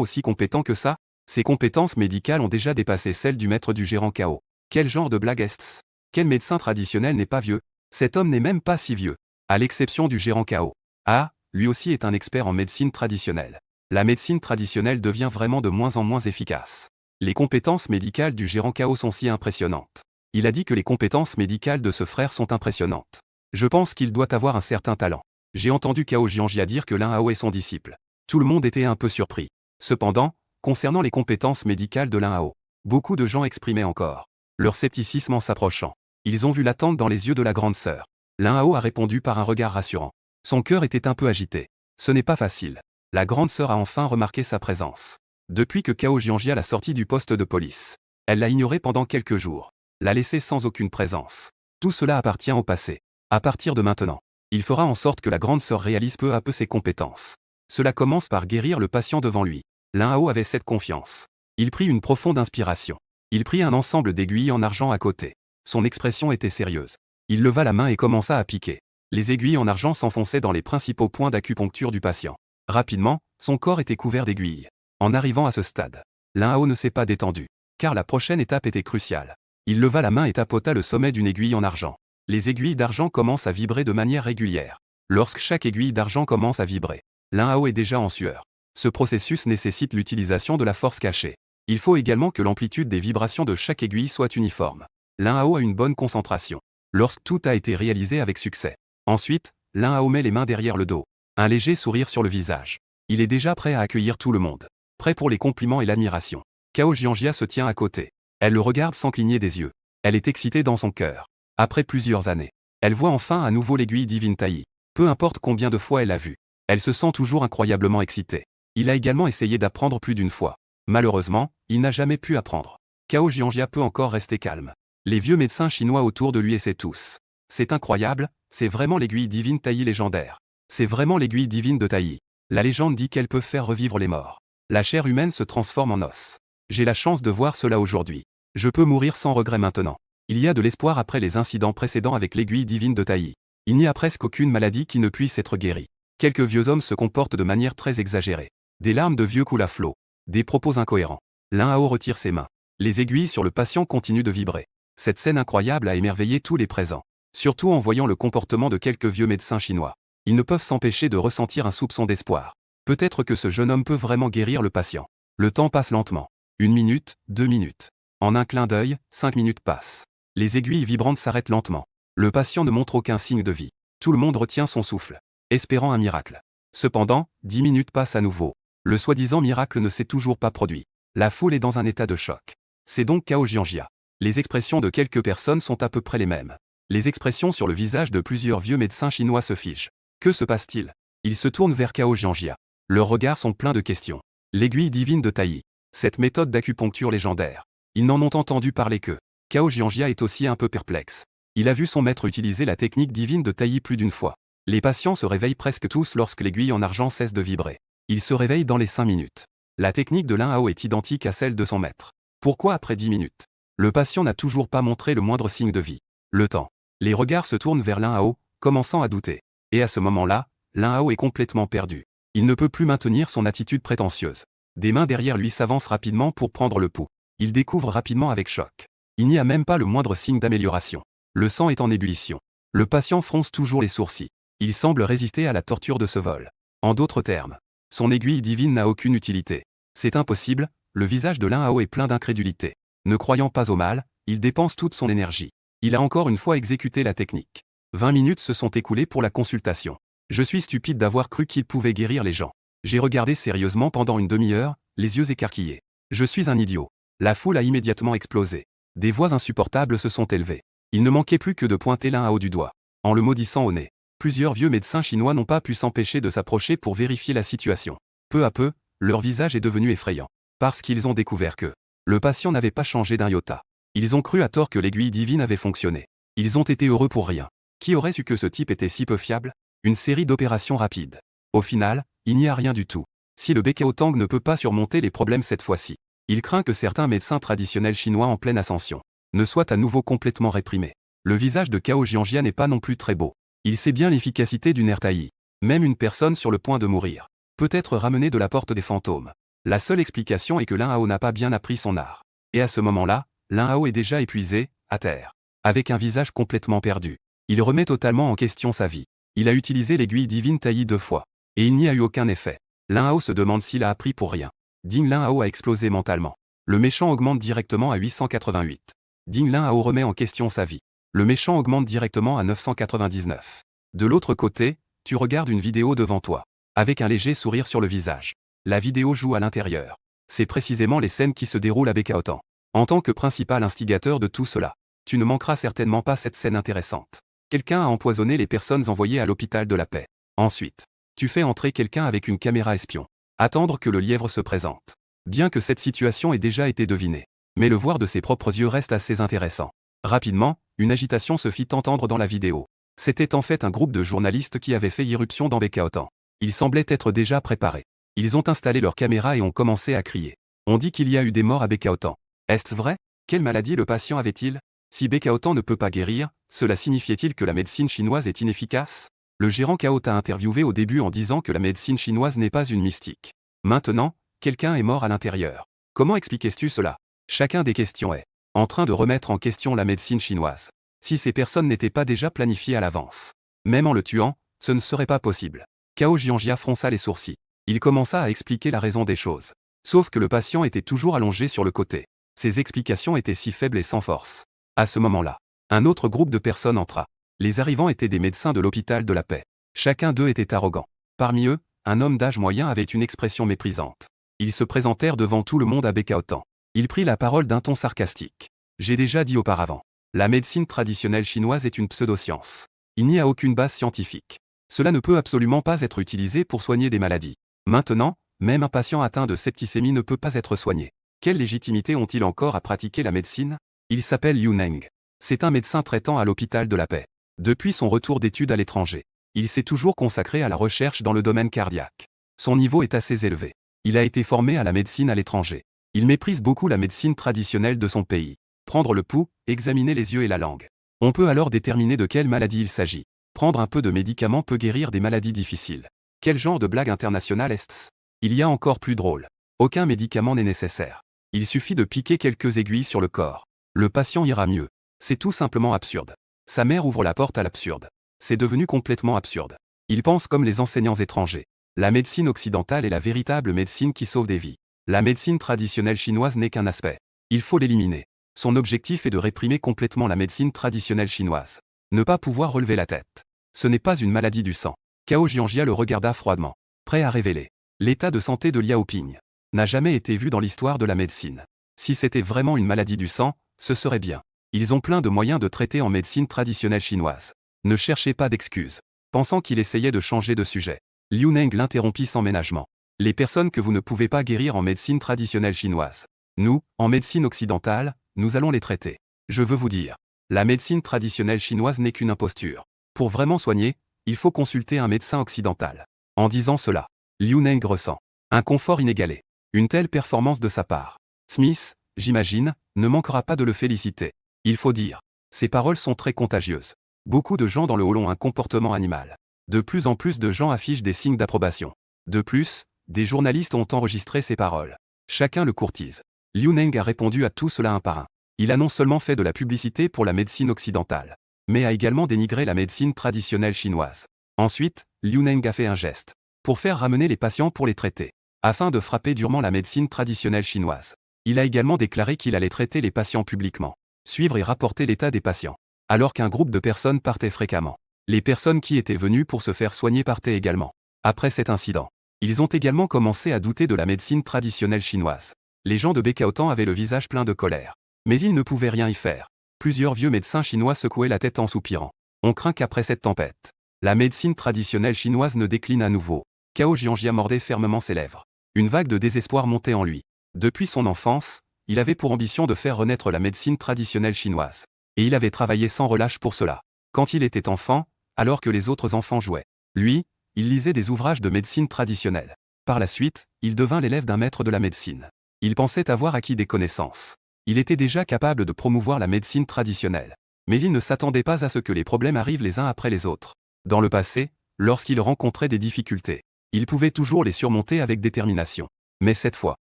aussi compétent que ça? Ses compétences médicales ont déjà dépassé celles du maître du gérant Cao. Quel genre de blague est-ce? Quel médecin traditionnel n'est pas vieux? Cet homme n'est même pas si vieux. À l'exception du gérant Cao. Ah, lui aussi est un expert en médecine traditionnelle. La médecine traditionnelle devient vraiment de moins en moins efficace. Les compétences médicales du gérant Cao sont si impressionnantes. Il a dit que les compétences médicales de ce frère sont impressionnantes. Je pense qu'il doit avoir un certain talent. J'ai entendu Cao Jianjia dire que Lin Hao est son disciple. Tout le monde était un peu surpris. Cependant, concernant les compétences médicales de Lin Hao, beaucoup de gens exprimaient encore leur scepticisme en s'approchant. Ils ont vu l'attente dans les yeux de la grande sœur. Lin Hao a répondu par un regard rassurant. Son cœur était un peu agité. Ce n'est pas facile. La grande sœur a enfin remarqué sa présence. Depuis que Cao Jianjia l'a sortie du poste de police, elle l'a ignoré pendant quelques jours. L'a laissé sans aucune présence. Tout cela appartient au passé. À partir de maintenant, il fera en sorte que la grande sœur réalise peu à peu ses compétences. Cela commence par guérir le patient devant lui. Lin Hao avait cette confiance. Il prit une profonde inspiration. Il prit un ensemble d'aiguilles en argent à côté. Son expression était sérieuse. Il leva la main et commença à piquer. Les aiguilles en argent s'enfonçaient dans les principaux points d'acupuncture du patient. Rapidement, son corps était couvert d'aiguilles. En arrivant à ce stade, Lin Hao ne s'est pas détendu, car la prochaine étape était cruciale. Il leva la main et tapota le sommet d'une aiguille en argent. Les aiguilles d'argent commencent à vibrer de manière régulière. Lorsque chaque aiguille d'argent commence à vibrer, Lin Hao est déjà en sueur. Ce processus nécessite l'utilisation de la force cachée. Il faut également que l'amplitude des vibrations de chaque aiguille soit uniforme. Lin Hao a une bonne concentration. Lorsque tout a été réalisé avec succès. Ensuite, Lin Hao met les mains derrière le dos. Un léger sourire sur le visage. Il est déjà prêt à accueillir tout le monde. Prêt pour les compliments et l'admiration. Cao Jianjia se tient à côté. Elle le regarde sans cligner des yeux. Elle est excitée dans son cœur. Après plusieurs années, elle voit enfin à nouveau l'aiguille divine Taï. Peu importe combien de fois elle l'a vue. Elle se sent toujours incroyablement excitée. Il a également essayé d'apprendre plus d'une fois. Malheureusement, il n'a jamais pu apprendre. Cao Jianjia peut encore rester calme. Les vieux médecins chinois autour de lui essaient tous. C'est incroyable, c'est vraiment l'aiguille divine Taï légendaire. C'est vraiment l'aiguille divine de Taï. La légende dit qu'elle peut faire revivre les morts. La chair humaine se transforme en os. J'ai la chance de voir cela aujourd'hui. Je peux mourir sans regret maintenant. Il y a de l'espoir après les incidents précédents avec l'aiguille divine de Taï. Il n'y a presque aucune maladie qui ne puisse être guérie. Quelques vieux hommes se comportent de manière très exagérée. Des larmes de vieux coulent à flot. Des propos incohérents. Lin Hao retire ses mains. Les aiguilles sur le patient continuent de vibrer. Cette scène incroyable a émerveillé tous les présents. Surtout en voyant le comportement de quelques vieux médecins chinois. Ils ne peuvent s'empêcher de ressentir un soupçon d'espoir. Peut-être que ce jeune homme peut vraiment guérir le patient. Le temps passe lentement. 1 minute, 2 minutes. En un clin d'œil, 5 minutes passent. Les aiguilles vibrantes s'arrêtent lentement. Le patient ne montre aucun signe de vie. Tout le monde retient son souffle, espérant un miracle. Cependant, 10 minutes passent à nouveau. Le soi-disant miracle ne s'est toujours pas produit. La foule est dans un état de choc. C'est donc Cao Jianjia. Les expressions de quelques personnes sont à peu près les mêmes. Les expressions sur le visage de plusieurs vieux médecins chinois se figent. Que se passe-t-il? Ils se tournent vers Cao Jianjia. Leurs regards sont pleins de questions. L'aiguille divine de Taï. Cette méthode d'acupuncture légendaire. Ils n'en ont entendu parler que. Cao Jianjia est aussi un peu perplexe. Il a vu son maître utiliser la technique divine de Taï plus d'une fois. Les patients se réveillent presque tous lorsque l'aiguille en argent cesse de vibrer. Ils se réveillent dans les 5 minutes. La technique de Lin Hao est identique à celle de son maître. Pourquoi après 10 minutes? Le patient n'a toujours pas montré le moindre signe de vie. Le temps. Les regards se tournent vers Lin Hao, commençant à douter. Et à ce moment-là, Lin Hao est complètement perdu. Il ne peut plus maintenir son attitude prétentieuse. Des mains derrière lui s'avancent rapidement pour prendre le pouls. Il découvre rapidement avec choc. Il n'y a même pas le moindre signe d'amélioration. Le sang est en ébullition. Le patient fronce toujours les sourcils. Il semble résister à la torture de ce vol. En d'autres termes, son aiguille divine n'a aucune utilité. C'est impossible, le visage de Lin Hao est plein d'incrédulité. Ne croyant pas au mal, il dépense toute son énergie. Il a encore une fois exécuté la technique. 20 minutes se sont écoulées pour la consultation. Je suis stupide d'avoir cru qu'il pouvait guérir les gens. J'ai regardé sérieusement pendant une demi-heure, les yeux écarquillés. Je suis un idiot. La foule a immédiatement explosé. Des voix insupportables se sont élevées. Il ne manquait plus que de pointer Lin Hao du doigt, en le maudissant au nez. Plusieurs vieux médecins chinois n'ont pas pu s'empêcher de s'approcher pour vérifier la situation. Peu à peu, leur visage est devenu effrayant. Parce qu'ils ont découvert que le patient n'avait pas changé d'un iota. Ils ont cru à tort que l'aiguille divine avait fonctionné. Ils ont été heureux pour rien. Qui aurait su que ce type était si peu fiable? Une série d'opérations rapides. Au final, il n'y a rien du tout. Si le Bekao Tang ne peut pas surmonter les problèmes cette fois-ci, il craint que certains médecins traditionnels chinois en pleine ascension ne soient à nouveau complètement réprimés. Le visage de Cao Jianjia n'est pas non plus très beau. Il sait bien l'efficacité du nerf taillis. Même une personne sur le point de mourir peut être ramenée de la porte des fantômes. La seule explication est que Lin Hao n'a pas bien appris son art. Et à ce moment-là, Lin Hao est déjà épuisé, à terre, avec un visage complètement perdu. Il remet totalement en question sa vie. Il a utilisé l'aiguille divine taillie 2 fois. Et il n'y a eu aucun effet. Lin Hao se demande s'il a appris pour rien. Ding Lin Hao a explosé mentalement. Le méchant augmente directement à 888. Ding Lin Hao remet en question sa vie. Le méchant augmente directement à 999. De l'autre côté, tu regardes une vidéo devant toi, avec un léger sourire sur le visage. La vidéo joue à l'intérieur. C'est précisément les scènes qui se déroulent à Bekaotan. En tant que principal instigateur de tout cela, tu ne manqueras certainement pas cette scène intéressante. Quelqu'un a empoisonné les personnes envoyées à l'hôpital de la paix. Ensuite, tu fais entrer quelqu'un avec une caméra espion. Attendre que le lièvre se présente. Bien que cette situation ait déjà été devinée, mais le voir de ses propres yeux reste assez intéressant. Rapidement, une agitation se fit entendre dans la vidéo. C'était en fait un groupe de journalistes qui avait fait irruption dans Bekaotan. Ils semblaient être déjà préparés. Ils ont installé leurs caméras et ont commencé à crier. On dit qu'il y a eu des morts à Bekaotan. Est-ce vrai? Quelle maladie le patient avait-il? Si Bekaotan ne peut pas guérir, cela signifiait-il que la médecine chinoise est inefficace? Le gérant Cao t'a interviewé au début en disant que la médecine chinoise n'est pas une mystique. Maintenant, quelqu'un est mort à l'intérieur. Comment expliques-tu cela? Chacun des questions est en train de remettre en question la médecine chinoise. Si ces personnes n'étaient pas déjà planifiées à l'avance, même en le tuant, ce ne serait pas possible. Cao Jianjia fronça les sourcils. Il commença à expliquer la raison des choses. Sauf que le patient était toujours allongé sur le côté. Ses explications étaient si faibles et sans force. À ce moment-là, un autre groupe de personnes entra. Les arrivants étaient des médecins de l'hôpital de la paix. Chacun d'eux était arrogant. Parmi eux, un homme d'âge moyen avait une expression méprisante. Ils se présentèrent devant tout le monde à Bekaotan. Il prit la parole d'un ton sarcastique. J'ai déjà dit auparavant. La médecine traditionnelle chinoise est une pseudoscience. Il n'y a aucune base scientifique. Cela ne peut absolument pas être utilisé pour soigner des maladies. Maintenant, même un patient atteint de septicémie ne peut pas être soigné. Quelle légitimité ont-ils encore à pratiquer la médecine? Il s'appelle Liu Neng. C'est un médecin traitant à l'hôpital de la paix. Depuis son retour d'études à l'étranger, il s'est toujours consacré à la recherche dans le domaine cardiaque. Son niveau est assez élevé. Il a été formé à la médecine à l'étranger. Il méprise beaucoup la médecine traditionnelle de son pays. Prendre le pouls, examiner les yeux et la langue. On peut alors déterminer de quelle maladie il s'agit. Prendre un peu de médicaments peut guérir des maladies difficiles. Quel genre de blague internationale est-ce? Il y a encore plus drôle. Aucun médicament n'est nécessaire. Il suffit de piquer quelques aiguilles sur le corps. Le patient ira mieux. C'est tout simplement absurde. Sa mère ouvre la porte à l'absurde. C'est devenu complètement absurde. Il pense comme les enseignants étrangers. La médecine occidentale est la véritable médecine qui sauve des vies. La médecine traditionnelle chinoise n'est qu'un aspect. Il faut l'éliminer. Son objectif est de réprimer complètement la médecine traditionnelle chinoise. Ne pas pouvoir relever la tête. Ce n'est pas une maladie du sang. Cao Jianjia le regarda froidement, prêt à révéler. L'état de santé de Liao Ping n'a jamais été vu dans l'histoire de la médecine. Si c'était vraiment une maladie du sang, ce serait bien. Ils ont plein de moyens de traiter en médecine traditionnelle chinoise. Ne cherchez pas d'excuses. Pensant qu'il essayait de changer de sujet, Liu Neng l'interrompit sans ménagement. Les personnes que vous ne pouvez pas guérir en médecine traditionnelle chinoise, nous, en médecine occidentale, nous allons les traiter. Je veux vous dire, la médecine traditionnelle chinoise n'est qu'une imposture. Pour vraiment soigner, il faut consulter un médecin occidental. En disant cela, Liu Neng ressent un confort inégalé. Une telle performance de sa part. Smith, j'imagine, ne manquera pas de le féliciter. Il faut dire, ces paroles sont très contagieuses. Beaucoup de gens dans le hall ont un comportement animal. De plus en plus de gens affichent des signes d'approbation. De plus, des journalistes ont enregistré ces paroles. Chacun le courtise. Liu Neng a répondu à tout cela un par un. Il a non seulement fait de la publicité pour la médecine occidentale, mais a également dénigré la médecine traditionnelle chinoise. Ensuite, Liu Neng a fait un geste pour faire ramener les patients pour les traiter, afin de frapper durement la médecine traditionnelle chinoise. Il a également déclaré qu'il allait traiter les patients publiquement, suivre et rapporter l'état des patients, alors qu'un groupe de personnes partait fréquemment. Les personnes qui étaient venues pour se faire soigner partaient également. Après cet incident, ils ont également commencé à douter de la médecine traditionnelle chinoise. Les gens de Bécaotan avaient le visage plein de colère. Mais ils ne pouvaient rien y faire. Plusieurs vieux médecins chinois secouaient la tête en soupirant. On craint qu'après cette tempête, la médecine traditionnelle chinoise ne décline à nouveau. Cao Jianjia mordait fermement ses lèvres. Une vague de désespoir montait en lui. Depuis son enfance, il avait pour ambition de faire renaître la médecine traditionnelle chinoise. Et il avait travaillé sans relâche pour cela. Quand il était enfant, alors que les autres enfants jouaient, lui, il lisait des ouvrages de médecine traditionnelle. Par la suite, il devint l'élève d'un maître de la médecine. Il pensait avoir acquis des connaissances. Il était déjà capable de promouvoir la médecine traditionnelle. Mais il ne s'attendait pas à ce que les problèmes arrivent les uns après les autres. Dans le passé, lorsqu'il rencontrait des difficultés, il pouvait toujours les surmonter avec détermination. Mais cette fois,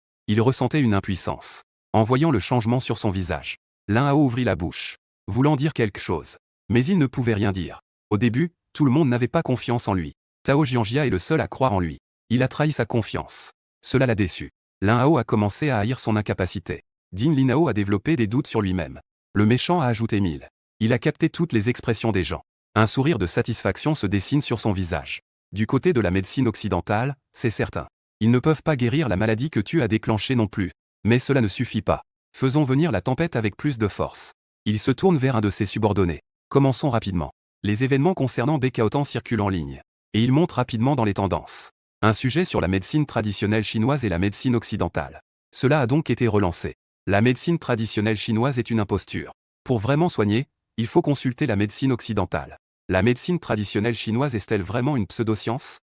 il ressentait une impuissance. En voyant le changement sur son visage, Lin Hao ouvrit la bouche, voulant dire quelque chose. Mais il ne pouvait rien dire. Au début, tout le monde n'avait pas confiance en lui. Cao Jianjia est le seul à croire en lui. Il a trahi sa confiance. Cela l'a déçu. Lin Hao a commencé à haïr son incapacité. Ding Linhao a développé des doutes sur lui-même. Le méchant a ajouté 1000. Il a capté toutes les expressions des gens. Un sourire de satisfaction se dessine sur son visage. Du côté de la médecine occidentale, c'est certain. Ils ne peuvent pas guérir la maladie que tu as déclenchée non plus. Mais cela ne suffit pas. Faisons venir la tempête avec plus de force. Il se tourne vers un de ses subordonnés. Commençons rapidement. Les événements concernant Bécaotan circulent en ligne. Et ils montent rapidement dans les tendances. Un sujet sur la médecine traditionnelle chinoise et la médecine occidentale. Cela a donc été relancé. La médecine traditionnelle chinoise est une imposture. Pour vraiment soigner, il faut consulter la médecine occidentale. La médecine traditionnelle chinoise est-elle vraiment une pseudoscience?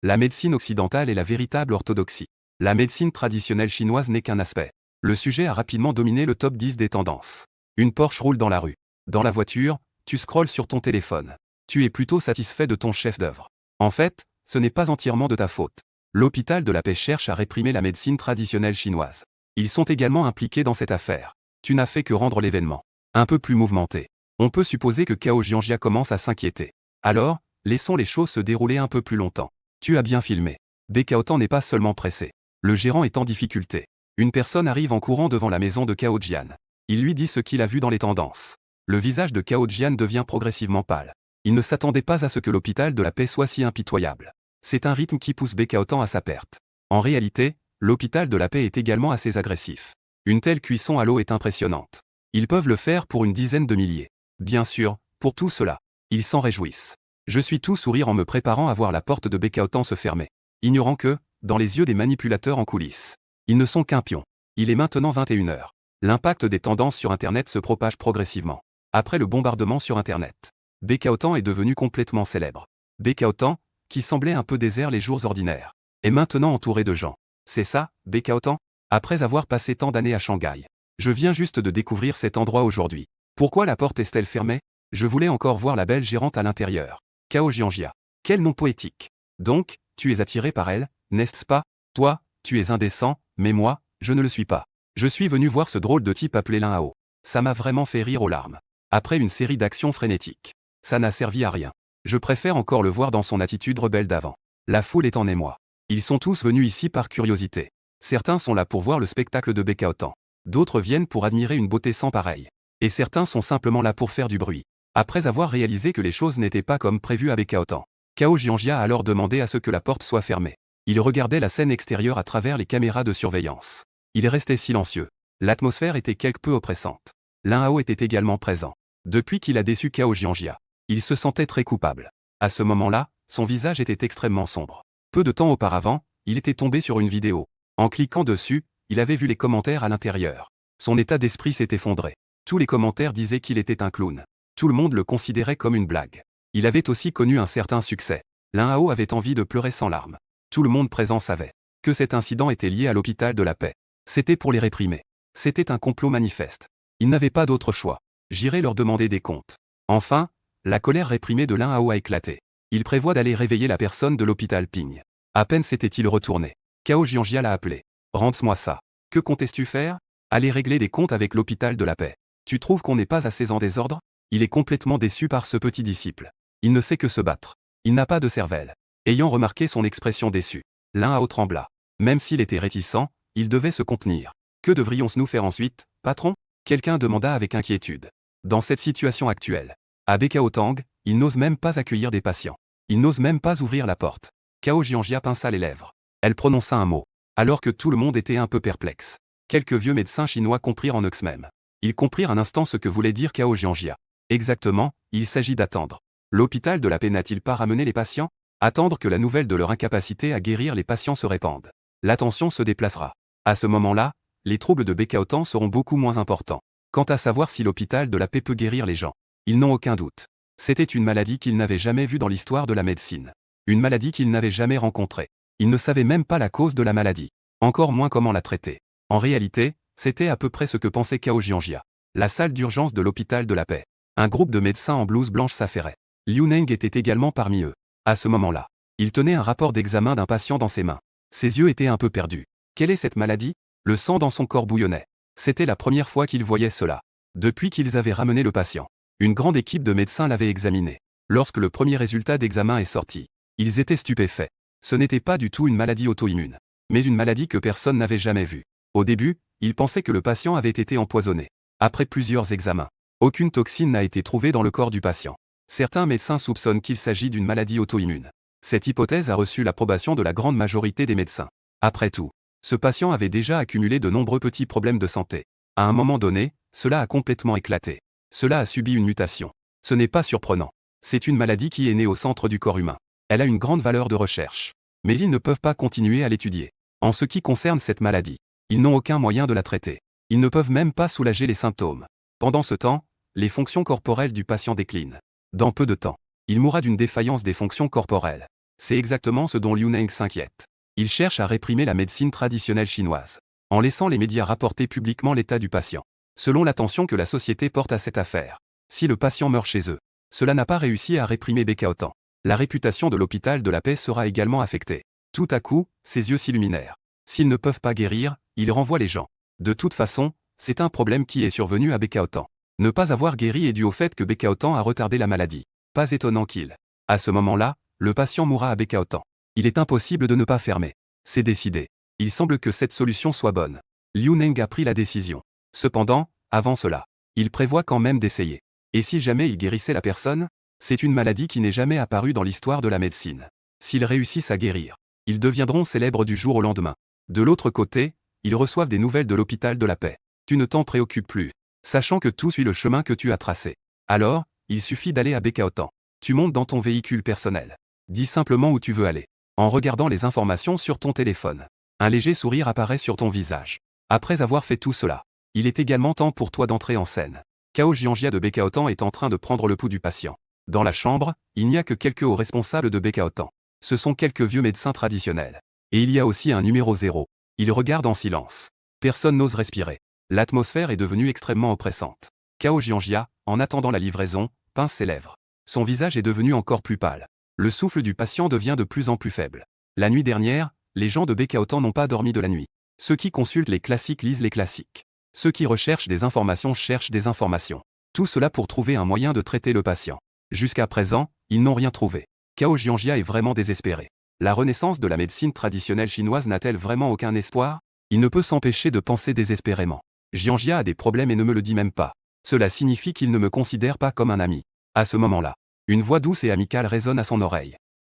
La médecine occidentale est la véritable orthodoxie. La médecine traditionnelle chinoise n'est qu'un aspect. Le sujet a rapidement dominé le top 10 des tendances. Une Porsche roule dans la rue. Dans la voiture, tu scrolles sur ton téléphone. Tu es plutôt satisfait de ton chef-d'œuvre. En fait, ce n'est pas entièrement de ta faute. L'hôpital de la paix cherche à réprimer la médecine traditionnelle chinoise. Ils sont également impliqués dans cette affaire. Tu n'as fait que rendre l'événement un peu plus mouvementé. On peut supposer que Cao Jianjia commence à s'inquiéter. Alors, laissons les choses se dérouler un peu plus longtemps. Tu as bien filmé. Bécaotan n'est pas seulement pressé. Le gérant est en difficulté. Une personne arrive en courant devant la maison de Cao Jian. Il lui dit ce qu'il a vu dans les tendances. Le visage de Cao Jian devient progressivement pâle. Il ne s'attendait pas à ce que l'hôpital de la paix soit si impitoyable. C'est un rythme qui pousse Bécaotan à sa perte. En réalité, l'hôpital de la paix est également assez agressif. Une telle cuisson à l'eau est impressionnante. Ils peuvent le faire pour une dizaine de milliers. Bien sûr, pour tout cela, ils s'en réjouissent. Je suis tout sourire en me préparant à voir la porte de Bécaotan se fermer, ignorant que, dans les yeux des manipulateurs en coulisses, ils ne sont qu'un pion. Il est maintenant 21 h. L'impact des tendances sur Internet se propage progressivement. Après le bombardement sur Internet, Bécaotan est devenu complètement célèbre. Bécaotan, qui semblait un peu désert les jours ordinaires, est maintenant entouré de gens. C'est ça, Bécaotan? Après avoir passé tant d'années à Shanghai, je viens juste de découvrir cet endroit aujourd'hui. Pourquoi la porte est-elle fermée? Je voulais encore voir la belle gérante à l'intérieur. Cao Jianjia. Quel nom poétique. Donc, tu es attiré par elle, n'est-ce pas? Toi, tu es indécent, mais moi, je ne le suis pas. Je suis venu voir ce drôle de type appelé Lin Hao. Ça m'a vraiment fait rire aux larmes. Après une série d'actions frénétiques, ça n'a servi à rien. Je préfère encore le voir dans son attitude rebelle d'avant. La foule est en émoi. Ils sont tous venus ici par curiosité. Certains sont là pour voir le spectacle de Bécaotan. D'autres viennent pour admirer une beauté sans pareille. Et certains sont simplement là pour faire du bruit. Après avoir réalisé que les choses n'étaient pas comme prévu à Bécaotan, Cao Jianjia a alors demandé à ce que la porte soit fermée. Il regardait la scène extérieure à travers les caméras de surveillance. Il restait silencieux. L'atmosphère était quelque peu oppressante. Lin Hao était également présent. Depuis qu'il a déçu Cao Jianjia, il se sentait très coupable. À ce moment-là, son visage était extrêmement sombre. Peu de temps auparavant, il était tombé sur une vidéo. En cliquant dessus, il avait vu les commentaires à l'intérieur. Son état d'esprit s'est effondré. Tous les commentaires disaient qu'il était un clown. Tout le monde le considérait comme une blague. Il avait aussi connu un certain succès. Lin Hao avait envie de pleurer sans larmes. Tout le monde présent savait que cet incident était lié à l'hôpital de la paix. C'était pour les réprimer. C'était un complot manifeste. Il n'avait pas d'autre choix. J'irai leur demander des comptes. Enfin, la colère réprimée de Lin Hao a éclaté. Il prévoit d'aller réveiller la personne de l'hôpital Ping. À peine s'était-il retourné. Cao Jianjia l'a appelé. Rends-moi ça. Que comptes-tu faire? Aller régler des comptes avec l'hôpital de la paix. Tu trouves qu'on n'est pas assez en désordre? Il est complètement déçu par ce petit disciple. Il ne sait que se battre. Il n'a pas de cervelle. Ayant remarqué son expression déçue, l'un à haut trembla. Même s'il était réticent, il devait se contenir. Que devrions-nous faire ensuite, patron? Quelqu'un demanda avec inquiétude. Dans cette situation actuelle, à Bekaotang, il n'ose même pas accueillir des patients. Il n'ose même pas ouvrir la porte. Cao Jianjia pinça les lèvres. Elle prononça un mot, alors que tout le monde était un peu perplexe. Quelques vieux médecins chinois comprirent en eux mêmes. Ils comprirent un instant ce que voulait dire Cao Jianjia. Exactement, il s'agit d'attendre. L'hôpital de la paix n'a-t-il pas ramené les patients? Attendre que la nouvelle de leur incapacité à guérir les patients se répande. L'attention se déplacera. À ce moment-là, les troubles de Bekaotang seront beaucoup moins importants. Quant à savoir si l'hôpital de la paix peut guérir les gens, ils n'ont aucun doute. C'était une maladie qu'ils n'avaient jamais vue dans l'histoire de la médecine. Une maladie qu'ils n'avaient jamais rencontrée. Ils ne savaient même pas la cause de la maladie. Encore moins comment la traiter. En réalité, c'était à peu près ce que pensait Cao Jianjia. La salle d'urgence de l'hôpital de la paix. Un groupe de médecins en blouse blanche s'affairait. Liu Neng était également parmi eux. À ce moment-là, il tenait un rapport d'examen d'un patient dans ses mains. Ses yeux étaient un peu perdus. Quelle est cette maladie? Le sang dans son corps bouillonnait. C'était la première fois qu'il voyait cela. Depuis qu'ils avaient ramené le patient, une grande équipe de médecins l'avait examiné. Lorsque le premier résultat d'examen est sorti, ils étaient stupéfaits. Ce n'était pas du tout une maladie auto-immune, mais une maladie que personne n'avait jamais vue. Au début, ils pensaient que le patient avait été empoisonné. Après plusieurs examens, aucune toxine n'a été trouvée dans le corps du patient. Certains médecins soupçonnent qu'il s'agit d'une maladie auto-immune. Cette hypothèse a reçu l'approbation de la grande majorité des médecins. Après tout, ce patient avait déjà accumulé de nombreux petits problèmes de santé. À un moment donné, cela a complètement éclaté. Cela a subi une mutation. Ce n'est pas surprenant. C'est une maladie qui est née au centre du corps humain. Elle a une grande valeur de recherche. Mais ils ne peuvent pas continuer à l'étudier. En ce qui concerne cette maladie, ils n'ont aucun moyen de la traiter. Ils ne peuvent même pas soulager les symptômes. Pendant ce temps, les fonctions corporelles du patient déclinent. Dans peu de temps, il mourra d'une défaillance des fonctions corporelles. C'est exactement ce dont Liu Neng s'inquiète. Il cherche à réprimer la médecine traditionnelle chinoise, en laissant les médias rapporter publiquement l'état du patient, selon l'attention que la société porte à cette affaire. Si le patient meurt chez eux, cela n'a pas réussi à réprimer Bekaotang. La réputation de l'hôpital de la paix sera également affectée. Tout à coup, ses yeux s'illuminèrent. S'ils ne peuvent pas guérir, ils renvoient les gens. De toute façon, c'est un problème qui est survenu à Bekaotang. Ne pas avoir guéri est dû au fait que Bekaotang a retardé la maladie. Pas étonnant qu'il. À ce moment-là, le patient mourra à Bekaotang. Il est impossible de ne pas fermer. C'est décidé. Il semble que cette solution soit bonne. Liu Neng a pris la décision. Cependant, avant cela, il prévoit quand même d'essayer. Et si jamais il guérissait la personne? C'est une maladie qui n'est jamais apparue dans l'histoire de la médecine. S'ils réussissent à guérir, ils deviendront célèbres du jour au lendemain. De l'autre côté, ils reçoivent des nouvelles de l'hôpital de la paix. Tu ne t'en préoccupes plus, sachant que tout suit le chemin que tu as tracé. Alors, il suffit d'aller à Bekaotang. Tu montes dans ton véhicule personnel. Dis simplement où tu veux aller. En regardant les informations sur ton téléphone, un léger sourire apparaît sur ton visage. Après avoir fait tout cela, il est également temps pour toi d'entrer en scène. Cao Jianjia de Bekaotang est en train de prendre le pouls du patient. Dans la chambre, il n'y a que quelques hauts responsables de Bekaotang. Ce sont quelques vieux médecins traditionnels. Et il y a aussi un numéro 0. Il regarde en silence. Personne n'ose respirer. L'atmosphère est devenue extrêmement oppressante. Cao Jianjia, en attendant la livraison, pince ses lèvres. Son visage est devenu encore plus pâle. Le souffle du patient devient de plus en plus faible. La nuit dernière, les gens de Bekaotang n'ont pas dormi de la nuit. Ceux qui consultent les classiques lisent les classiques. Ceux qui recherchent des informations cherchent des informations. Tout cela pour trouver un moyen de traiter le patient. Jusqu'à présent, ils n'ont rien trouvé. Cao Jianjia est vraiment désespéré. La renaissance de la médecine traditionnelle chinoise n'a-t-elle vraiment aucun espoir? Il ne peut s'empêcher de penser désespérément. Jianjia a des problèmes et ne me le dit même pas. Cela signifie qu'il ne me considère pas comme un ami. À ce moment-là, une voix douce et amicale résonne à son oreille.